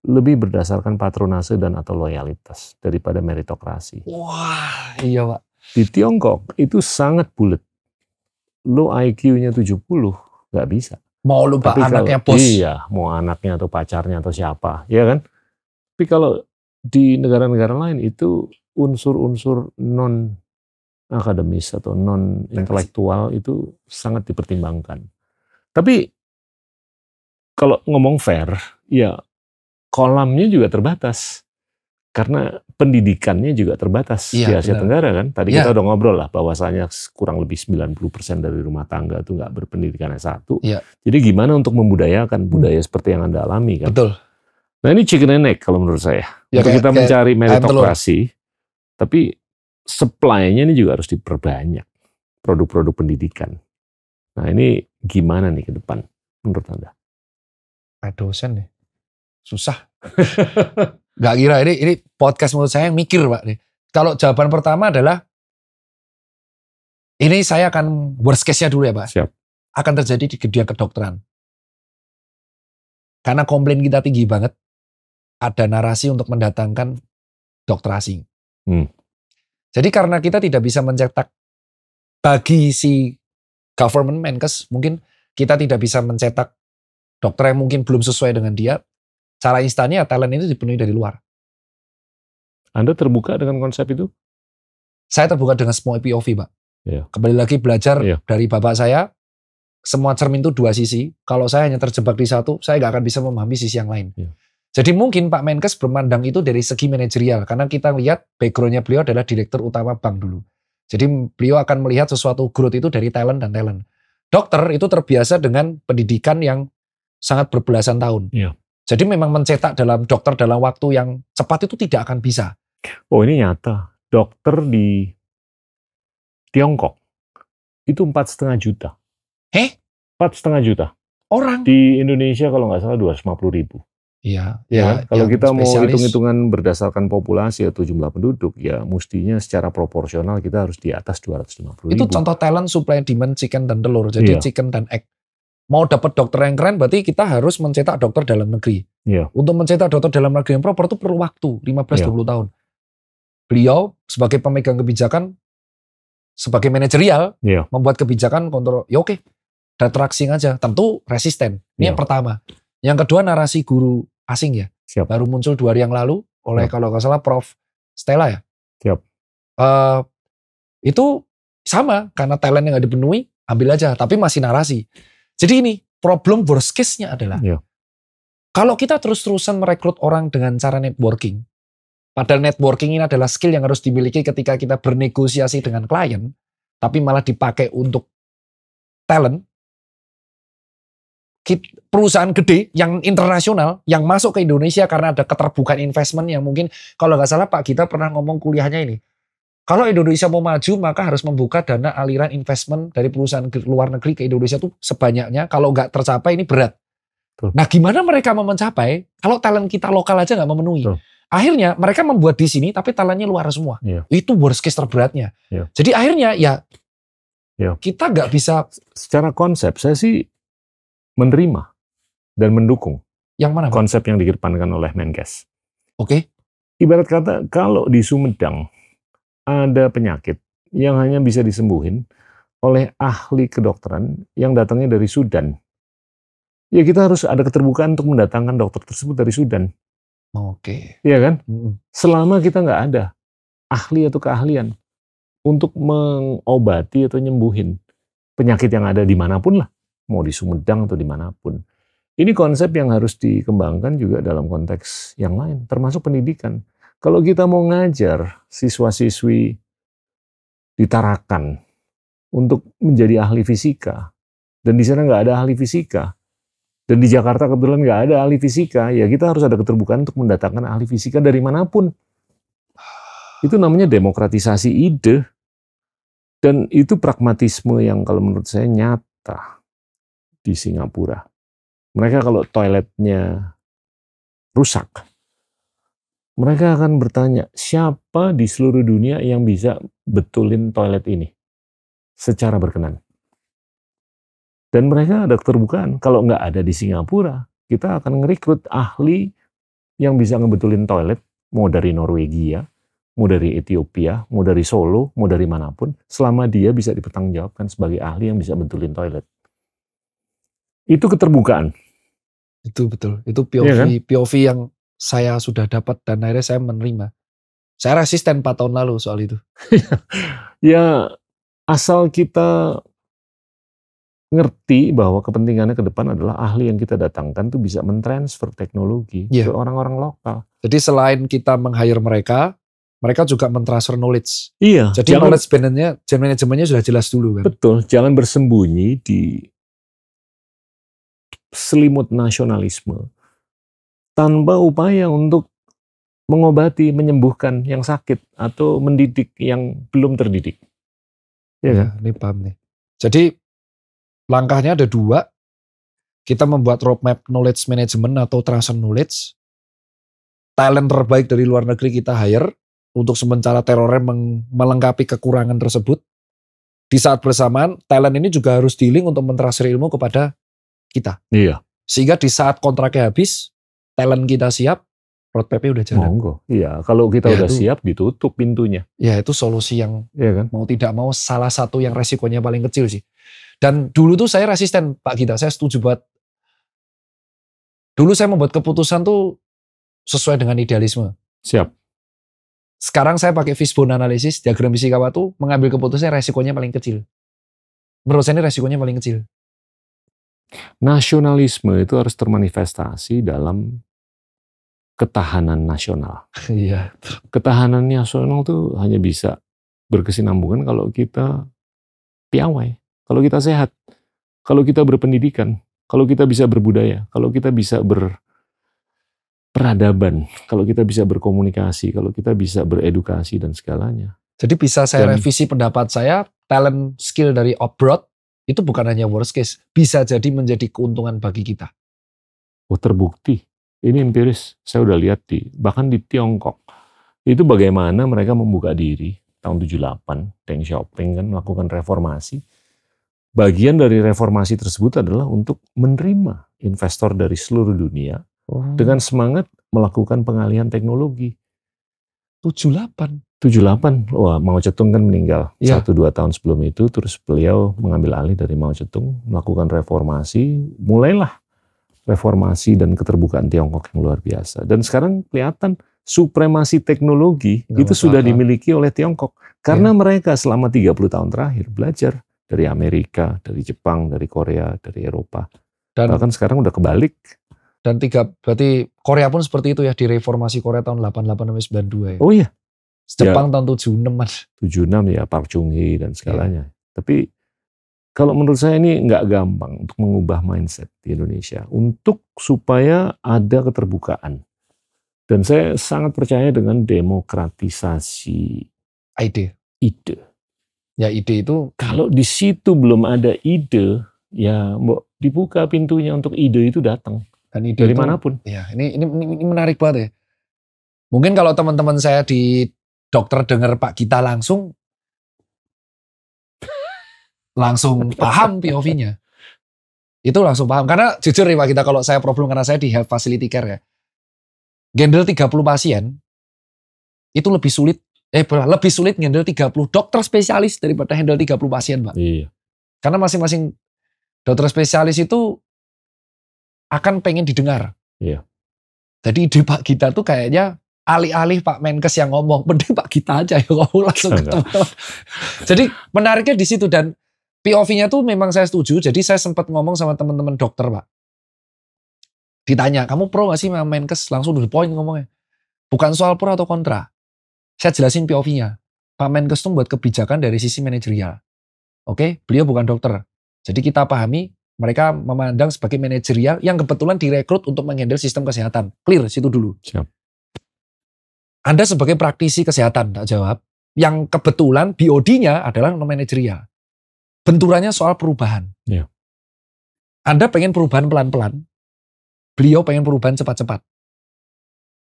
lebih berdasarkan patronase dan atau loyalitas daripada meritokrasi. Wah, iya, Pak. Di Tiongkok itu sangat bulat. Lo IQ-nya 70, nggak bisa. Mau lupa anaknya bos. Iya, mau anaknya atau pacarnya atau siapa, ya kan? Tapi kalau di negara-negara lain itu unsur-unsur non akademis atau non intelektual itu sangat dipertimbangkan. Tapi kalau ngomong fair, ya kolamnya juga terbatas. Karena pendidikannya juga terbatas di Asia Tenggara kan. Tadi kita udah ngobrol lah bahwasanya kurang lebih 90% dari rumah tangga itu nggak berpendidikan S1. Jadi gimana untuk membudayakan budaya seperti yang Anda alami kan. Betul. Nah ini chicken and egg kalau menurut saya. Untuk kita mencari meritokrasi, tapi supply-nya ini juga harus diperbanyak. Produk-produk pendidikan. Nah ini gimana nih ke depan menurut Anda? Dosen nih. Susah. Gak kira ini podcast menurut saya yang mikir Pak nih. Kalau jawaban pertama adalah ini saya akan worst case-nya dulu ya Pak. Siap. Akan terjadi di dunia kedokteran. Karena komplain kita tinggi banget. Ada narasi untuk mendatangkan dokter asing. Jadi karena kita tidak bisa mencetak bagi si government Menkes, mungkin kita tidak bisa mencetak dokter yang mungkin belum sesuai dengan dia. Cara instannya talent itu dipenuhi dari luar. Anda terbuka dengan konsep itu? Saya terbuka dengan semua POV, Pak. Kembali lagi belajar dari bapak saya, semua cermin itu dua sisi. Kalau saya hanya terjebak di satu, saya nggak akan bisa memahami sisi yang lain. Jadi mungkin Pak Menkes bermandang itu dari segi manajerial, karena kita lihat background-nya beliau adalah direktur utama bank dulu. Jadi beliau akan melihat sesuatu growth itu dari talent dan talent. Dokter itu terbiasa dengan pendidikan yang sangat berbelasan tahun. Jadi memang mencetak dokter dalam waktu yang cepat itu tidak akan bisa. Oh ini nyata. Dokter di Tiongkok itu 4,5 juta. 4,5 juta. Orang. Di Indonesia kalau nggak salah 250.000. Iya. Ya, kalau kita mau hitung-hitungan berdasarkan populasi atau jumlah penduduk, ya mestinya secara proporsional kita harus di atas 250.000. Itu contoh talent supply demand chicken dan telur. Jadi chicken dan egg. Mau dapat dokter yang keren berarti kita harus mencetak dokter dalam negeri. Untuk mencetak dokter dalam negeri yang proper itu perlu waktu 15-20 tahun. Beliau sebagai pemegang kebijakan, sebagai manajerial, membuat kebijakan kontrol. Ya oke, tracing aja. Tentu resisten. Ini yang pertama. Yang kedua narasi guru asing ya. Baru muncul 2 hari yang lalu oleh kalau nggak salah Prof. Stella ya. Itu sama karena talent yang nggak dipenuhi, ambil aja. Tapi masih narasi. Jadi ini problem worst case-nya adalah kalau kita terus-terusan merekrut orang dengan cara networking, padahal networking ini adalah skill yang harus dimiliki ketika kita bernegosiasi dengan klien, tapi malah dipakai untuk talent, perusahaan gede yang internasional yang masuk ke Indonesia karena ada keterbukaan investment yang mungkin kalau nggak salah Pak Gita pernah ngomong kuliahnya ini. Kalau Indonesia mau maju, maka harus membuka dana aliran investment dari perusahaan luar negeri ke Indonesia tuh sebanyaknya. Kalau nggak tercapai, ini berat. Nah, gimana mereka mau mencapai kalau talent kita lokal aja nggak memenuhi? Akhirnya mereka membuat di sini, tapi talentnya luar semua. Itu worst case terberatnya. Jadi akhirnya kita nggak bisa. Secara konsep, saya sih menerima dan mendukung. Yang mana? Konsep yang dikedepankan oleh Menkes. Ibarat kata, kalau di Sumedang ada penyakit yang hanya bisa disembuhin oleh ahli kedokteran yang datangnya dari Sudan. Ya kita harus ada keterbukaan untuk mendatangkan dokter tersebut dari Sudan. Iya kan? Selama kita nggak ada ahli atau keahlian untuk mengobati atau nyembuhin penyakit yang ada dimanapun lah. Mau di Sumedang atau dimanapun. Ini konsep yang harus dikembangkan juga dalam konteks yang lain, termasuk pendidikan. Kalau kita mau ngajar siswa-siswi di Tarakan untuk menjadi ahli fisika, dan di sana nggak ada ahli fisika, dan di Jakarta kebetulan nggak ada ahli fisika, ya kita harus ada keterbukaan untuk mendatangkan ahli fisika dari manapun. Itu namanya demokratisasi ide, dan itu pragmatisme yang kalau menurut saya nyata di Singapura. Mereka kalau toiletnya rusak, mereka akan bertanya, siapa di seluruh dunia yang bisa betulin toilet ini secara berkenan? Dan mereka ada keterbukaan. Kalau nggak ada di Singapura, kita akan ngerekrut ahli yang bisa ngebetulin toilet, mau dari Norwegia, mau dari Ethiopia, mau dari Solo, mau dari manapun, selama dia bisa dipertanggungjawabkan sebagai ahli yang bisa betulin toilet. Itu keterbukaan. Itu betul. Itu POV, kan? POV yang saya sudah dapat dan akhirnya saya menerima. Saya resisten 4 tahun lalu soal itu. Ya, asal kita ngerti bahwa kepentingannya ke depan adalah ahli yang kita datangkan tuh bisa mentransfer teknologi ke orang-orang lokal. Jadi selain kita meng-hire mereka juga mentransfer knowledge. Iya. Jadi knowledge manajemennya sudah jelas dulu kan. Betul, jangan bersembunyi di selimut nasionalisme tanpa upaya untuk mengobati, menyembuhkan yang sakit atau mendidik yang belum terdidik. Ya kan? Ini paham nih. Jadi langkahnya ada 2. Kita membuat roadmap knowledge management atau transfer knowledge. Talent terbaik dari luar negeri kita hire untuk sementara terornya melengkapi kekurangan tersebut. Di saat bersamaan, talent ini juga harus dealing untuk mentransfer ilmu kepada kita. Iya. Sehingga di saat kontraknya habis, talent kita siap, roadmap-nya udah jalan. Monggo. Iya, kalau kita udah siap, ditutup pintunya. Ya itu solusi yang kan? mau tidak mau salah satu yang resikonya paling kecil sih. Dan dulu tuh saya resisten Pak Gita, saya setuju buat. Dulu saya membuat keputusan tuh sesuai dengan idealisme. Siap. Sekarang saya pakai fishbone analysis, diagram Ishikawa tuh mengambil keputusan resikonya paling kecil. Menurut saya ini resikonya paling kecil. Nasionalisme itu harus termanifestasi dalam ketahanan nasional. Iya. Ketahanan nasional tuh hanya bisa berkesinambungan kalau kita piawai, kalau kita sehat, kalau kita berpendidikan, kalau kita bisa berbudaya, kalau kita bisa peradaban, kalau kita bisa berkomunikasi, kalau kita bisa beredukasi dan segalanya. Jadi bisa saya revisi pendapat saya, talent skill dari abroad itu bukan hanya worst case, bisa jadi menjadi keuntungan bagi kita. Oh, terbukti. Ini empiris, saya udah lihat bahkan di Tiongkok. Itu bagaimana mereka membuka diri tahun 78, Deng Xiaoping kan melakukan reformasi. Bagian dari reformasi tersebut adalah untuk menerima investor dari seluruh dunia dengan semangat melakukan pengalihan teknologi. 78. Wah, Mao Zedong kan meninggal 1-2 tahun sebelum itu, terus beliau mengambil alih dari Mao Zedong, melakukan reformasi, mulailah reformasi dan keterbukaan Tiongkok yang luar biasa. Dan sekarang kelihatan supremasi teknologi itu sudah dimiliki oleh Tiongkok. Karena mereka selama 30 tahun terakhir belajar dari Amerika, dari Jepang, dari Korea, dari Eropa. Dan bahkan sekarang udah kebalik. Dan berarti Korea pun seperti itu ya, di reformasi Korea tahun 88-92 ya. Oh iya. Jepang tahun 76-an. 76 ya, Park Chung-hee dan segalanya. Tapi kalau menurut saya ini nggak gampang untuk mengubah mindset di Indonesia. Untuk supaya ada keterbukaan. Dan saya sangat percaya dengan demokratisasi ide. Ya ide itu. Kalau di situ belum ada ide, ya dibuka pintunya untuk ide itu datang. Dan ide dari itu, manapun. Ya, ini menarik banget ya. Mungkin kalau teman-teman saya di dokter dengar Pak Gita langsung paham POV-nya. Itu langsung paham. Karena jujur ya Pak Gita, kalau saya problem karena saya di health facility care ya. Handle 30 pasien itu lebih sulit handle 30 dokter spesialis daripada handle 30 pasien, Pak. Iya. Karena masing-masing dokter spesialis itu akan pengen didengar. Iya. Jadi ide Pak Gita tuh kayaknya alih-alih Pak Menkes yang ngomong, mending Pak Gita aja yang ngomong langsung ketemu. Jadi menariknya di situ, dan POV-nya tuh memang saya setuju. Jadi saya sempat ngomong sama teman-teman dokter, Pak. Ditanya, kamu pro gak sih sama Menkes? Langsung to the point ngomongnya. Bukan soal pro atau kontra. Saya jelasin POV-nya. Pak Menkes tuh buat kebijakan dari sisi manajerial. Oke, beliau bukan dokter. Jadi kita pahami, mereka memandang sebagai manajerial yang kebetulan direkrut untuk menghandle sistem kesehatan. Clear, situ dulu. Siap. Anda sebagai praktisi kesehatan, tak jawab. Yang kebetulan BOD-nya adalah non-manajerial. Benturannya soal perubahan. Iya. Anda pengen perubahan pelan-pelan. Beliau pengen perubahan cepat-cepat.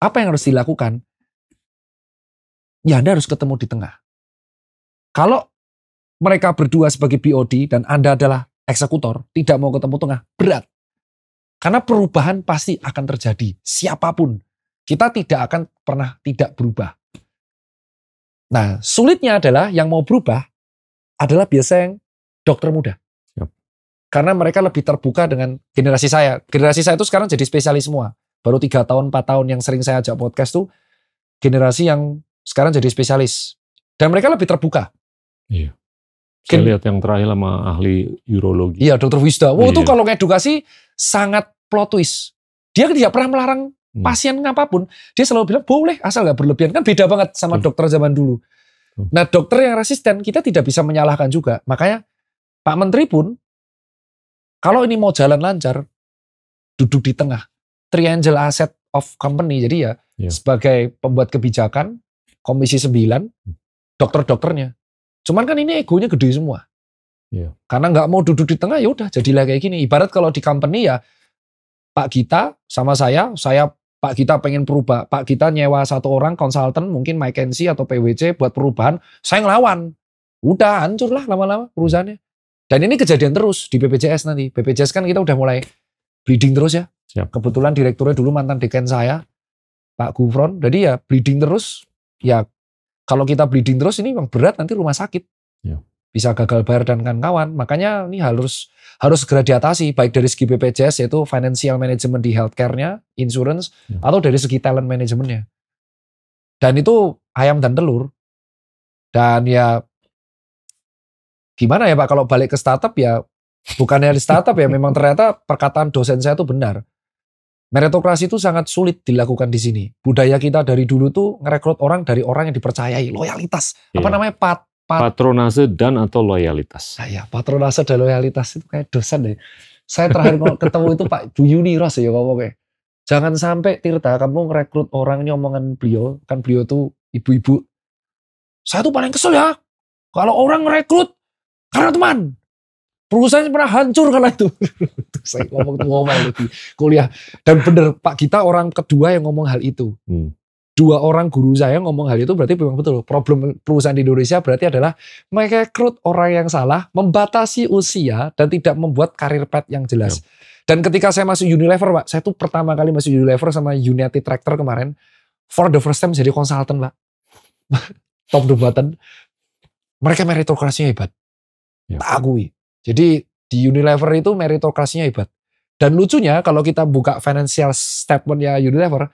Apa yang harus dilakukan? Ya Anda harus ketemu di tengah. Kalau mereka berdua sebagai BOD dan Anda adalah eksekutor, tidak mau ketemu tengah, berat. Karena perubahan pasti akan terjadi. Siapapun. Kita tidak akan pernah tidak berubah. Nah, sulitnya adalah yang mau berubah adalah biasa yang dokter muda. Karena mereka lebih terbuka dengan generasi saya. Generasi saya itu sekarang jadi spesialis semua. Baru 3 tahun, 4 tahun yang sering saya ajak podcast tuh generasi yang sekarang jadi spesialis. Dan mereka lebih terbuka. Iya. Saya lihat yang terakhir sama ahli urologi. Iya, Dr. Wisda. Itu Iya. kalau ngedukasi sangat plot twist. Dia tidak pernah melarang pasien apapun. Dia selalu bilang boleh asal nggak berlebihan. Kan beda banget sama dokter zaman dulu. Nah, dokter yang resisten kita tidak bisa menyalahkan juga. Makanya Pak Menteri pun kalau ini mau jalan lancar, duduk di tengah triangle asset of company. Jadi ya sebagai pembuat kebijakan, Komisi 9, dokter-dokternya. Cuman kan ini egonya gede semua. Karena nggak mau duduk di tengah, ya udah jadilah kayak gini. Ibarat kalau di company ya Pak Gita sama saya Pak Gita pengen perubah. Pak Gita nyewa satu orang konsultan, mungkin McKinsey atau PwC buat perubahan. Saya ngelawan. Udah hancur lah lama-lama perusahaannya. Dan ini kejadian terus di BPJS nanti. BPJS kan kita udah mulai bleeding terus ya. Kebetulan direkturnya dulu mantan dekan saya, Pak Gufron. Jadi ya bleeding terus. Ya kalau kita bleeding terus ini memang berat nanti rumah sakit. Bisa gagal bayar dan kawan-kawan. Makanya ini harus segera diatasi. Baik dari segi BPJS yaitu financial management di healthcare-nya, insurance, atau dari segi talent manajemennya. Dan itu ayam dan telur. Dan ya gimana ya Pak kalau balik ke startup ya bukannya di startup ya memang ternyata perkataan dosen saya itu benar. Meritokrasi itu sangat sulit dilakukan di sini. Budaya kita dari dulu tuh ngerekrut orang dari orang yang dipercayai, loyalitas. Apa namanya? Patronase dan atau loyalitas. Nah, ya, patronase dan loyalitas itu kayak dosen deh. Saya terakhir ketemu itu Pak Bu Yuni Ros ya ngomongnya. Jangan sampai Tirta kamu ngerekrut orang, ini omongan beliau, kan beliau tuh ibu-ibu. Saya tuh paling kesel ya kalau orang ngerekrut karena teman. Perusahaan pernah hancur karena itu. Saya ngomong lagi kuliah. Dan bener Pak Gita orang kedua yang ngomong hal itu. 2 orang guru saya ngomong hal itu berarti memang betul. Problem perusahaan di Indonesia berarti adalah merekrut orang yang salah, membatasi usia, dan tidak membuat karir path yang jelas. Dan ketika saya masuk Unilever Pak, saya tuh pertama kali masuk Unilever sama United Tractor kemarin, for the first time jadi konsultan Pak. Top the button. Mereka meritokrasinya hebat. Tak akui. Jadi di Unilever itu meritokrasinya hebat. Dan lucunya kalau kita buka financial statementnya Unilever,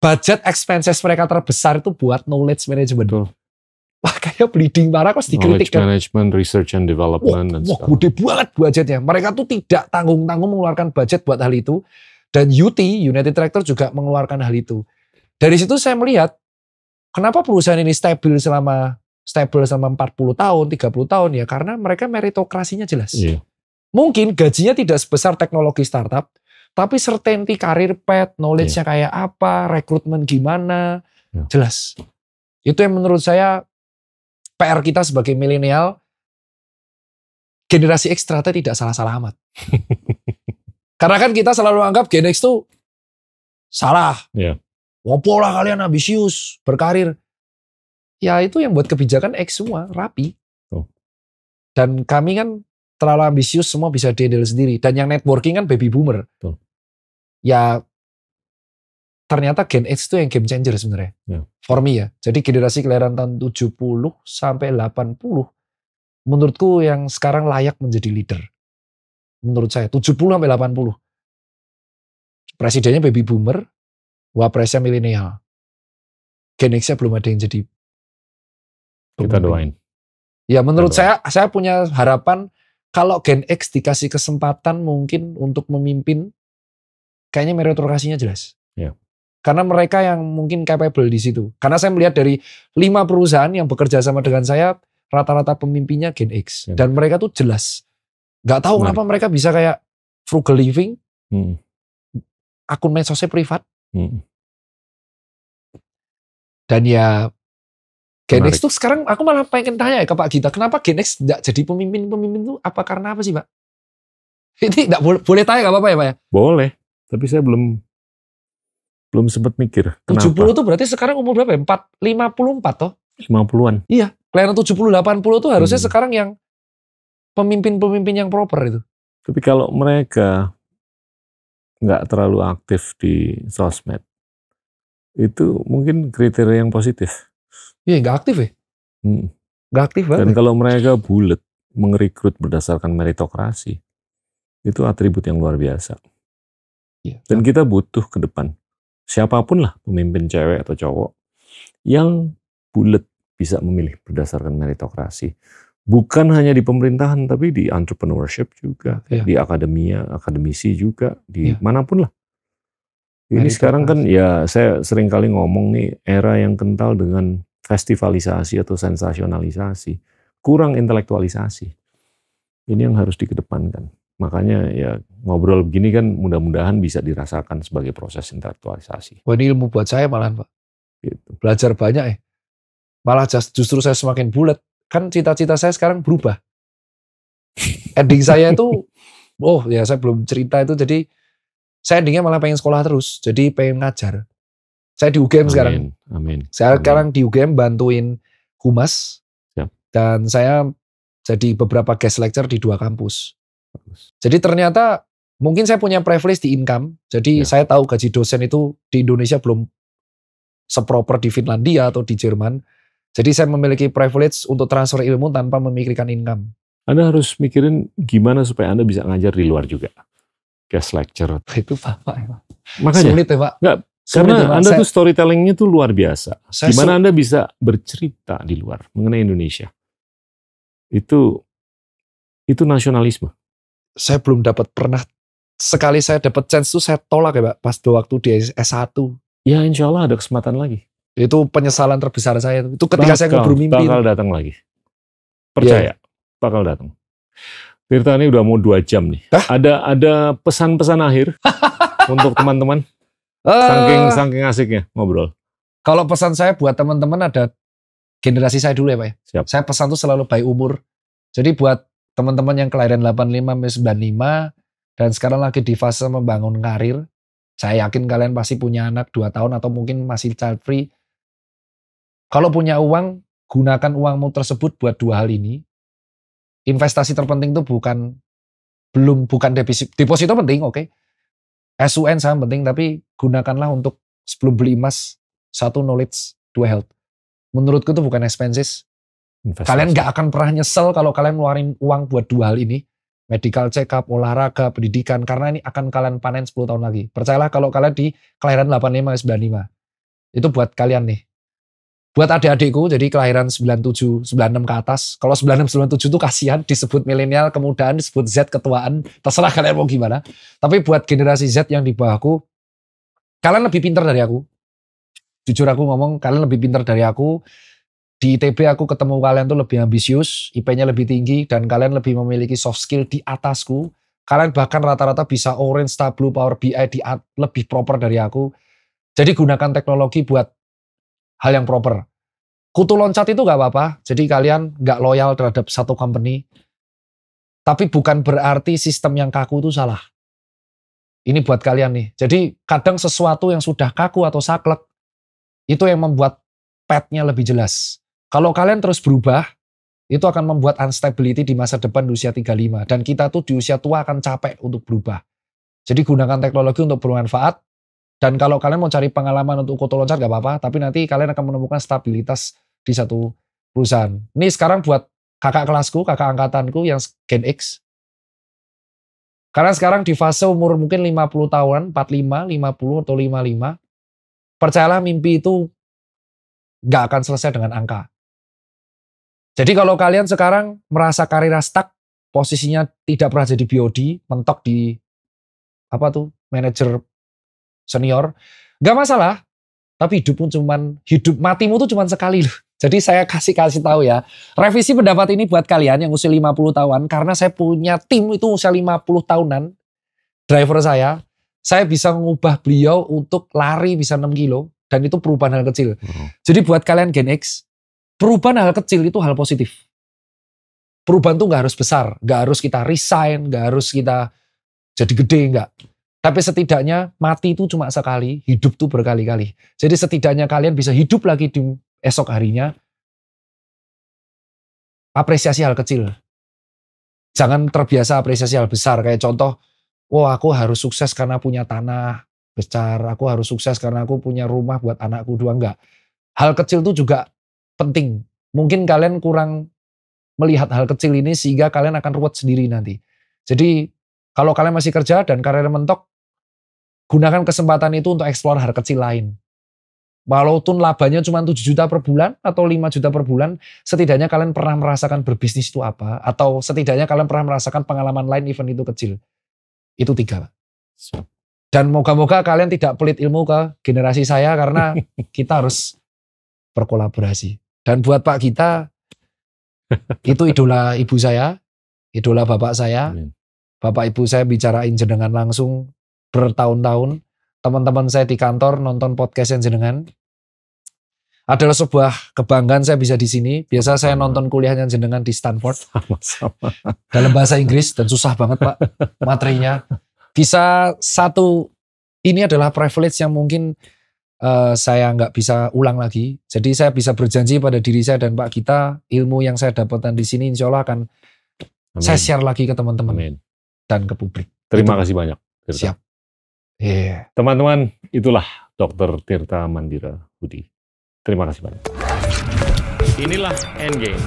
budget expenses mereka terbesar itu buat knowledge management. Wah kayak bleeding parah kok dikritik kan. Knowledge management, research and development. Wah gede banget budgetnya. Mereka tuh tidak tanggung-tanggung mengeluarkan budget buat hal itu. Dan UT, United Tractor juga mengeluarkan hal itu. Dari situ saya melihat, kenapa perusahaan ini stabil selama 40 tahun, 30 tahun ya karena mereka meritokrasinya jelas. Mungkin gajinya tidak sebesar teknologi startup, tapi certainty karir path, knowledge-nya kayak apa, rekrutmen gimana, jelas. Itu yang menurut saya PR kita sebagai milenial, generasi X ternyata tidak salah-salah amat. Karena kan kita selalu anggap Gen X itu salah. Wopo lah kalian ambisius, berkarir. Ya itu yang buat kebijakan X semua, rapi. Dan kami kan terlalu ambisius, semua bisa handle sendiri. Dan yang networking kan baby boomer. Ya ternyata Gen X itu yang game changer sebenarnya. For me ya. Jadi generasi kelahiran tahun 70 sampai 80, menurutku yang sekarang layak menjadi leader. Menurut saya, 70 sampai 80. Presidennya baby boomer, wapresnya milenial. Gen X-nya belum ada yang jadi. Kita doain. Ya menurut saya punya harapan kalau Gen X dikasih kesempatan mungkin untuk memimpin, kayaknya meritokrasinya jelas. Karena mereka yang mungkin capable di situ. Karena saya melihat dari 5 perusahaan yang bekerja sama dengan saya, rata-rata pemimpinnya Gen X. Dan mereka tuh jelas. Gak tahu kenapa mereka bisa kayak frugal living, akun medsosnya privat. Dan ya Gen X tuh sekarang aku malah pengen tanya ya ke Pak Gita, kenapa Gen X tidak jadi pemimpin itu apa karena apa sih Pak? Ini enggak boleh tanya enggak apa-apa ya Pak ya? Boleh, tapi saya belum sempat mikir. Kenapa? 70 tuh berarti sekarang umur berapa ya? 54 toh? 50-an. Iya, kelahiran 70-80 tuh harusnya sekarang yang pemimpin-pemimpin yang proper itu. Tapi kalau mereka nggak terlalu aktif di sosmed, itu mungkin kriteria yang positif. Iya, nggak aktif ya? Nggak aktif banget. Dan kalau mereka bulat, merekrut berdasarkan meritokrasi, itu atribut yang luar biasa. Dan kita butuh ke depan, siapapun lah, pemimpin cewek atau cowok, yang bulat bisa memilih berdasarkan meritokrasi. Bukan hanya di pemerintahan, tapi di entrepreneurship juga, Iya. di akademia, akademisi juga, di Iya. manapun lah. Ini sekarang kan Meritokrasi. ya saya sering kali ngomong nih, era yang kental dengan festivalisasi atau sensasionalisasi, kurang intelektualisasi. Ini yang harus dikedepankan. Makanya ya ngobrol begini kan mudah-mudahan bisa dirasakan sebagai proses intelektualisasi. Wah, ini ilmu buat saya malahan, Pak. Gitu. Belajar banyak ya. Malah justru saya semakin bulat. Kan cita-cita saya sekarang berubah. Ending saya itu, ya saya belum cerita itu, jadi saya endingnya malah pengen sekolah terus. Jadi pengen ngajar. Saya di UGM sekarang. Amin. Saya sekarang di UGM bantuin humas. Siap. Dan saya jadi beberapa guest lecture di 2 kampus. Bagus. Jadi ternyata mungkin saya punya privilege di income. Jadi saya tahu gaji dosen itu di Indonesia belum seproper di Finlandia atau di Jerman. Jadi saya memiliki privilege untuk transfer ilmu tanpa memikirkan income. Anda harus mikirin gimana supaya Anda bisa ngajar di luar juga. Guest lecture. Itu Pak. Makanya. Sulit ya Pak. Enggak, karena Anda tuh storytellingnya tuh luar biasa. Gimana Anda bisa bercerita di luar mengenai Indonesia. Itu nasionalisme. Saya belum dapat pernah. Sekali saya dapat chance tuh saya tolak ya Pak. Pas waktu di S1. Ya insya Allah ada kesempatan lagi. Itu penyesalan terbesar saya. Itu ketika saya ngobrol mimpi. Bakal datang lagi. Percaya. Bakal datang. Tirta ini udah mau 2 jam nih. Ada pesan-pesan akhir untuk teman-teman. Saking asiknya ngobrol. Kalau pesan saya buat teman-teman ada generasi saya dulu ya Pak ya. Siap. Saya pesan tuh selalu by umur. Jadi buat teman-teman yang kelahiran 85-95 dan sekarang lagi di fase membangun karir. Saya yakin kalian pasti punya anak 2 tahun atau mungkin masih child free. Kalau punya uang, gunakan uangmu tersebut buat 2 hal ini. Investasi terpenting itu bukan deposito penting, oke. SUN sangat penting, tapi gunakanlah untuk sebelum beli emas, 1 knowledge, 2 health. Menurutku itu bukan expenses. Kalian nggak akan pernah nyesel kalau kalian ngeluarin uang buat 2 hal ini. Medical check up, olahraga, pendidikan, karena ini akan kalian panen 10 tahun lagi. Percayalah kalau kalian di kelahiran 85-95. Itu buat kalian nih. Buat adik-adikku, jadi kelahiran 97, 96 ke atas. Kalau 96, 97 itu kasihan, disebut milenial, kemudaan, disebut Z, ketuaan. Terserah kalian mau gimana. Tapi buat generasi Z yang di bawahku, kalian lebih pintar dari aku. Jujur aku ngomong, kalian lebih pintar dari aku. Di ITB aku ketemu kalian tuh lebih ambisius, IP-nya lebih tinggi, dan kalian lebih memiliki soft skill di atasku. Kalian bahkan rata-rata bisa Orange, Tableau, Power BI lebih proper dari aku. Jadi gunakan teknologi buat hal yang proper. Kutu loncat itu gak apa-apa, jadi kalian gak loyal terhadap satu company. Tapi bukan berarti sistem yang kaku itu salah. Ini buat kalian nih. Jadi kadang sesuatu yang sudah kaku atau saklek, itu yang membuat path-nya lebih jelas. Kalau kalian terus berubah, itu akan membuat instability di masa depan di usia 35. Dan kita tuh di usia tua akan capek untuk berubah. Jadi gunakan teknologi untuk bermanfaat. Dan kalau kalian mau cari pengalaman untuk kutu loncat gak apa-apa, tapi nanti kalian akan menemukan stabilitas di satu perusahaan. Ini sekarang buat kakak kelasku, kakak angkatanku yang Gen X. Karena sekarang di fase umur mungkin 50 tahunan, 45, 50 atau 55. Percayalah mimpi itu gak akan selesai dengan angka. Jadi kalau kalian sekarang merasa karirnya stuck, posisinya tidak pernah jadi BOD, mentok di manajer senior, gak masalah. Tapi matimu tuh cuman sekali loh. Jadi saya kasih tahu ya. Revisi pendapat ini buat kalian yang usia 50 tahunan, karena saya punya tim itu usia 50 tahunan. Driver saya bisa mengubah beliau untuk lari bisa 6 kilo, dan itu perubahan hal kecil. Jadi buat kalian Gen X, perubahan hal kecil itu hal positif. Perubahan tuh gak harus besar, gak harus kita resign, gak harus kita jadi gede, enggak. Tapi setidaknya mati itu cuma sekali, hidup tuh berkali-kali. Jadi setidaknya kalian bisa hidup lagi di esok harinya. Apresiasi hal kecil. Jangan terbiasa apresiasi hal besar. Kayak contoh, aku harus sukses karena punya tanah besar. Aku harus sukses karena aku punya rumah buat anakku 2. Enggak. Hal kecil itu juga penting. Mungkin kalian kurang melihat hal kecil ini sehingga kalian akan ruwet sendiri nanti. Jadi kalau kalian masih kerja dan karir mentok, gunakan kesempatan itu untuk eksplor hal kecil lain. Walaupun labanya cuma 7 juta per bulan atau 5 juta per bulan, setidaknya kalian pernah merasakan berbisnis itu apa, atau setidaknya kalian pernah merasakan pengalaman lain event itu kecil. Itu 3. Dan moga-moga kalian tidak pelit ilmu ke generasi saya karena kita harus berkolaborasi. Dan buat Pak Gita, itu idola ibu saya, idola bapak saya. Amin. Bapak ibu saya bicarain jenengan langsung bertahun-tahun. Teman-teman saya di kantor nonton podcast jenengan. Adalah sebuah kebanggaan saya bisa di sini. Biasa saya nonton kuliahnya jenengan di Stanford. Sama-sama. Dalam bahasa Inggris dan susah banget Pak materinya. Bisa ini adalah privilege yang mungkin saya nggak bisa ulang lagi. Jadi saya bisa berjanji pada diri saya dan Pak Gita, ilmu yang saya dapatkan di sini insya Allah akan saya share lagi ke teman-teman dan ke publik. Terima kasih banyak. Tirta. Siap. Yeah. Teman-teman, itulah Dr. Tirta Mandira Budi. Terima kasih banyak. Inilah Endgame.